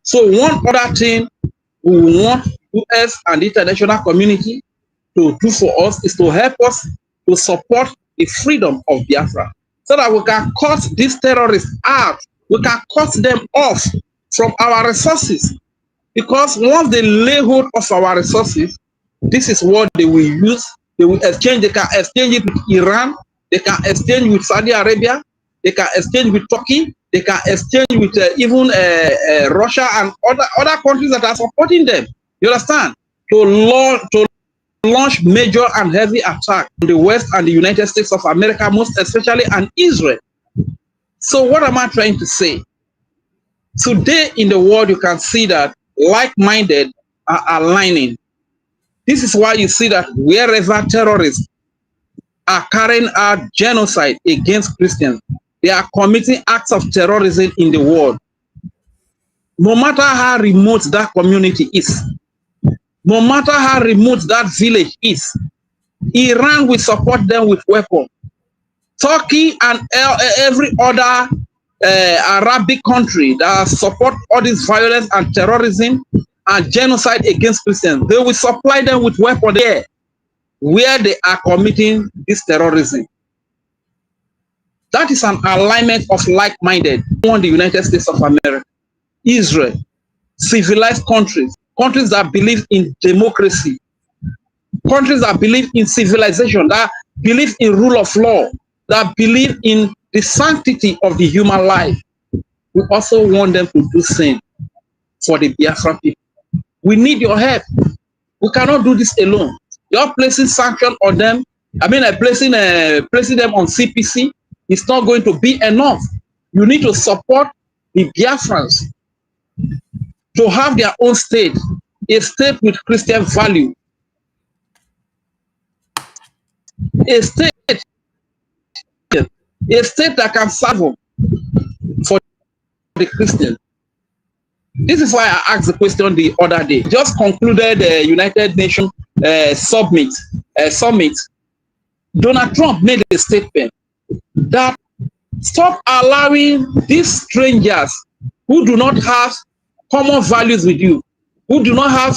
So one other thing we want US and the international community to do for us is to help us to support the freedom of Biafra, so that we can cut these terrorists out. We can cut them off from our resources, because once they lay hold of our resources, this is what they will use. They will exchange. They can exchange it with Iran. They can exchange with Saudi Arabia. They can exchange with Turkey. They can exchange with even Russia and other countries that are supporting them. You understand? To launch major and heavy attack on the West and the United States of America, most especially, and Israel. So what am I trying to say? Today in the world, you can see that like-minded are aligning. This is why you see that wherever terrorists are carrying out genocide against Christians, they are committing acts of terrorism in the world. No matter how remote that community is, no matter how remote that village is, Iran will support them with weapons. Turkey and every other Arabic country that support all this violence and terrorism and genocide against Christians, they will supply them with weapons there where they are committing this terrorism. That is an alignment of like-minded on the United States of America, Israel, civilized countries, countries that believe in democracy, countries that believe in civilization, that believe in rule of law, that believe in the sanctity of the human life. We also want them to do the same for the Biafran people. We need your help. We cannot do this alone. You're placing sanction on them. I mean, placing them on CPC is not going to be enough. You need to support the Biafrans to have their own state, a state with Christian value. a state that can serve for the Christians. This is why I asked the question the other day. Just concluded the United Nations summit. Donald Trump made a statement that stop allowing these strangers who do not have common values with you, who do not have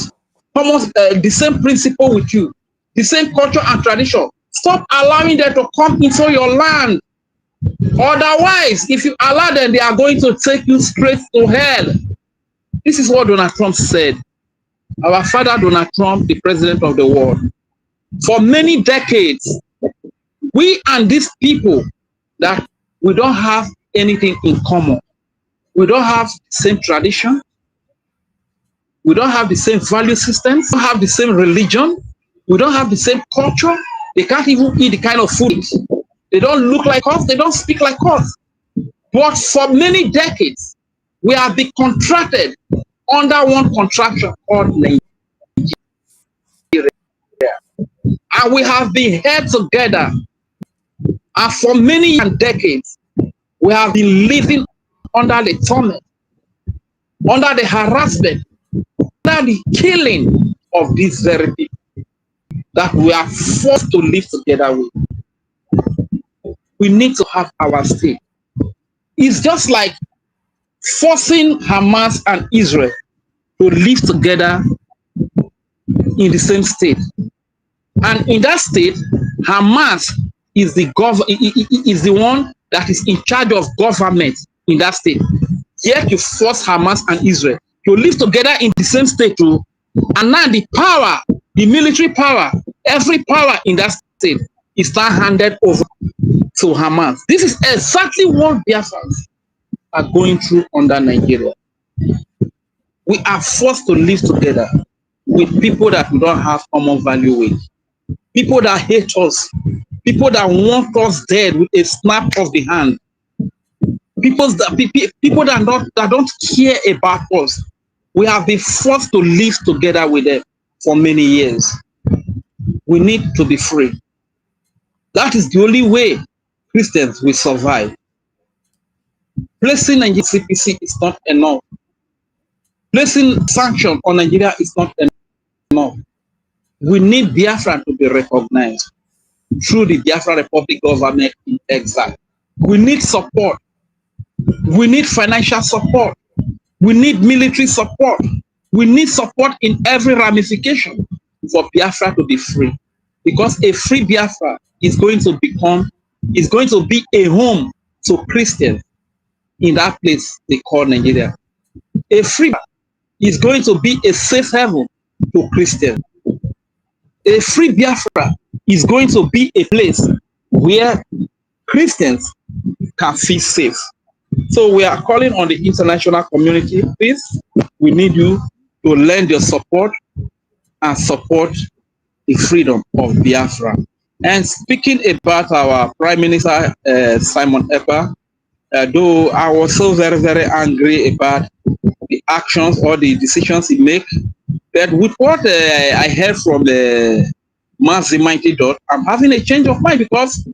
common the same principle with you, the same culture and tradition. Stop allowing them to come into your land. Otherwise, if you allow them, they are going to take you straight to hell. This is what Donald Trump said. Our father Donald Trump, the president of the world. For many decades, we and these people that we don't have anything in common. We don't have the same tradition. We don't have the same value systems. We don't have the same religion. We don't have the same culture. They can't even eat the kind of food. They don't look like us. They don't speak like us. But for many decades, we have been contracted under one contraction called Nigeria. And we have been held together. And for many decades, we have been living under the torment, under the harassment, under the killing of these very people that we are forced to live together with. We need to have our state. It's just like forcing Hamas and Israel to live together in the same state. And in that state, Hamas is the one that is in charge of government in that state. Yet you force Hamas and Israel to live together in the same state too. And now the power, the military power, every power in that state is now handed over to Hamas. This is exactly what Biafrans are going through under Nigeria. We are forced to live together with people that we don't have common value with. People that hate us. People that want us dead with a snap of the hand. People that don't care about us. We have been forced to live together with them for many years. We need to be free. That is the only way Christians will survive. Placing Nigeria CPC is not enough. Placing sanctions on Nigeria is not enough. We need Biafra to be recognized through the Biafra Republic government in exile. We need support. We need financial support. We need military support. We need support in every ramification for Biafra to be free. Because a free Biafra is going to be a home to Christians in that place they call Nigeria. A free is going to be a safe haven to Christians. A free Biafra is going to be a place where Christians can feel safe. So we are calling on the international community, please, we need you to lend your support and support the freedom of Biafra. And speaking about our Prime Minister, Simon Ekpa, though I was so very, very angry about the actions or the decisions he made, but with what I heard from the Mazi Mighty Dot, I'm having a change of mind, because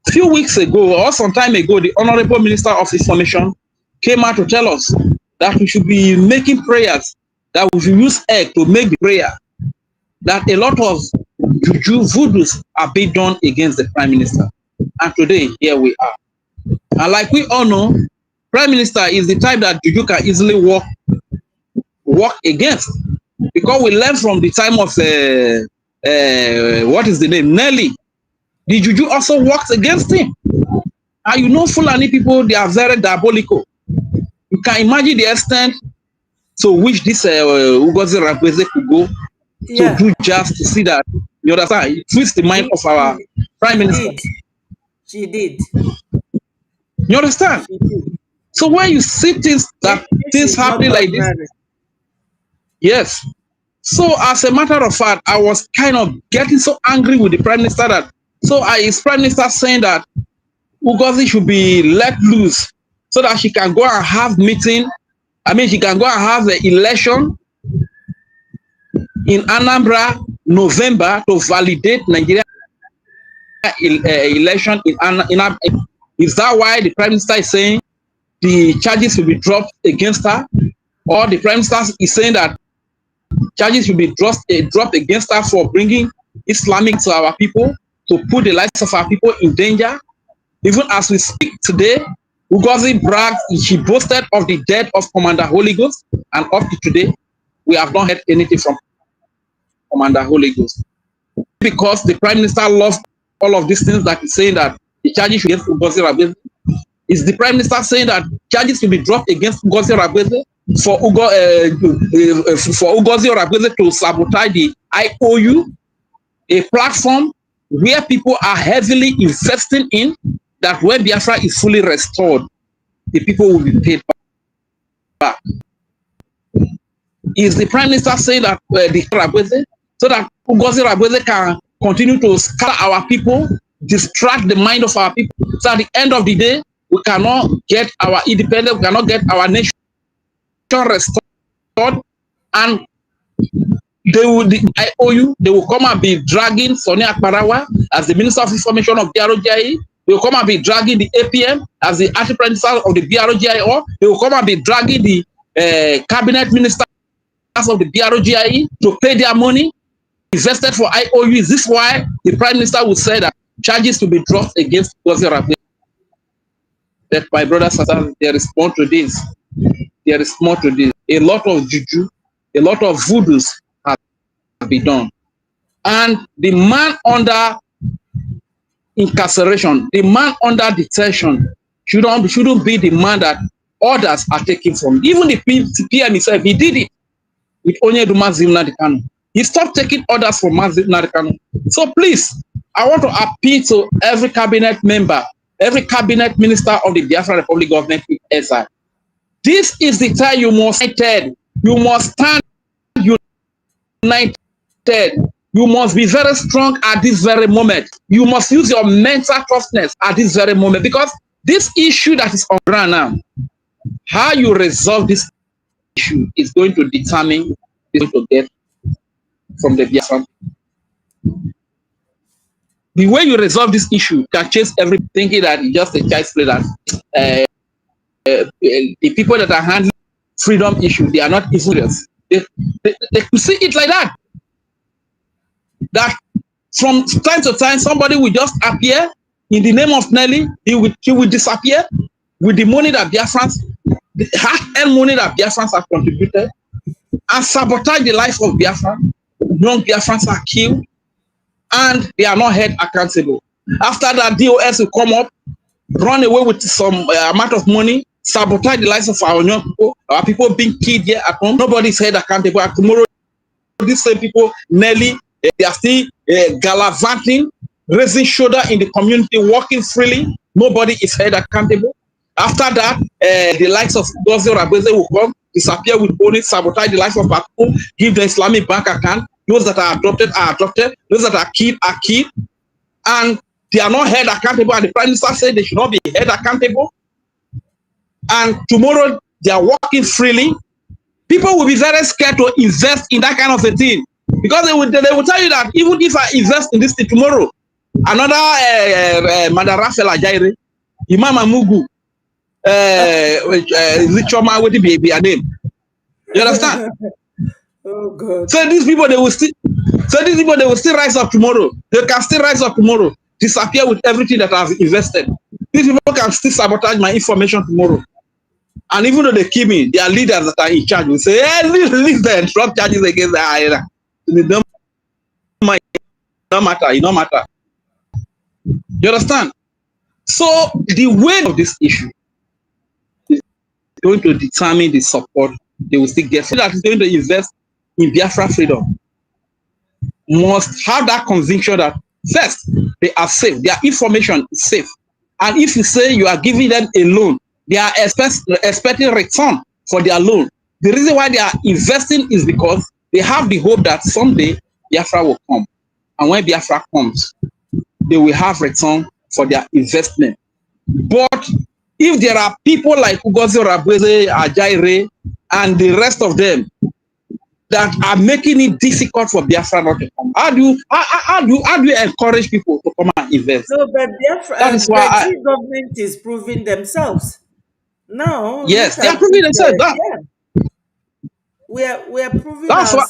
a few weeks ago or some time ago, the Honorable Minister of Information came out to tell us that we should be making prayers, that we should use egg to make the prayer, that a lot of juju voodoos are being done against the Prime Minister. And today, here we are. And like we all know, Prime Minister is the type that juju can easily work against. Because we learned from the time of, what is the name, Nelly, the juju also works against him. And you know, Fulani people, they are very diabolical. You can imagine the extent to which this Ugozi Rakweze could go to do just to see that, you understand, it twists the mind of our Prime Minister. She did. You understand? So when you see things happening like this, yes. So as a matter of fact, I was kind of getting so angry with the Prime Minister that, his Prime Minister saying that Ugozi should be let loose so that she can go and have meeting. I mean, she can go and have the election in Anambra, November, to validate Nigeria election is that why the Prime Minister is saying the charges will be dropped against her? Or the Prime Minister is saying that charges will be dropped against her for bringing Islamic to our people, to put the lives of our people in danger? Even as we speak today, Ugozi bragged, she boasted of the death of Commander Holy Ghost, and up to today, we have not heard anything from Commander Holy Ghost. Because the Prime Minister loves all of these things that he's saying that the charges against Ugozi Rabeze. Is the Prime Minister saying that charges will be dropped against Ugozi Rabeze for Ugozi Rabeze to sabotage the IOU, a platform where people are heavily investing in, that when Biafra is fully restored, the people will be paid back. Is the Prime Minister saying that the Rabeze, so that Ugozi Rabeze can continue to scatter our people, distract the mind of our people, so at the end of the day, we cannot get our independence, we cannot get our nation restored, and the IOU, they will come and be dragging Sonia Akbarawa as the Minister of Information of BROGIE. They will come and be dragging the APM as the Acting Minister of the BROGIE, or they will come and be dragging the cabinet ministers of the BROGIE to pay their money invested for IOU. Is this why the Prime Minister would say that charges to be dropped against Ugozi Rabeze? That my brothers and sisters, they respond to this. They respond to this. A lot of juju, a lot of voodoos have been done. And the man under incarceration, the man under detention shouldn't be the man that others are taking from. Even the PM himself, he did it with Onyeduma Nnamdi Kanu. He stopped taking orders from Nnamdi Kanu. So please, I want to appeal to every cabinet member, every cabinet minister of the Biafra Republic government with SI. This is the time you must stand. You must stand united. You must be very strong at this very moment. You must use your mental toughness at this very moment, because this issue that is on ground now, how you resolve this issue is going to determine what you get from the Biafra. The way you resolve this issue can change everything, thinking that it's just a child's play, that the people that are handling freedom issue, they are not serious. They could see it like that. That from time to time, somebody will just appear in the name of Nelly, he will disappear with the money that Biafrans, the hard-earned money that Biafrans have contributed, and sabotage the life of Biafra. Young Biafrans are killed, and they are not held accountable. After that, DOS will come up, run away with some amount of money, sabotage the lives of our young people, our people being killed here at home. Nobody's held accountable. And tomorrow, these same people, Nelly, they are still gallivanting, raising shoulder in the community, walking freely. Nobody is held accountable. After that, the likes of Ugozi Rabeze will come, disappear with money, sabotage the life of our people, give the Islamic bank account. Those that are adopted are adopted. Those that are killed, and they are not held accountable. And the Prime Minister said they should not be held accountable. And tomorrow they are walking freely. People will be very scared to invest in that kind of a thing, because they will tell you that even if I invest in this thing tomorrow, another Madam Raphael Ajaire, Imam Amugu, Lichoma, what be a name? You understand? Oh God. So these people they will still rise up tomorrow. They can still rise up tomorrow, disappear with everything that I've invested. These people can still sabotage my information tomorrow. And even though they kill me, their leaders that are in charge will say, hey, leave them, drop charges against the IRA. It don't matter, it don't matter. You understand? So the weight of this issue is going to determine the support they will still get. So that is going to invest in Biafra freedom must have that conviction that first, they are safe, their information is safe. And if you say you are giving them a loan, they are expecting return for their loan. The reason why they are investing is because they have the hope that someday Biafra will come. And when Biafra comes, they will have return for their investment. But if there are people like Ugozi Rabeze, Ajaire, and the rest of them that are making it difficult for Biafra not to come. How do you encourage people to come and invest? No, but That is why British government is proving themselves. Now yes, look they are at proving this. themselves. Yeah, we are proving That's why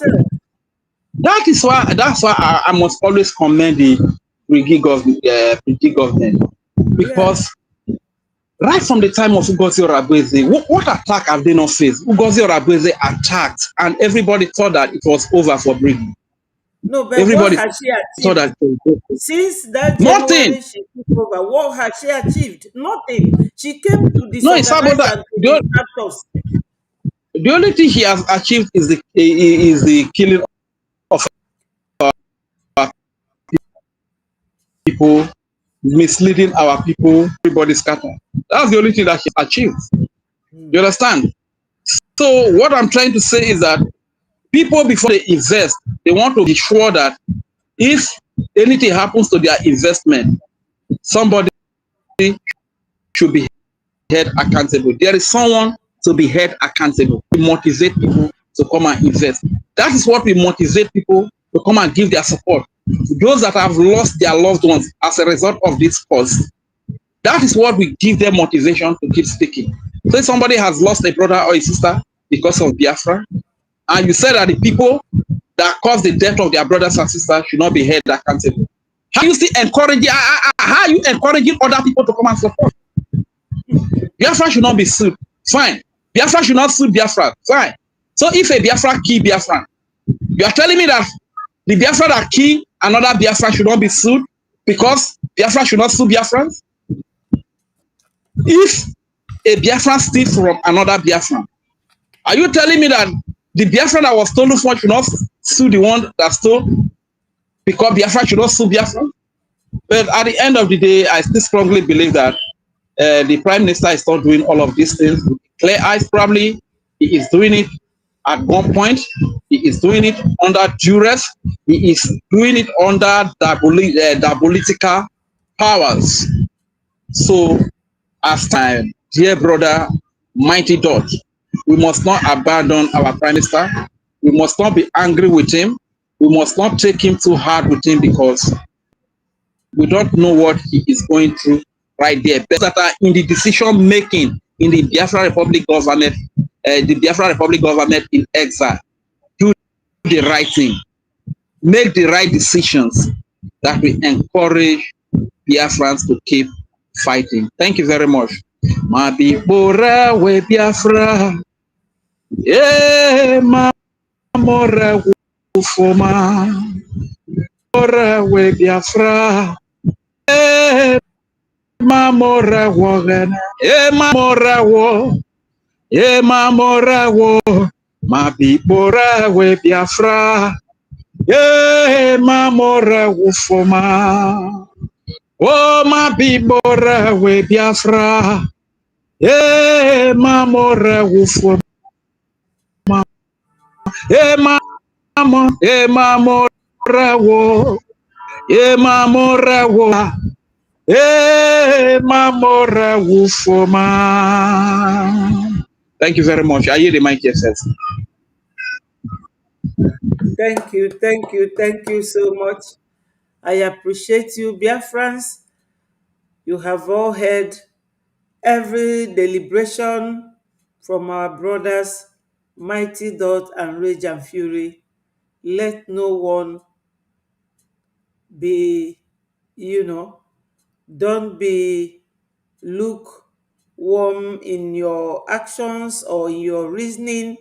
ourselves. I must always commend the British government, Yeah. because right from the time of Ugozi Orabweze, what attack have they not faced? Ugozi Orabweze attacked, and everybody thought that it was over for Britain. No, but what Everybody has she thought achieved? that it was over. Since that Nothing. January she took over, what has she achieved? Nothing. She came to No, it's about disorganize that. and to distract us. The only thing he has achieved is the killing of our people, misleading our people, everybody scattered. That's the only thing that he achieved. You understand? So what I'm trying to say is that people, before they invest, they want to be sure that if anything happens to their investment, somebody should be held accountable. There is someone to be held accountable. We motivate people to come and invest. That is what we motivate people to come and give their support. Those that have lost their loved ones as a result of this cause, that is what we give them motivation to keep speaking. Say somebody has lost a brother or a sister because of Biafra, and you say that the people that caused the death of their brothers and sisters should not be held accountable. How you still encouraging? How are you encouraging other people to come and support? Biafra should not be sued. Fine. Biafra should not sue Biafra. Fine. So if a Biafra kill Biafra, you are telling me that the Biafra that kill another Biafra should not be sued because Biafra should not sue Biafrans? If a Biafra steals from another Biafra, are you telling me that the Biafra that was stolen from should not sue the one that stole because Biafra should not sue Biafra? But at the end of the day, I still strongly believe that the Prime Minister is not doing all of these things with clear eyes. Probably he is doing it at one point. He is doing it under duress. He is doing it under diabolical powers. So, as time, dear brother, mighty dot, we must not abandon our Prime Minister. We must not be angry with him. We must not take him too hard with him because we don't know what he is going through right there. But that are in the decision making in the Biafra Republic government, in exile, do the right thing, make the right decisions that will encourage Biafrans to keep fighting. Thank you very much. Mabibora we Biafra, mamora ufoma, bora we Biafra, mamora wogana, mamora wo, mamora wo, mabibora we Biafra, mamora ufoma. Oh, mabibora we Biafra, mamora ufoma. Mamora wo, mamora wo, mamora ufoma. Thank you very much. I hear the mic yourself. Thank you so much. I appreciate you, Biafrans. You have all heard every deliberation from our brothers, Mighty Dot and Rage and Fury. Let no one be, don't be lukewarm in your actions or in your reasoning.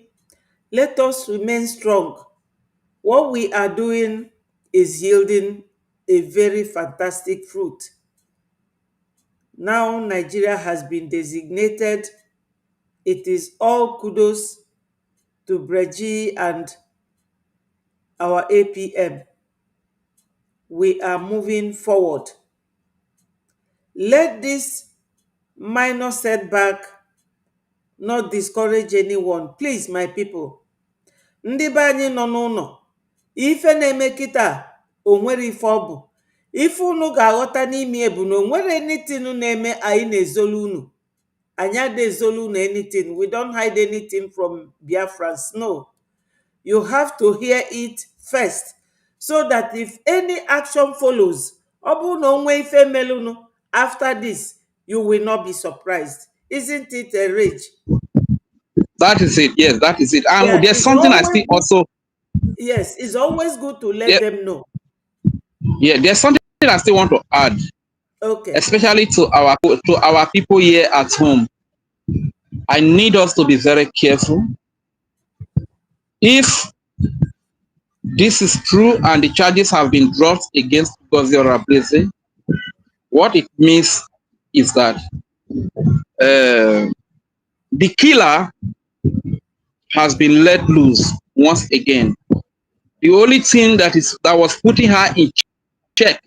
Let us remain strong. What we are doing is yielding a very fantastic fruit. Now Nigeria has been designated. It is all kudos to Breji and our APM. We are moving forward. Let this minor setback not discourage anyone. Please, my people. Ndị be anyị nọ n'ụlọ, ife na-eme kịta o nwere ife ọ bụ. Ife unu ga-aghọta n'ime bụ na o nwere anything na-eme anyị na-ezolu unu. Anyị ada ezolu unu anything. We don't hide anything from Biafrans. No. you have to hear it first, so that if any action follows, ọ bụrụ na o nwee ife melụnụ after this, you will not be surprised. Isn't it a rage? That is it. Yes, that is it. Yeah, And there's it's something I always see good. also. Yes, it's always good to let Yeah, them know. yeah. There's something I still want to add, Okay. especially to our people here at home. I need us to be very careful. If this is true and the charges have been dropped against Ngozi Orableze, what it means is that the killer has been let loose once again. The only thing that was putting her in check,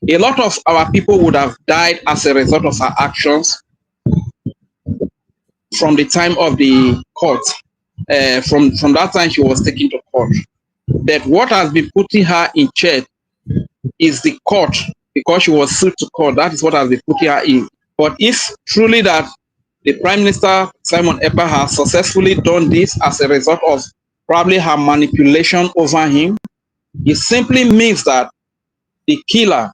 a lot of our people would have died as a result of her actions from the time of the court, from that time she was taken to court. But what has been putting her in check is the court, because she was sued to court. That is what has been putting her in. But if truly that the Prime Minister, Simon Ekpa, has successfully done this as a result of probably her manipulation over him, it simply means that the killer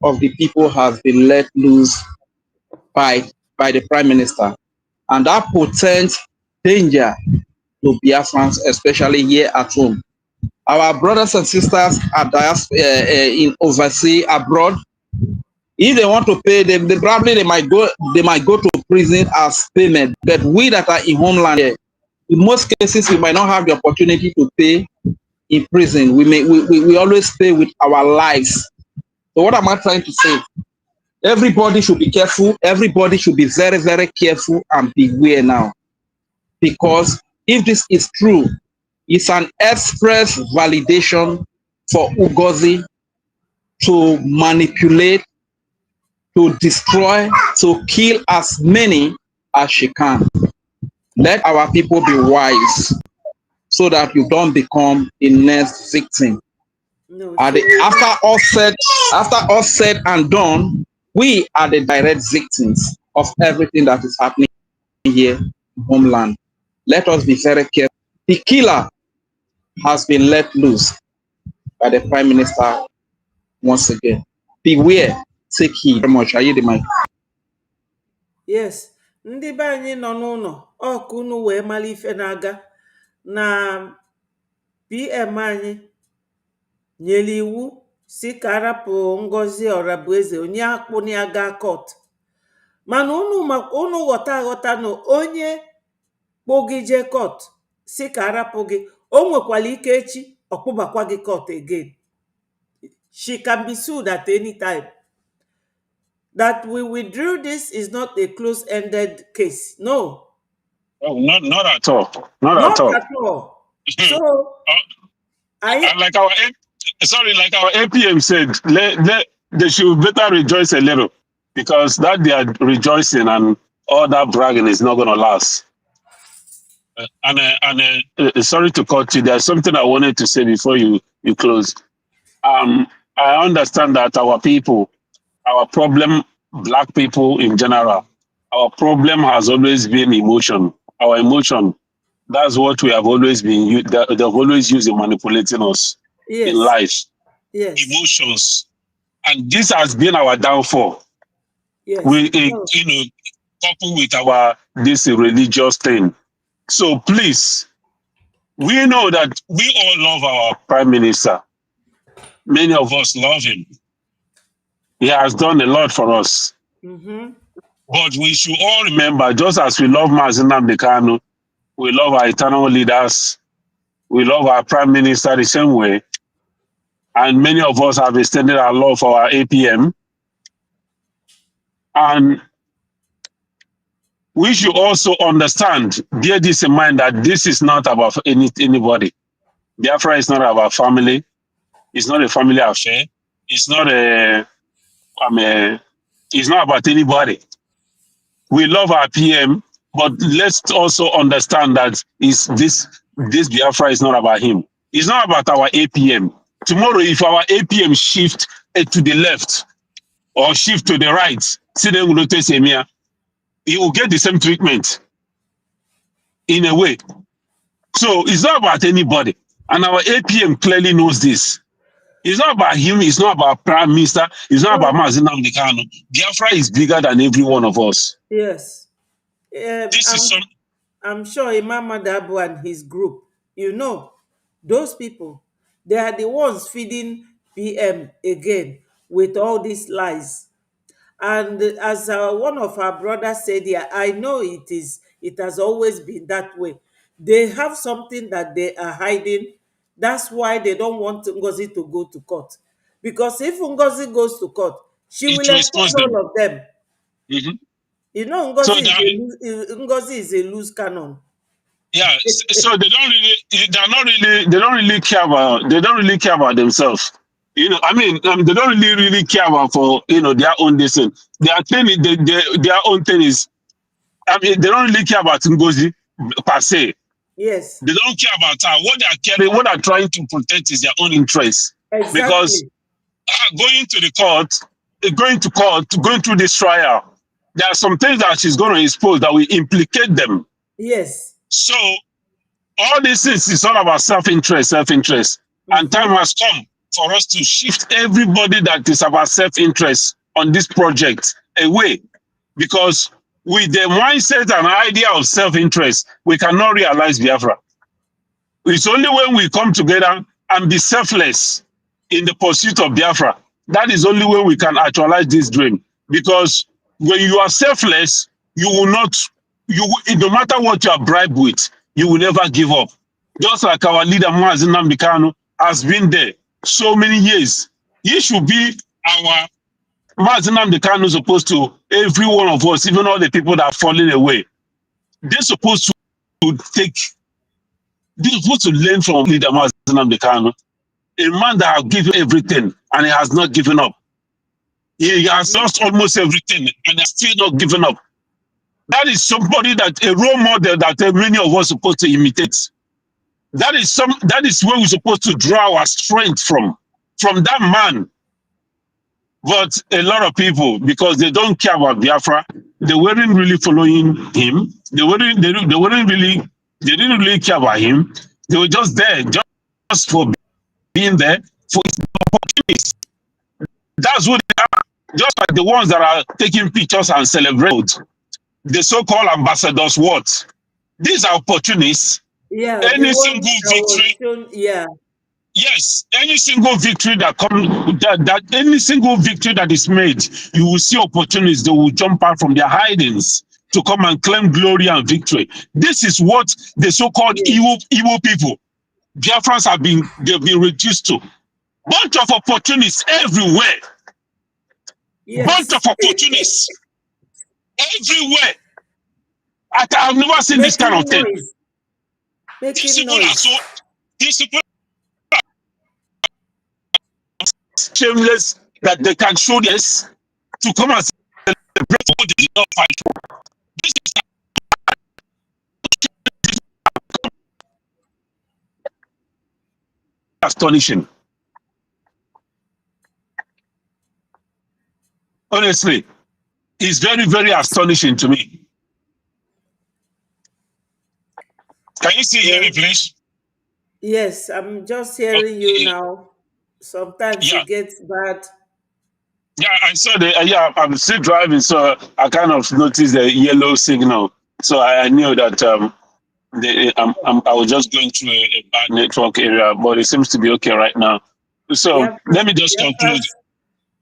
of the people has been let loose by the Prime Minister. And that portends danger to Biafrans, especially here at home. Our brothers and sisters at in overseas, abroad, if they want to pay them, they might go to prison as payment. But we that are in homeland here, in most cases, we might not have the opportunity to pay in prison. We always pay with our lives. So what am I trying to say? Everybody should be careful. Everybody should be very, very careful and beware now. Because if this is true, it's an express validation for Ngozi to manipulate, to destroy, to kill as many as she can. Let our people be wise so that you don't become a next victim. No, After all said and done, we are the direct victims of everything that is happening here in homeland. Let us be very careful. The killer has been let loose by the Prime Minister once again. Beware, take heed. Very much. Are you the mic? yes, ndị be anyị nọ n'ụlọ ọkụ unu wee mara ife na-aga na PM anyị nyere iwu si ka arapụ Ngozi Orableze, onye akpụna ya gaa kọt. Mana unu ghọta aghọta na onye kpụgije kọt si ka arapụ gị, o nwekwara ike echi ọkpụbakwa gị kọt again. She can be sued at any time. That we withdrew this is not a close-ended case. No. Oh, not at all. Not at all. At all. So like our APM said, they should better rejoice a little, because that they are rejoicing and all that bragging is not going to last. Sorry to cut you. There's something I wanted to say before you close. I understand that our people, our problem, Black people in general, our problem has always been emotion. Our emotion, that's what we have always been. They've always used in manipulating us in life. Yes. Emotions, and this has been our downfall. Yes. Coupled with this religious thing. So please, we know that we all love our Prime Minister. Many of us love him. He has done a lot for us. Mm-hmm. But we should all remember, just as we love Mazi Nnamdi Kanu, we love our eternal leaders, we love our Prime Minister the same way, and many of us have extended our love for our APM. And we should also understand, bear this in mind, that this is not about anybody. Biafra is not about family. It's not a family affair. It's not it's not about anybody. We love our PM, but let's also understand that this Biafra is not about him. It's not about our APM. Tomorrow, if our APM shift to the left or shift to the right, he will get the same treatment in a way. So it's not about anybody. And our APM clearly knows this. It's not about him. It's not about Prime Minister. It's not about Mazi Nnamdi Kanu. Biafra is bigger than every one of us. Yes. This is some. I'm sure Imam Madabu and his group, those people, they are the ones feeding PM again with all these lies. And as one of our brothers said here, I know it has always been that way. They have something that they are hiding. That's why they don't want Ngozi to go to court. Because if Ngozi goes to court, she It will will expose expose them. all of them. Mhm. Ngozi So is that, Ngozi is a loose cannon. yeah, so they don't really care about themselves. I mean, they don't really care about for their own decision. Their own thing is, I mean, they don't really care about Ngozi per se. Yes, They don't care about her. What they're trying to protect is their own interests. Because exactly. going through this trial, there are some things that she's going to expose that will implicate them. Yes. So all this is all about self-interest. And time has come for us to shift everybody that is about self-interest on this project away. Because with the mindset and idea of self-interest, we cannot realize Biafra. It's only when we come together and be selfless in the pursuit of Biafra, that is only when we can actualize this dream. Because when you are selfless, you will not, no matter what you are bribed with, you will never give up. Just like our leader, Mazi Nnamdi Kanu, has been there so many years. He should be our Mazi Nnamdi Kanu is supposed to every one of us, even all the people that are falling away. They're supposed to learn from leader Mazi Nnamdi Kanu, a man that has given everything and he has not given up. He has lost almost everything and has still not given up. That is somebody that a role model that many of us are supposed to imitate. That is where we're supposed to draw our strength from that man. But a lot of people, because they don't care about Biafra, they weren't really following him. They didn't really care about him. They were just there, just for being there, for his opportunities. That's what they are. Just like the ones that are taking pictures and celebrate the so-called ambassadors. What? These are opportunists. Yeah, Any single victory. Yes, any single victory any single victory that is made, you will see opportunities. They will jump out from their hidings to come and claim glory and victory. This is what the so-called evil people, Biafrans they've been reduced to. Bunch of opportunists everywhere. Yes. Bunch of opportunists everywhere. I've never seen this kind of thing. These people are so shameless that they can show this to come and celebrate what they did not fight for. This is astonishing. Honestly, it's very, very astonishing to me. Can you still hear me, please? Yes, I'm just hearing you now. Sometimes it gets bad. Yeah, I saw I'm still driving, so I kind of noticed the yellow signal. So I knew that I was just going through a bad network area, but it seems to be okay right now. So let me just conclude.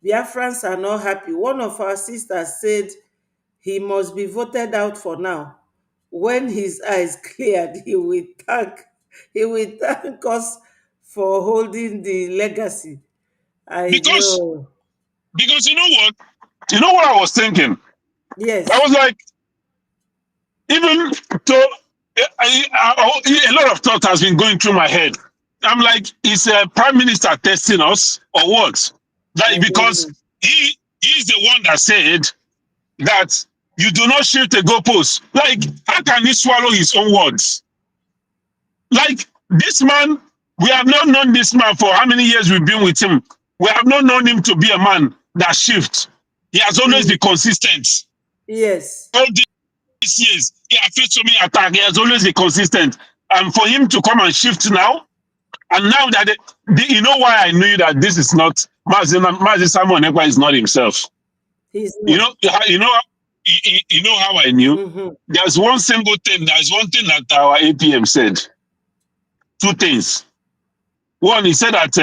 Biafrans are not happy. One of our sisters said he must be voted out for now. When his eyes cleared, he will thank us for holding the legacy. Because you know what? You know what I was thinking? Yes. I was like, even though a lot of thought has been going through my head. I'm like, is a prime minister testing us or what? Like, because he's the one that said that you do not shift a goalpost. Like, how can he swallow his own words? Like, this man, we have not known this man for how many years we've been with him. We have not known him to be a man that shifts. He has always been consistent. Yes. All these years, he has faced so many attacks. He has always been consistent. And for him to come and shift now, and now that you know why I knew that this is not Mazi Simon Ekpa is not himself. He's You not. know, you know how I knew. There's one thing that our APM said. Two things. One, he said that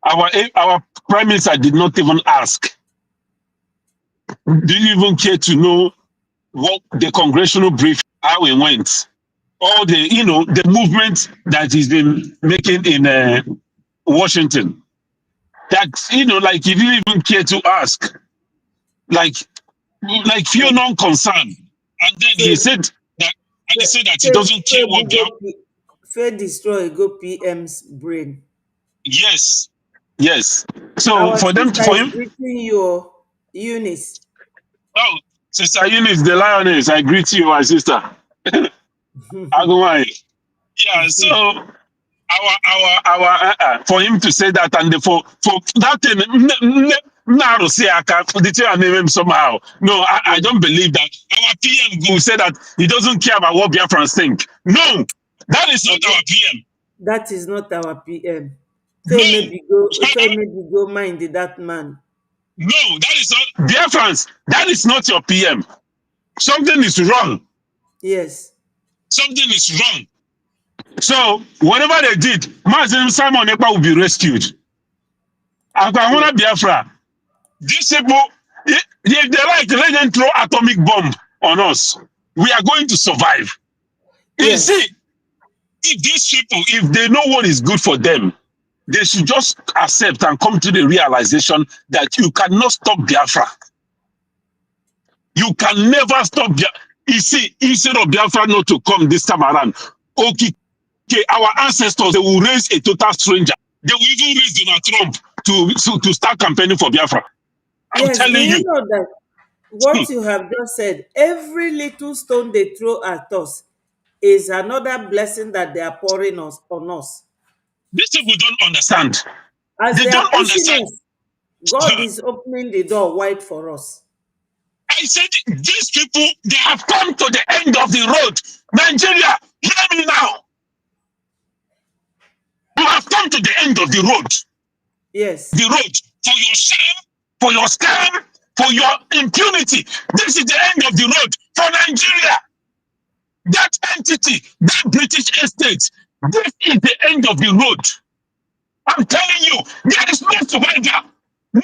our prime minister did not even ask. Didn't even care to know what the congressional brief, how it went. All the, the movement that he's been making in Washington. That, like he didn't even care to ask. Like feel non-concern. And then he said that, he doesn't care what they Fair destroy go PM's brain. Yes. So Our for him, greeting you, Eunice. Oh, Sister Eunice, the lioness, I greet you, my sister. Agumai. Yeah, so our for him to say that, and for that thing, the thing I name him somehow. No, I don't believe that. Our PM will say that he doesn't care about what Biafrans think. No, that is not our PM. That is not our PM. No. Maybe go mind that man. No, that is not Biafrans. That is not your PM. Something is wrong. Yes. Something is wrong. So whatever they did, Mazi Simon Ekpa will be rescued. Akwahola Biafra. These people, if they like, let them throw atomic bomb on us. We are going to survive. Yes. You see, if these people, if they know what is good for them, they should just accept and come to the realization that you cannot stop Biafra. You can never stop Biafra. You see, instead of Biafra not to come this time around, okay, our ancestors, they will raise a total stranger. They will even raise Donald Trump to start campaigning for Biafra. I'm telling you. Know that what you have just said, every little stone they throw at us is another blessing that they are pouring on us. These people don't understand. As they don't understand. God is opening the door wide for us. I said, these people, they have come to the end of the road. Nigeria, hear me now. You have come to the end of the road. Yes. The road for your shame, for your scam, for your impunity. This is the end of the road for Nigeria. That entity, that British estate, this is the end of the road. I'm telling you, there is no survivor. No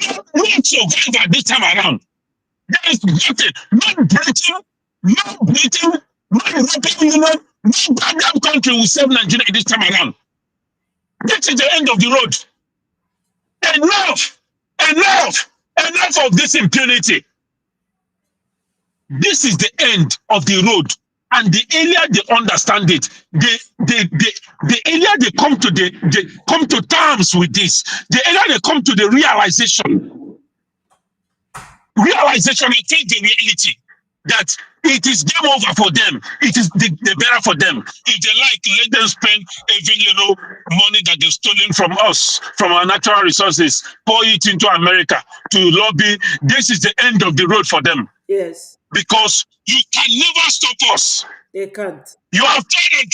survivor this time around. There is nothing. No Britain, no European Union, no goddamn country will save Nigeria this time around. This is the end of the road. Enough of this impunity. This is the end of the road. And the earlier they understand it, the earlier they come to terms with this, the earlier they come to the realization, I think the reality that it is game over for them. It is the better for them. If they like, let them spend every money that they've stolen from us, from our natural resources, pour it into America to lobby. This is the end of the road for them. Yes. Because you can never stop us. They can't. You have tried.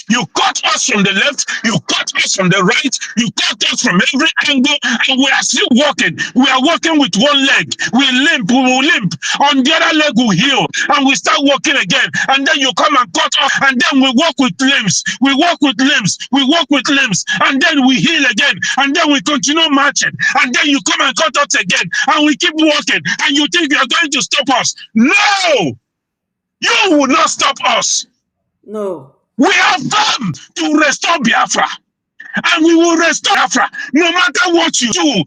You cut us from the left, you cut us from the right, you cut us from every angle, and we are still walking. We are walking with one leg. We will limp. On the other leg, we heal, and we start walking again. And then you come and cut us, and then we walk with limbs. We walk with limbs, and then we heal again, and then we continue marching. And then you come and cut us again, and we keep walking, and you think you are going to stop us. No! You will not stop us. No. We have come to restore Biafra. And we will restore Biafra. No matter what you do,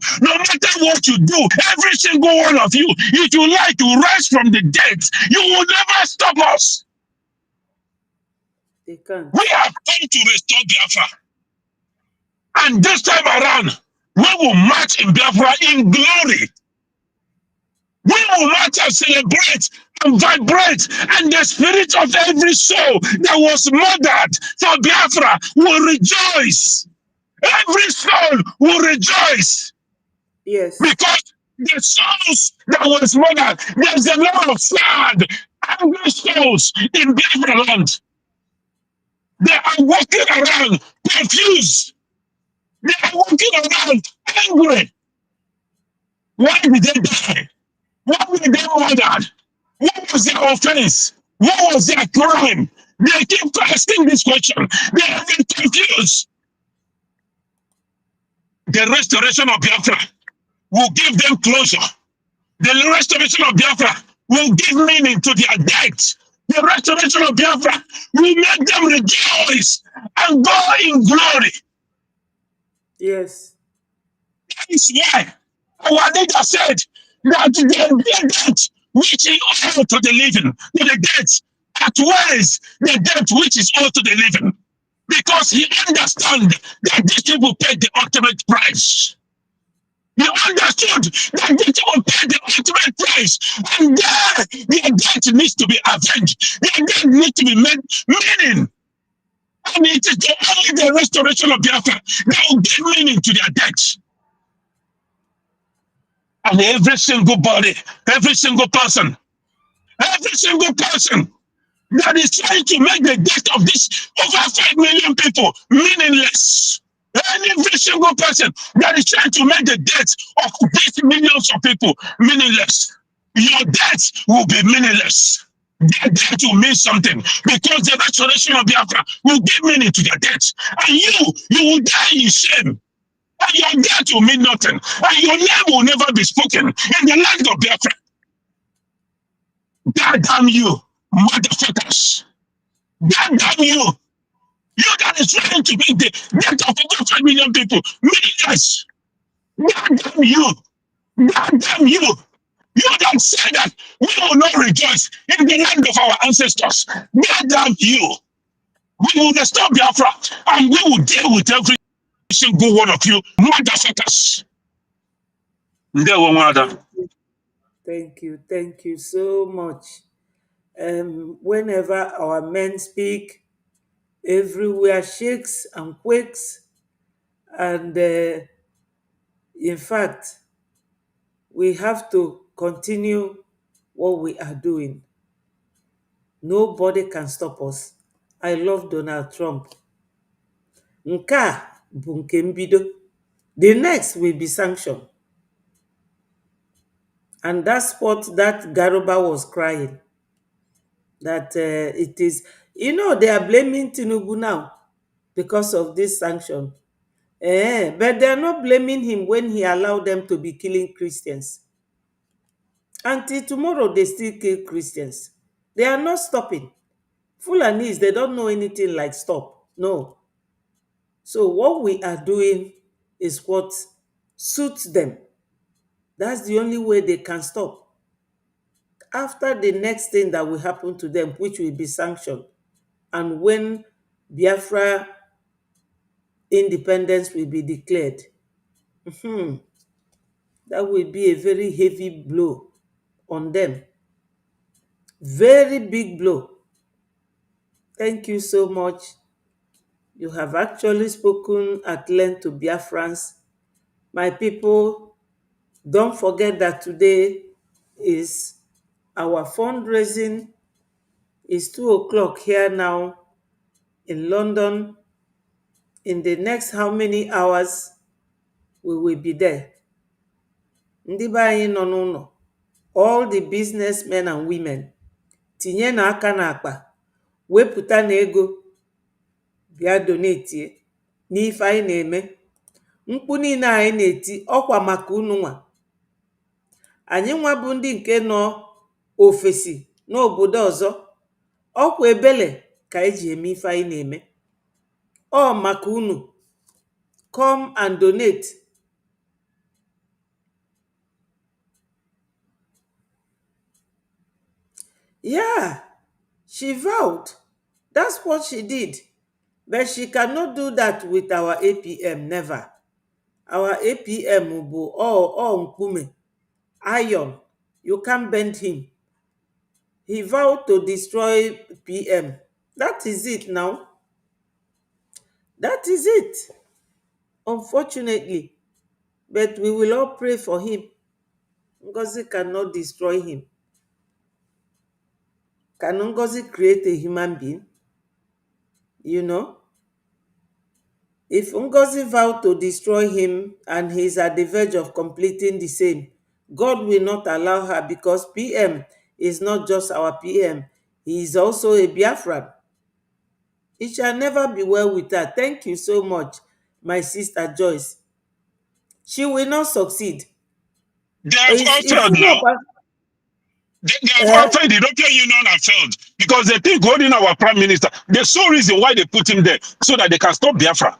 every single one of you, if you like to rise from the dead, you will never stop us. They can't. We have come to restore Biafra. And this time around, we will march in Biafra in glory. We will march and celebrate and vibrate, and the spirit of every soul that was murdered for Biafra will rejoice. Every soul will rejoice. Yes. Because the souls that was murdered, there's a lot of sad, angry souls in Biafra land. They are walking around confused. They are walking around angry. Why did they die? Why were they murdered? What was their offense? What was their crime? They keep asking this question. They are confused. The restoration of Biafra will give them closure. The restoration of Biafra will give meaning to their death. The restoration of Biafra will make them rejoice and go in glory. Yes. That is why our leader said that the death which is owed to the living, to the death outweighs the death which is owed to the living. Because he understands that these people paid the ultimate price. He understood that these people paid the ultimate price, and their death needs to be avenged. Their death needs to be made meaning. And it is only the restoration of Biafra that will give meaning to their death. And every single body, every single person that is trying to make the death of this over 5 million people meaningless. And every single person that is trying to make the death of these millions of people meaningless, your death will be meaningless. Their death will mean something because the restoration of Biafra will give meaning to their death. And you will die in shame. And your death will mean nothing. And your name will never be spoken in the land of Biafra. God damn you, motherfuckers. God damn you. You that is trying to make the death of over 5 million people meaningless. God damn you. God damn you. You that say that we will not rejoice in the land of our ancestors. God damn you. We will restore Biafra and we will deal with every single one of you motherfuckers. Thank you so much. Whenever our men speak, everywhere shakes and quakes, and in fact, we have to continue what we are doing. Nobody can stop us. I love Donald Trump. Nke a bụ nke mbido. The next will be sanction. And that's what that Garuba was crying. That it is, they are blaming Tinubu now because of this sanction. But they're not blaming him when he allowed them to be killing Christians. Until tomorrow, they still kill Christians. They are not stopping. Fulanis, they don't know anything like stop. No. So what we are doing is what suits them. That's the only way they can stop. After the next thing that will happen to them, which will be sanctioned, and when Biafra independence will be declared, that will be a very heavy blow on them. Very big blow. Thank you so much. You have actually spoken at length to Biafrans. My people, don't forget that today is our fundraising. It's 2:00 here now in London. In the next how many hours we will be there? Ndị be anyị nọ n'ụlọ, all the businessmen and women, tinye na aka n'akpa, wepụta na ego, bịa donate n'ife anyị na-eme. Mkpu niile anyị na-eti ọkwa maka unu nwa. Anyị nwa bụ ndị nke nọ ofesi n'obodo ọzọ, ọkwa ebele ka eji eme ife anyị na-eme. Ọ maka unu. Come and donate. Yeah, she vowed. That's what she did. But she cannot do that with our APM, never. Our APM will be all nkume, iron. You can't bend him. He vowed to destroy PM. That is it now. That is it. Unfortunately. But we will all pray for him. Ngozi cannot destroy him. Can Ngozi create a human being? You know, if Ngozi vowed to destroy him and he is at the verge of completing the same, God will not allow her, because PM is not just our PM, he is also a Biafran. It shall never be well with her. Thank you so much, my sister Joyce. She will not succeed. They have all It's failed full now. of They have all failed. The European Union have failed because they think holding our prime minister. The sole reason why they put him there so that they can stop Biafra,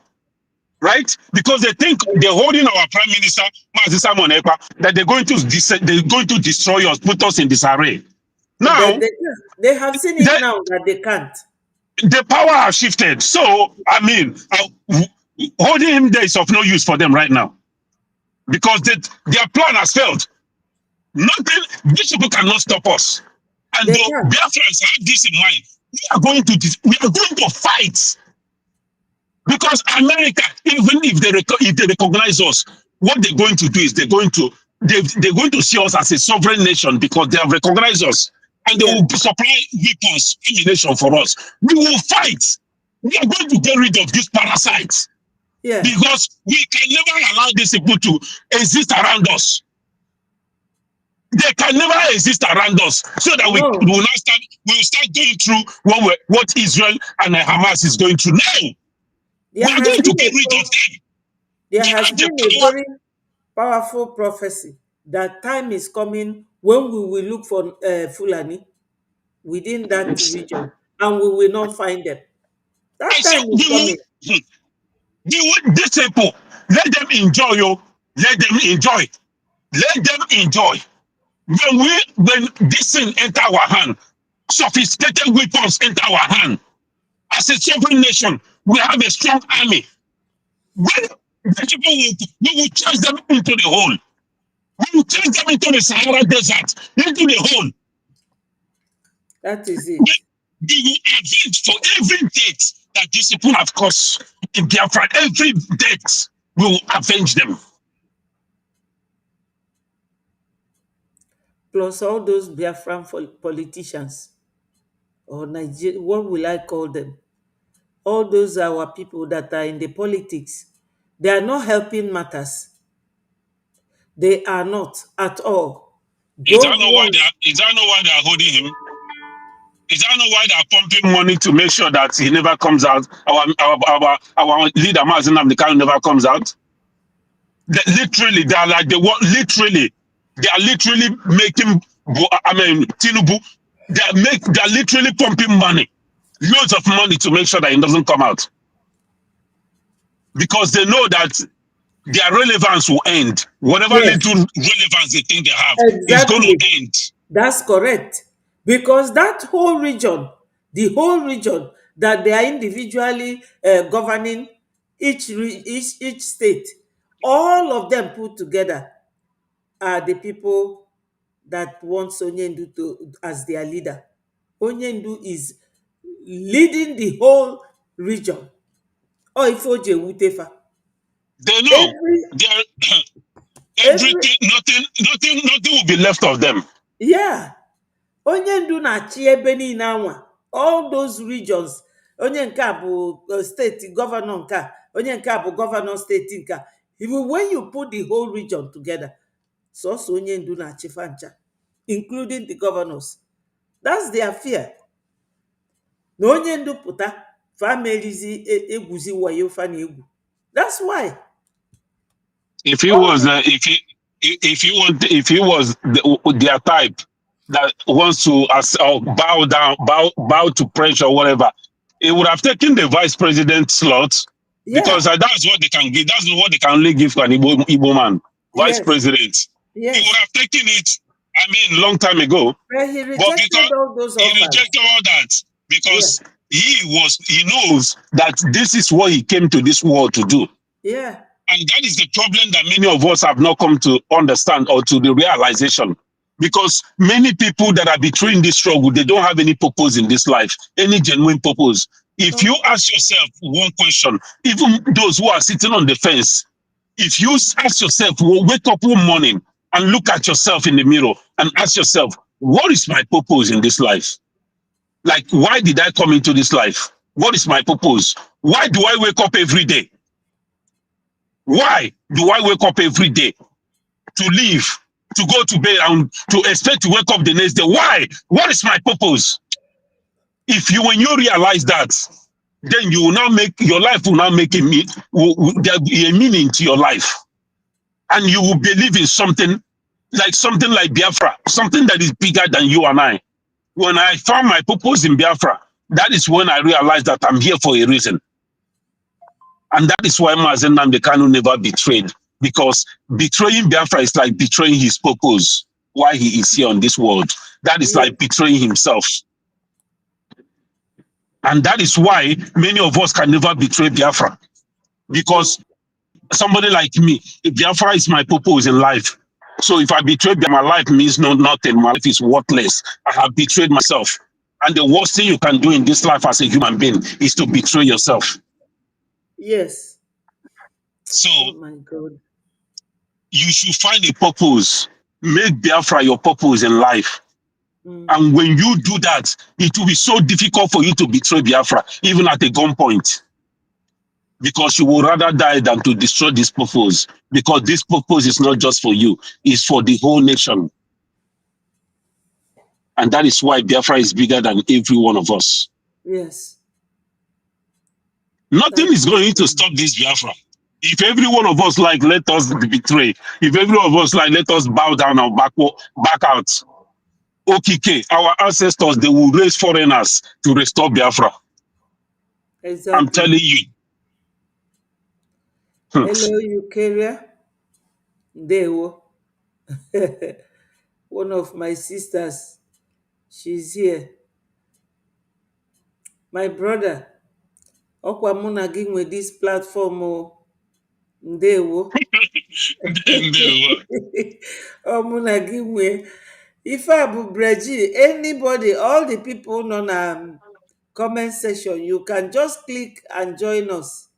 right? Because they think they're holding our prime minister, Mazi Simon Ekpa, that they're going to destroy us, put us in disarray. but Now they have seen it now that they can't. the power has shifted. So I mean, holding him there is of no use for them right now because their plan has failed. Nothing. These people cannot stop us. And They the can't. Biafrans have this in mind. We are going to fight because America, even if they recognize us, what they're going to do is they're going to see us as a sovereign nation because they have recognized us, and they will supply weapons, ammunition for us. We will fight. We are going to get rid of these parasites because we can never allow these people to exist around us. They can never exist around us, so that we will start going through what Israel and Hamas is going through now. We are going to get rid of them. There has been a very powerful prophecy that time is coming when we will look for Fulani within that region and we will not find them. That time is coming. These people, let them enjoy you. Let them enjoy. Let them enjoy. When this thing enter our hand, sophisticated weapons enter our hand. As a sovereign nation, we have a strong army. When the people we will chase them into the hole. We will chase them into the Sahara Desert, into the hole. That is it. They will avenge for every death that these people have caused in Biafra. Every death, we will avenge them. Plus all those Biafran politicians, or Nigeria, what will I call them? All those are our people that are in the politics. They are not helping matters. They are not at all. Is that not why they are holding him? Is that not why they are pumping money to make sure that he never comes out? Our leader Mazi Nnamdi Kanu never comes out. They are literally making. I mean, Tinubu. They are literally pumping money, loads of money to make sure that he doesn't come out, because they know that their relevance will end. Whatever little relevance they think they have is going to end. That's correct. Because that whole region, the whole region that they are individually governing each state, all of them put together are the people that want Onyendu as their leader. Onyendu is leading the whole region. Ifoje Wutefa. They know everything, nothing will be left of them. Yeah. Onyendu na-achị ebe niile anwa. All those regions. Onye nke a bụ steeti gọvanọ nke a. Onye nke a bụ gọvanọ steeti nke a. Even when you put the whole region together, sọsọ Onyendu na-achịfa ncha, including the governors. That's their fear. Na Onyendu pụta, famelizi egwuzi wayo fa na egwu. That's why. If he was their type that wants to bow to pressure or whatever, it would have taken the vice president slot, because that's what they can give. That's what they can only give to an Igbo man, vice president. He would have taken it, I mean, long time ago. But he rejected all those offers. He rejected all that because he knows that this is what he came to this world to do. Yeah. And that is the problem that many of us have not come to understand or to the realization. Because many people that are betraying this struggle, they don't have any purpose in this life, any genuine purpose. If you ask yourself one question, even those who are sitting on the fence, if you ask yourself, wake up one morning and look at yourself in the mirror and ask yourself, what is my purpose in this life? Like, why did I come into this life? What is my purpose? Why do I wake up every day? Why do I wake up every day? To live, to go to bed, and to expect to wake up the next day. Why? What is my purpose? When you realize that, then you will now make your life will now make there will be a meaning to your life, and you will believe in something like Biafra, something that is bigger than you and I. When I found my purpose in Biafra, that is when I realized that I'm here for a reason. And that is why Mazen Nnamdi Kanu never betrayed, because betraying Biafra is like betraying his purpose, why he is here on this world. That is like betraying himself. And that is why many of us can never betray Biafra. Because somebody like me, Biafra is my purpose in life. So if I betray Biafra, my life means nothing. My life is worthless. I have betrayed myself. And the worst thing you can do in this life as a human being is to betray yourself. Yes. So, oh my God, you should find a purpose. Make Biafra your purpose in life. And when you do that, it will be so difficult for you to betray Biafra, even at a gunpoint. Because you will rather die than to destroy this purpose. Because this purpose is not just for you, it's for the whole nation. And that is why Biafra is bigger than every one of us. Yes. Nothing is going to stop this Biafra. If every one of us let us betray, if every one of us let us bow down and back out, okay, our ancestors, they will raise foreigners to restore Biafra. Exactly. I'm telling you. Hello, Eukarya. Dewo. One of my sisters, she's here. My brother, Okwa muna gị nwe this platform o. Ndewo. Muna gị nwe. Ife a bụ Breji, anybody, all the people nọ na comment section, you can just click and join us.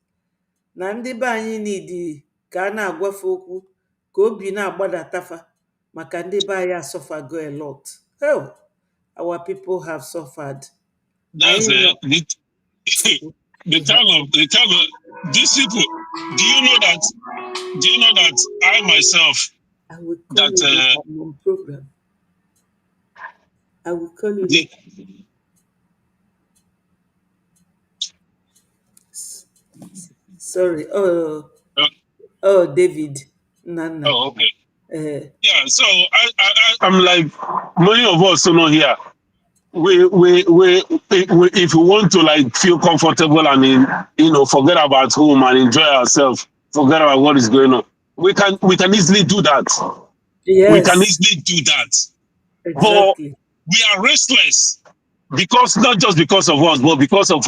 Na ndị be anyị need ka a na-agwafe okwu ka obi na-agbadatafa maka ndị be anyị suffergo a lot. Oh, our people have suffered. That's the time of these people. Do you know that I myself, I will call you on program. I will call you. Sorry. Oh, David. Nana. Oh, okay. Yeah, so I'm like many of us who know here. We if we want to feel comfortable and forget about home and enjoy ourselves, forget about what is going on. We can easily do that. Yes. We can easily do that. Exactly. But we are restless because not just because of us, but because of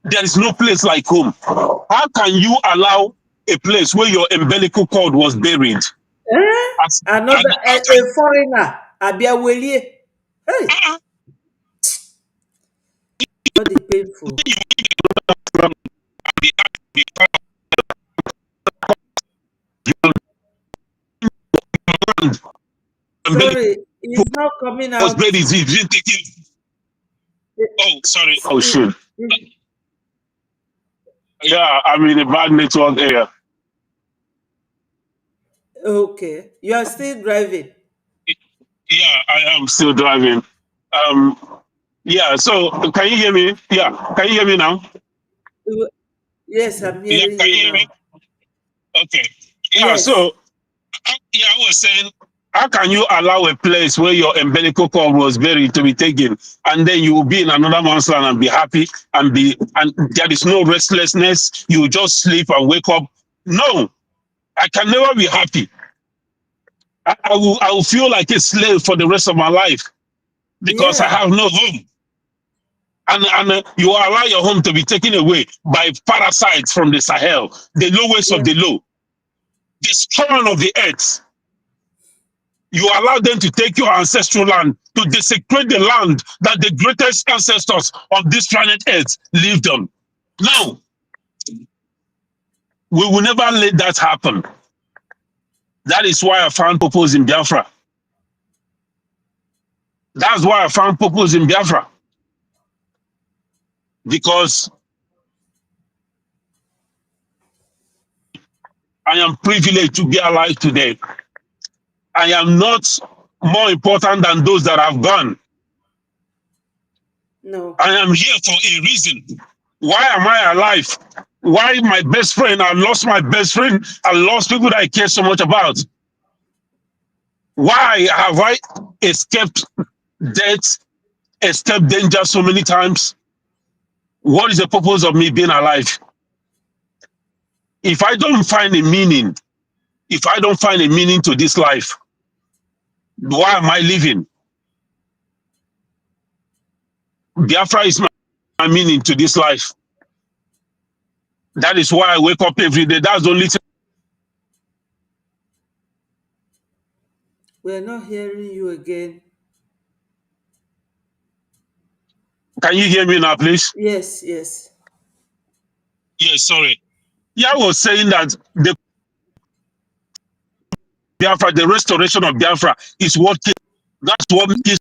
there is no place like home. How can you allow a place where your umbilical cord was buried? Another a foreigner, Abiawelie. Hey. Not the painful. Sorry, it's not coming out. Oh, sorry. Oh, shit. Yeah, I'm in a bad network area. Okay. You are still driving? Yeah, I am still driving. Yeah, so can you hear me? Yeah, can you hear me now? Yes, I'm hearing can you hear me? Okay. Yeah, yes. So I was saying, how can you allow a place where your umbilical cord was buried to be taken, and then you will be in another man's land and be happy and there is no restlessness? You just sleep and wake up. No, I can never be happy. I will feel like a slave for the rest of my life because I have no home. And you allow your home to be taken away by parasites from the Sahel, the lowest of the low, the spawn of the earth. You allow them to take your ancestral land, to desecrate the land that the greatest ancestors of this planet Earth lived on. No, we will never let that happen. That is why I found purpose in Biafra. That's why I found purpose in Biafra. Because I am privileged to be alive today. I am not more important than those that have gone. No. I am here for a reason. Why am I alive? Why my best friend? I lost my best friend. I lost people that I care so much about. Why have I escaped death, escaped danger so many times? What is the purpose of me being alive? If I don't find a meaning, if I don't find a meaning to this life, why am I living? Biafra is my meaning to this life. That is why I wake up every day. That's the only thing. We're not hearing you again. Can you hear me now, please? Yes, yes. Yes, sorry. Yeah, I was saying that the Biafra, the restoration of Biafra is what kills. That's what kills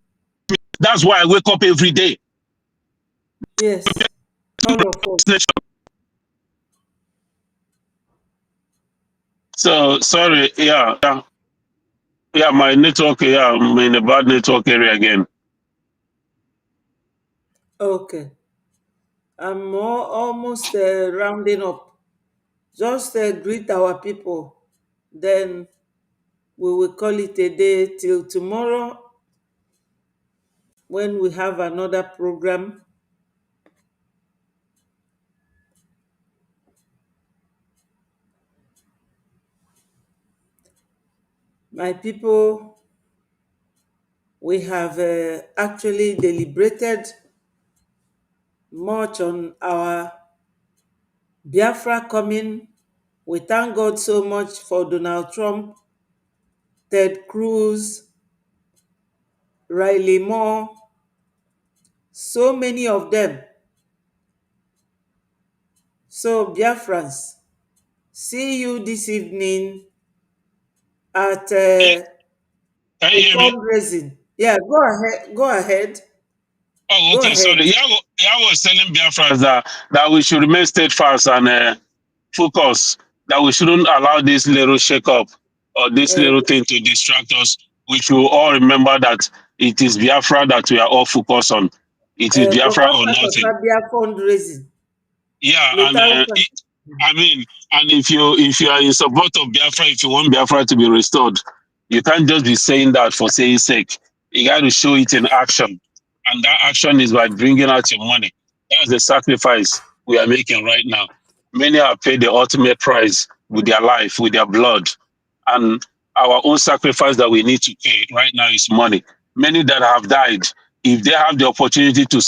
me. That's why I wake up every day. Yes. All of us. So sorry, yeah, my network, I'm in a bad network area again. Okay. I'm almost rounding up. Just greet our people. Then we will call it a day till tomorrow when we have another program. My people, we have actually deliberated much on our Biafra coming. We thank God so much for Donald Trump, Ted Cruz, Riley Moore, so many of them. So, Biafrans, see you this evening at Can a you hear me? fundraising. Yeah, go ahead. Go ahead. Oh, Go okay, ahead. sorry. Yeah, I was telling Biafrans that we should remain steadfast and focus, that we shouldn't allow this little shake up or this Uh, little thing to distract us. We should all remember that it is Biafra that we are all focused on. It is Biafra or nothing. Bokota fundraising. Yeah, and Without I mean, and if you are in support of Biafra, if you want Biafra to be restored, you can't just be saying that for saying sake. You got to show it in action, and that action is by bringing out your money. That's the sacrifice we are making right now. Many have paid the ultimate price with their life, with their blood, and our own sacrifice that we need to pay right now is money. Many that have died, if they have the opportunity to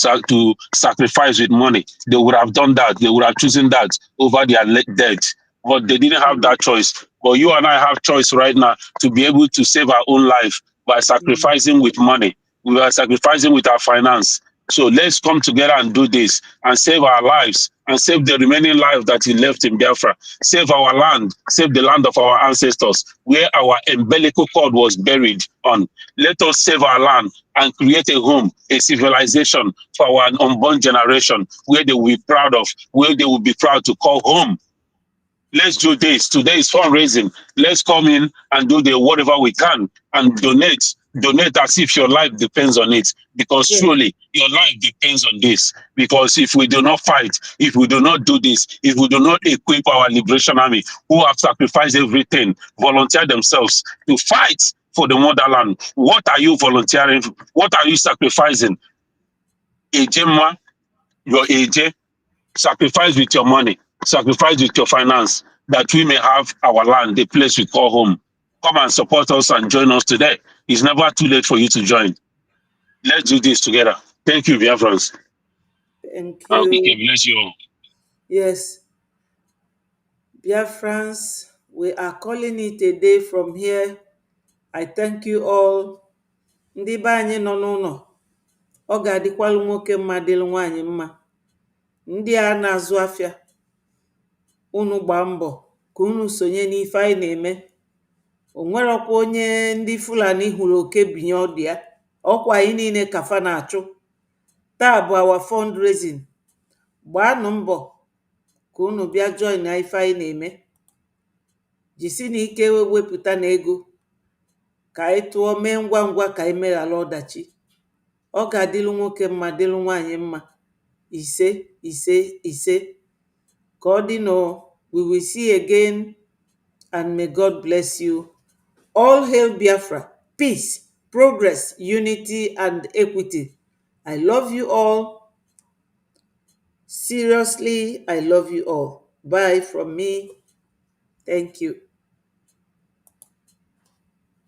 sacrifice with money, they would have done that. They would have chosen that over their dead, but they didn't have that choice. But you and I have choice right now to be able to save our own life by sacrificing with money. We are sacrificing with our finance. So let's come together and do this and save our lives and save the remaining life that is left in Biafra. Save our land, save the land of our ancestors, where our umbilical cord was buried on. Let us save our land and create a home, a civilization for our unborn generation, where they will be proud of, where they will be proud to call home. Let's do this. Today is fundraising. Let's come in and do the whatever we can and donate. Donate as if your life depends on it. Because yes. surely your life depends on this. Because if we do not fight, if we do not do this, if we do not equip our liberation army, who have sacrificed everything, volunteer themselves to fight for the motherland, what are you volunteering? What are you sacrificing? Ejema, your AJ, sacrifice with your money, sacrifice with your finance, that we may have our land, the place we call home. Come and support us and join us today. It's never too late for you to join. Let's do this together. Thank you, Biafrans. Thank Okay, you. bless you all. Yes. Biafrans, we are calling it a day from here. I thank you all. Ndị be anyị nọ n'ụlọ, ọ ga-adịkwalụ nwoke mma dịlụ nwaanyị mma. Ndị a na-azụ afịa, unu gbaa mbọ ka unu sonye n'ife anyị na-eme. O nwerọkwa onye ndị Fulani hụrụ oke binye ọdụ ya. Ọkwa anyị niile kafa na-achụ. Taa bụ our fundraising. Gbaanụ mbọ ka unu bịa join na ife anyị na-eme. jisi na ike wepụta na ego ka anyị tụọ mee ngwa ngwa ka anyị meghala ọdachi. Ọ ga-adịlụ nwoke mma, dịlụ nwaanyị mma. Ise ise ise. Ka ọ dị nọ. We will see again, and may God bless you. All hail Biafra. Peace, progress, unity, and equity. I love you all. Seriously, I love you all. Bye from me. Thank you.